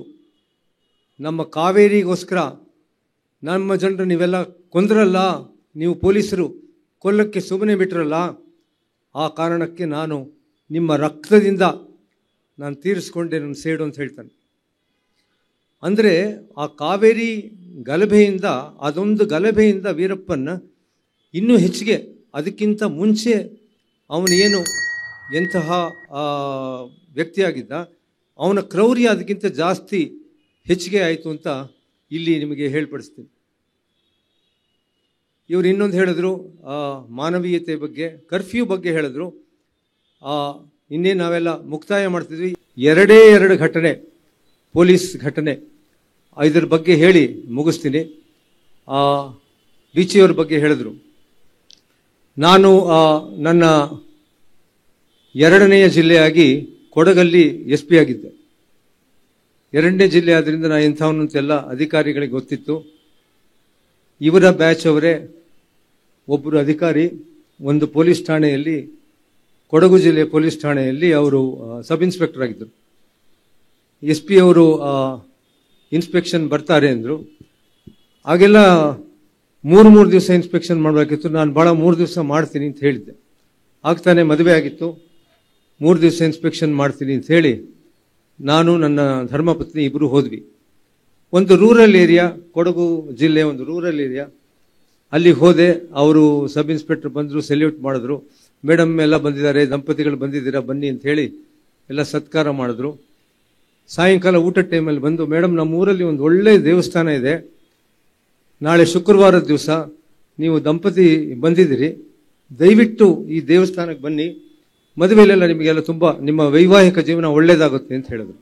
ನಮ್ಮ ಕಾವೇರಿಗೋಸ್ಕರ ನಮ್ಮ ಜನರು ನೀವೆಲ್ಲ ಕೊಂದ್ರಲ್ಲ, ನೀವು ಪೊಲೀಸರು ಕೊಲ್ಲಕ್ಕೆ ಸುಮ್ಮನೆ ಬಿಟ್ರಲ್ಲ, ಆ ಕಾರಣಕ್ಕೆ ನಾನು ನಿಮ್ಮ ರಕ್ತದಿಂದ ನಾನು ತೀರಿಸ್ಕೊಂಡೆ ನನ್ನ ಸೇಡು ಅಂತ ಹೇಳ್ತಾನೆ. ಅಂದರೆ ಆ ಕಾವೇರಿ ಗಲಭೆಯಿಂದ, ಅದೊಂದು ಗಲಭೆಯಿಂದ ವೀರಪ್ಪನ ಇನ್ನೂ ಹೆಚ್ಚಿಗೆ ಅದಕ್ಕಿಂತ ಮುಂಚೆ ಅವನೇನು ಎಂತಹ ವ್ಯಕ್ತಿಯಾಗಿದ್ದ, ಅವನ ಕ್ರೌರ್ಯ ಅದಕ್ಕಿಂತ ಜಾಸ್ತಿ ಹೆಚ್ಚಿಗೆ ಆಯಿತು ಅಂತ ಇಲ್ಲಿ ನಿಮಗೆ ಹೇಳ್ಪಡಿಸ್ತೀನಿ. ಇವರು ಇನ್ನೊಂದು ಹೇಳಿದ್ರು, ಮಾನವೀಯತೆ ಬಗ್ಗೆ, ಕರ್ಫ್ಯೂ ಬಗ್ಗೆ ಹೇಳಿದ್ರು. ಇನ್ನೇನು ನಾವೆಲ್ಲ ಮುಕ್ತಾಯ ಮಾಡ್ತಿದ್ವಿ, ಎರಡು ಘಟನೆ, ಪೊಲೀಸ್ ಘಟನೆ, ಇದರ ಬಗ್ಗೆ ಹೇಳಿ ಮುಗಿಸ್ತೀನಿ. ಬಿಚಿಯವ್ರ ಬಗ್ಗೆ ಹೇಳಿದ್ರು. ನಾನು ನನ್ನ 2ನೇ ಜಿಲ್ಲೆಯಾಗಿ ಕೊಡಗಲ್ಲಿ SP ಆಗಿದ್ದೆ. 2ನೇ ಜಿಲ್ಲೆ ಆದ್ರಿಂದ ನಾನು ಎಂಥವನ್ನಂತೆಲ್ಲ ಅಧಿಕಾರಿಗಳಿಗೆ ಗೊತ್ತಿತ್ತು. ಇವರ ಬ್ಯಾಚ್ ಅವರೇ ಒಬ್ಬರು ಅಧಿಕಾರಿ ಒಂದು ಪೊಲೀಸ್ ಠಾಣೆಯಲ್ಲಿ, ಕೊಡಗು ಜಿಲ್ಲೆ ಪೊಲೀಸ್ ಠಾಣೆಯಲ್ಲಿ ಅವರು ಸಬ್ ಇನ್ಸ್ಪೆಕ್ಟರ್ ಆಗಿದ್ದರು. SP ಅವರು ಇನ್ಸ್ಪೆಕ್ಷನ್ ಬರ್ತಾರೆ ಅಂದರು. ಆಗೆಲ್ಲ 3 ದಿವಸ ಇನ್ಸ್ಪೆಕ್ಷನ್ ಮಾಡಬೇಕಿತ್ತು. ನಾನು ಭಾಳ 3 ದಿವಸ ಮಾಡ್ತೀನಿ ಅಂತ ಹೇಳಿದ್ದೆ. ಆಗ್ತಾನೆ ಮದುವೆ ಆಗಿತ್ತು. 3 ದಿವಸ ಇನ್ಸ್ಪೆಕ್ಷನ್ ಮಾಡ್ತೀನಿ ಅಂತ ಹೇಳಿ ನಾನು ನನ್ನ ಧರ್ಮಪತ್ನಿ ಇಬ್ಬರು ಹೋದ್ವಿ. ಒಂದು ರೂರಲ್ ಏರಿಯಾ, ಕೊಡಗು ಜಿಲ್ಲೆ ಒಂದು ರೂರಲ್ ಏರಿಯಾ, ಅಲ್ಲಿ ಹೋದೆ. ಅವರು ಸಬ್ ಇನ್ಸ್ಪೆಕ್ಟರ್ ಬಂದರು, ಸೆಲ್ಯೂಟ್ ಮಾಡಿದ್ರು. ಮೇಡಮ್ ಎಲ್ಲ ಬಂದಿದ್ದಾರೆ, ದಂಪತಿಗಳು ಬಂದಿದ್ದೀರಾ ಬನ್ನಿ ಅಂತ ಹೇಳಿ ಎಲ್ಲ ಸತ್ಕಾರ ಮಾಡಿದ್ರು. ಸಾಯಂಕಾಲ ಊಟದ ಟೈಮಲ್ಲಿ ಬಂದು, ಮೇಡಮ್ ನಮ್ಮ ಊರಲ್ಲಿ ಒಂದು ಒಳ್ಳೆ ದೇವಸ್ಥಾನ ಇದೆ, ನಾಳೆ ಶುಕ್ರವಾರದ ದಿವಸ ನೀವು ದಂಪತಿ ಬಂದಿದ್ದೀರಿ, ದಯವಿಟ್ಟು ಈ ದೇವಸ್ಥಾನಕ್ಕೆ ಬನ್ನಿ, ಮದುವೆಲೆಲ್ಲ ನಿಮಗೆಲ್ಲ ತುಂಬ ನಿಮ್ಮ ವೈವಾಹಿಕ ಜೀವನ ಒಳ್ಳೇದಾಗುತ್ತೆ ಅಂತ ಹೇಳಿದ್ರು.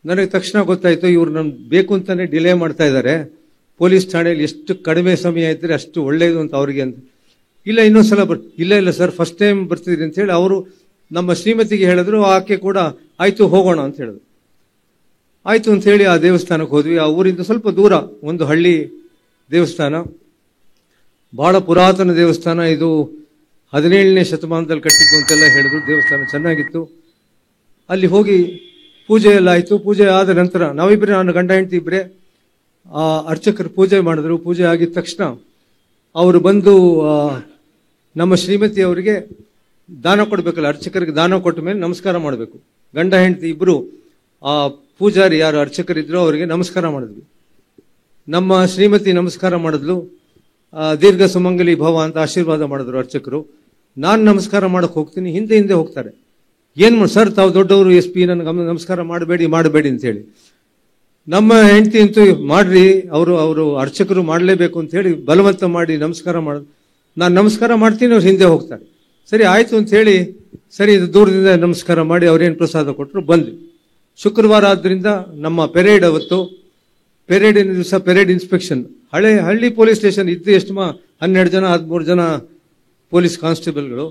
ನನಗೆ ತಕ್ಷಣ ಗೊತ್ತಾಯಿತು, ಇವ್ರು ನಮ್ಗೆ ಬೇಕು ಅಂತಾನೆ ಡಿಲೇ ಮಾಡ್ತಾ ಇದ್ದಾರೆ, ಪೊಲೀಸ್ ಠಾಣೆಯಲ್ಲಿ ಎಷ್ಟು ಕಡಿಮೆ ಸಮಯ ಇದ್ದರೆ ಅಷ್ಟು ಒಳ್ಳೆಯದು ಅಂತ ಅವ್ರಿಗೆ ಅಂತ. ಇಲ್ಲ ಇನ್ನೊಂದ್ಸಲ ಇಲ್ಲ ಸರ್ ಫಸ್ಟ್ ಟೈಮ್ ಬರ್ತಿದ್ರಿ ಅಂತ ಹೇಳಿ ಅವರು ನಮ್ಮ ಶ್ರೀಮತಿಗೆ ಹೇಳಿದ್ರು. ಆಕೆ ಕೂಡ ಆಯಿತು ಹೋಗೋಣ ಅಂತ ಹೇಳಿದ್ರು. ಆಯಿತು ಅಂತ ಹೇಳಿ ಆ ದೇವಸ್ಥಾನಕ್ಕೆ ಹೋದ್ವಿ. ಆ ಊರಿಂದ ಸ್ವಲ್ಪ ದೂರ ಒಂದು ಹಳ್ಳಿ ದೇವಸ್ಥಾನ, ಬಹಳ ಪುರಾತನ ದೇವಸ್ಥಾನ, ಇದು 17ನೇ ಶತಮಾನದಲ್ಲಿ ಕಟ್ಟಿದ್ದು ಅಂತೆಲ್ಲ ಹೇಳಿದ್ರು. ದೇವಸ್ಥಾನ ಚೆನ್ನಾಗಿತ್ತು. ಅಲ್ಲಿ ಹೋಗಿ ಪೂಜೆ ಎಲ್ಲ ಆಯಿತು. ಪೂಜೆ ಆದ ನಂತರ ನಾವಿಬ್ಬರೇ, ನಾನು ಗಂಡ ಹೆಂಡತಿ ಇಬ್ಬರೇ, ಅರ್ಚಕರು ಪೂಜೆ ಮಾಡಿದ್ರು. ಪೂಜೆ ಆಗಿದ ತಕ್ಷಣ ಅವರು ಬಂದು ನಮ್ಮ ಶ್ರೀಮತಿ ಅವರಿಗೆ ದಾನ ಕೊಡಬೇಕಲ್ಲ, ಅರ್ಚಕರಿಗೆ ದಾನ ಕೊಟ್ಟ ಮೇಲೆ ನಮಸ್ಕಾರ ಮಾಡಬೇಕು. ಗಂಡ ಹೆಂಡತಿ ಇಬ್ಬರು ಆ ಪೂಜಾರಿ ಯಾರು ಅರ್ಚಕರಿದ್ರು ಅವರಿಗೆ ನಮಸ್ಕಾರ ಮಾಡಿದ್ವಿ. ನಮ್ಮ ಶ್ರೀಮತಿ ನಮಸ್ಕಾರ ಮಾಡಿದ್ಲು. ದೀರ್ಘ ಸುಮಂಗಲಿ ಭವ ಅಂತ ಆಶೀರ್ವಾದ ಮಾಡಿದ್ರು ಅರ್ಚಕರು. ನಾನು ನಮಸ್ಕಾರ ಮಾಡಕ್ಕೆ ಹೋಗ್ತೀನಿ, ಹಿಂದೆ ಹೋಗ್ತಾರೆ. ಏನು ಮಾಡಿ ಸರ್, ತಾವು ದೊಡ್ಡವರು SP, ನನಗೆ ನಮಸ್ಕಾರ ಮಾಡಬೇಡಿ ಅಂತ ಹೇಳಿ. ನಮ್ಮ ಹೆಂಡತಿ ಅಂತೂ ಮಾಡ್ರಿ, ಅವರು ಅರ್ಚಕರು ಮಾಡಲೇಬೇಕು ಅಂತ ಹೇಳಿ ಬಲವಂತ ಮಾಡಿ ನಮಸ್ಕಾರ ಮಾಡೋದು. ನಾನು ನಮಸ್ಕಾರ ಮಾಡ್ತೀನಿ, ಅವ್ರು ಹಿಂದೆ ಹೋಗ್ತಾರೆ. ಸರಿ ಆಯಿತು ಅಂತ ಹೇಳಿ, ಸರಿ ಇದು ದೂರದಿಂದ ನಮಸ್ಕಾರ ಮಾಡಿ ಅವ್ರೇನು ಪ್ರಸಾದ ಕೊಟ್ಟರು ಬಂದ್ವಿ. ಶುಕ್ರವಾರ ಆದ್ದರಿಂದ ನಮ್ಮ ಪೆರೇಡ್ ಅವತ್ತು, ಪೆರೇಡಿನ ದಿವಸ ಪೆರೇಡ್ ಇನ್ಸ್ಪೆಕ್ಷನ್. ಹಳ್ಳಿ ಪೊಲೀಸ್ ಸ್ಟೇಷನ್ ಇದ್ದು ಎಷ್ಟು 12 ಜನ 13 ಜನ ಪೊಲೀಸ್ ಕಾನ್ಸ್ಟೇಬಲ್ಗಳು.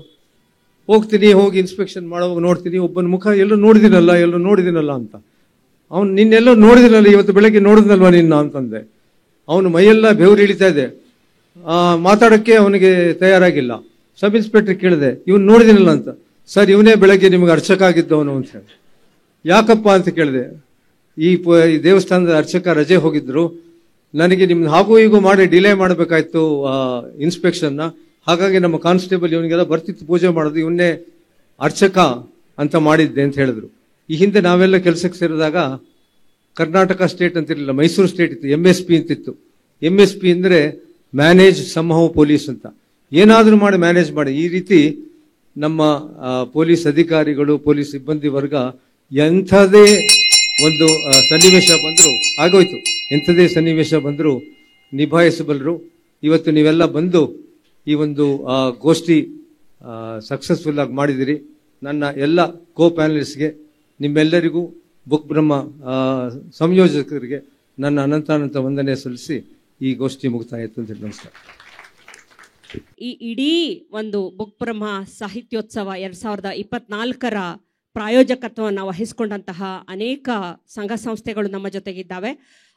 ಹೋಗ್ತೀನಿ, ಹೋಗಿ ಇನ್ಸ್ಪೆಕ್ಷನ್ ಮಾಡುವಾಗ ನೋಡ್ತೀನಿ ಒಬ್ಬನ ಮುಖ ಎಲ್ಲರೂ ನೋಡಿದಿನಲ್ಲ ಅಂತ. ಅವ್ನು ನಿನ್ನೆಲ್ಲೋ ನೋಡಿದಿನಲ್ಲ, ಇವತ್ತು ಬೆಳಗ್ಗೆ ನೋಡಿದ್ನಲ್ವ ನಿನ್ನ ಅಂತಂದೆ. ಅವನು ಮೈಯೆಲ್ಲ ಬೆವರು ಇಳಿತಾ ಇದೆ, ಮಾತಾಡೋಕ್ಕೆ ಅವನಿಗೆ ತಯಾರಾಗಿಲ್ಲ. ಸಬ್ ಇನ್ಸ್ಪೆಕ್ಟರ್ ಕೇಳಿದೆ, ಇವನು ನೋಡಿದಿನಲ್ಲ ಅಂತ. ಸರ್ ಇವನೇ ಬೆಳಗ್ಗೆ ನಿಮಗೆ ಅರ್ಚಕ ಆಗಿದ್ದವನು ಅಂತ ಹೇಳಿ. ಯಾಕಪ್ಪ ಅಂತ ಕೇಳಿದೆ. ಈ ದೇವಸ್ಥಾನದ ಅರ್ಚಕ ರಜೆ ಹೋಗಿದ್ರು, ನನಗೆ ನಿಮ್ದು ಹಾಗೂ ಹೀಗೂ ಮಾಡಿ ಡಿಲೇ ಮಾಡಬೇಕಾಯ್ತು ಇನ್ಸ್ಪೆಕ್ಷನ್ನ, ಹಾಗಾಗಿ ನಮ್ಮ ಕಾನ್ಸ್ಟೇಬಲ್ ಇವನಿಗೆಲ್ಲ ಬರ್ತಿತ್ತು ಪೂಜೆ ಮಾಡೋದು, ಇವನ್ನೇ ಅರ್ಚಕ ಅಂತ ಮಾಡಿದ್ದೆ ಅಂತ ಹೇಳಿದ್ರು. ಈ ಹಿಂದೆ ನಾವೆಲ್ಲ ಕೆಲಸಕ್ಕೆ ಸೇರಿದಾಗ ಕರ್ನಾಟಕ ಸ್ಟೇಟ್ ಅಂತಿರಲಿಲ್ಲ, ಮೈಸೂರು ಸ್ಟೇಟ್ ಇತ್ತು, MSP ಅಂತಿತ್ತು. MSP ಅಂದರೆ ಮ್ಯಾನೇಜ್ ಸಮ್ಹೌ ಪೊಲೀಸ್ ಅಂತ. ಏನಾದರೂ ಮಾಡಿ ಮ್ಯಾನೇಜ್ ಮಾಡಿ. ಈ ರೀತಿ ನಮ್ಮ ಪೊಲೀಸ್ ಅಧಿಕಾರಿಗಳು, ಪೊಲೀಸ್ ಸಿಬ್ಬಂದಿ ವರ್ಗ ಎಂಥದೇ ಒಂದು ಸನ್ನಿವೇಶ ಬಂದರೂ ಆಗೋಯ್ತು, ಎಂಥದೇ ಸನ್ನಿವೇಶ ಬಂದರೂ ನಿಭಾಯಿಸಬಲ್ಲರು. ಇವತ್ತು ನೀವೆಲ್ಲ ಬಂದು ಈ ಒಂದು ಗೋಷ್ಠಿ ಸಕ್ಸಸ್ಫುಲ್ ಆಗಿ ಮಾಡಿದಿರಿ. ನನ್ನ ಎಲ್ಲ ಕೋ ಪ್ಯಾನಲಿಸ್ಟ್ಗೆ, ನಿಮ್ಮೆಲ್ಲರಿಗೂ, ಬುಕ್ ಬ್ರಹ್ಮ ಸಂಯೋಜಕರಿಗೆ ನನ್ನ ಅನಂತಾನಂತ ವಂದನೆ ಸಲ್ಲಿಸಿ ಈ ಗೋಷ್ಠಿ ಮುಕ್ತಾಯ ಆಯಿತು ಅಂತ ಹೇಳಿ ನಮಸ್ಕಾರ. ಈ ಇಡೀ ಒಂದು ಬುಕ್ ಬ್ರಹ್ಮ ಸಾಹಿತ್ಯೋತ್ಸವ 2024ರ ಪ್ರಾಯೋಜಕತ್ವವನ್ನು ವಹಿಸಿಕೊಂಡಂತಹ ಅನೇಕ ಸಂಘ ಸಂಸ್ಥೆಗಳು ನಮ್ಮ ಜೊತೆಗಿದ್ದಾವೆ.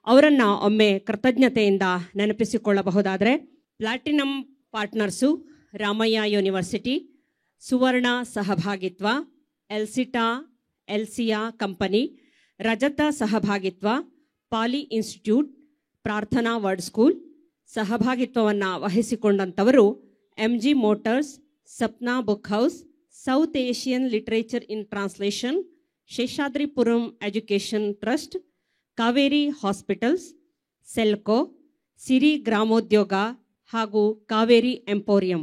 ಅವರನ್ನು ಒಮ್ಮೆ ಕೃತಜ್ಞತೆಯಿಂದ ನೆನಪಿಸಿಕೊಳ್ಳಬಹುದಾದರೆ, ಪ್ಲಾಟಿನಮ್ ಪಾರ್ಟ್ನರ್ಸು ರಾಮಯ್ಯ ಯೂನಿವರ್ಸಿಟಿ, ಸುವರ್ಣ ಸಹಭಾಗಿತ್ವ, ಎಲ್ಸಿಟಾ ಎಲ್ಸಿಯಾ ಕಂಪನಿ, ರಜತ ಸಹಭಾಗಿತ್ವ, ಪಾಲಿ ಇನ್ಸ್ಟಿಟ್ಯೂಟ್, ಪ್ರಾರ್ಥನಾ ವರ್ಡ್ ಸ್ಕೂಲ್. ಸಹಭಾಗಿತ್ವವನ್ನು ವಹಿಸಿಕೊಂಡಂಥವರು MG motors, Sapna book house, south Asian literature in translation, Seshadripuram education trust, Kaveri hospitals, Selco, Siri Gramodyoga ಹಾಗೂ ಕಾವೇರಿ ಎಂಪೋರಿಯಂ.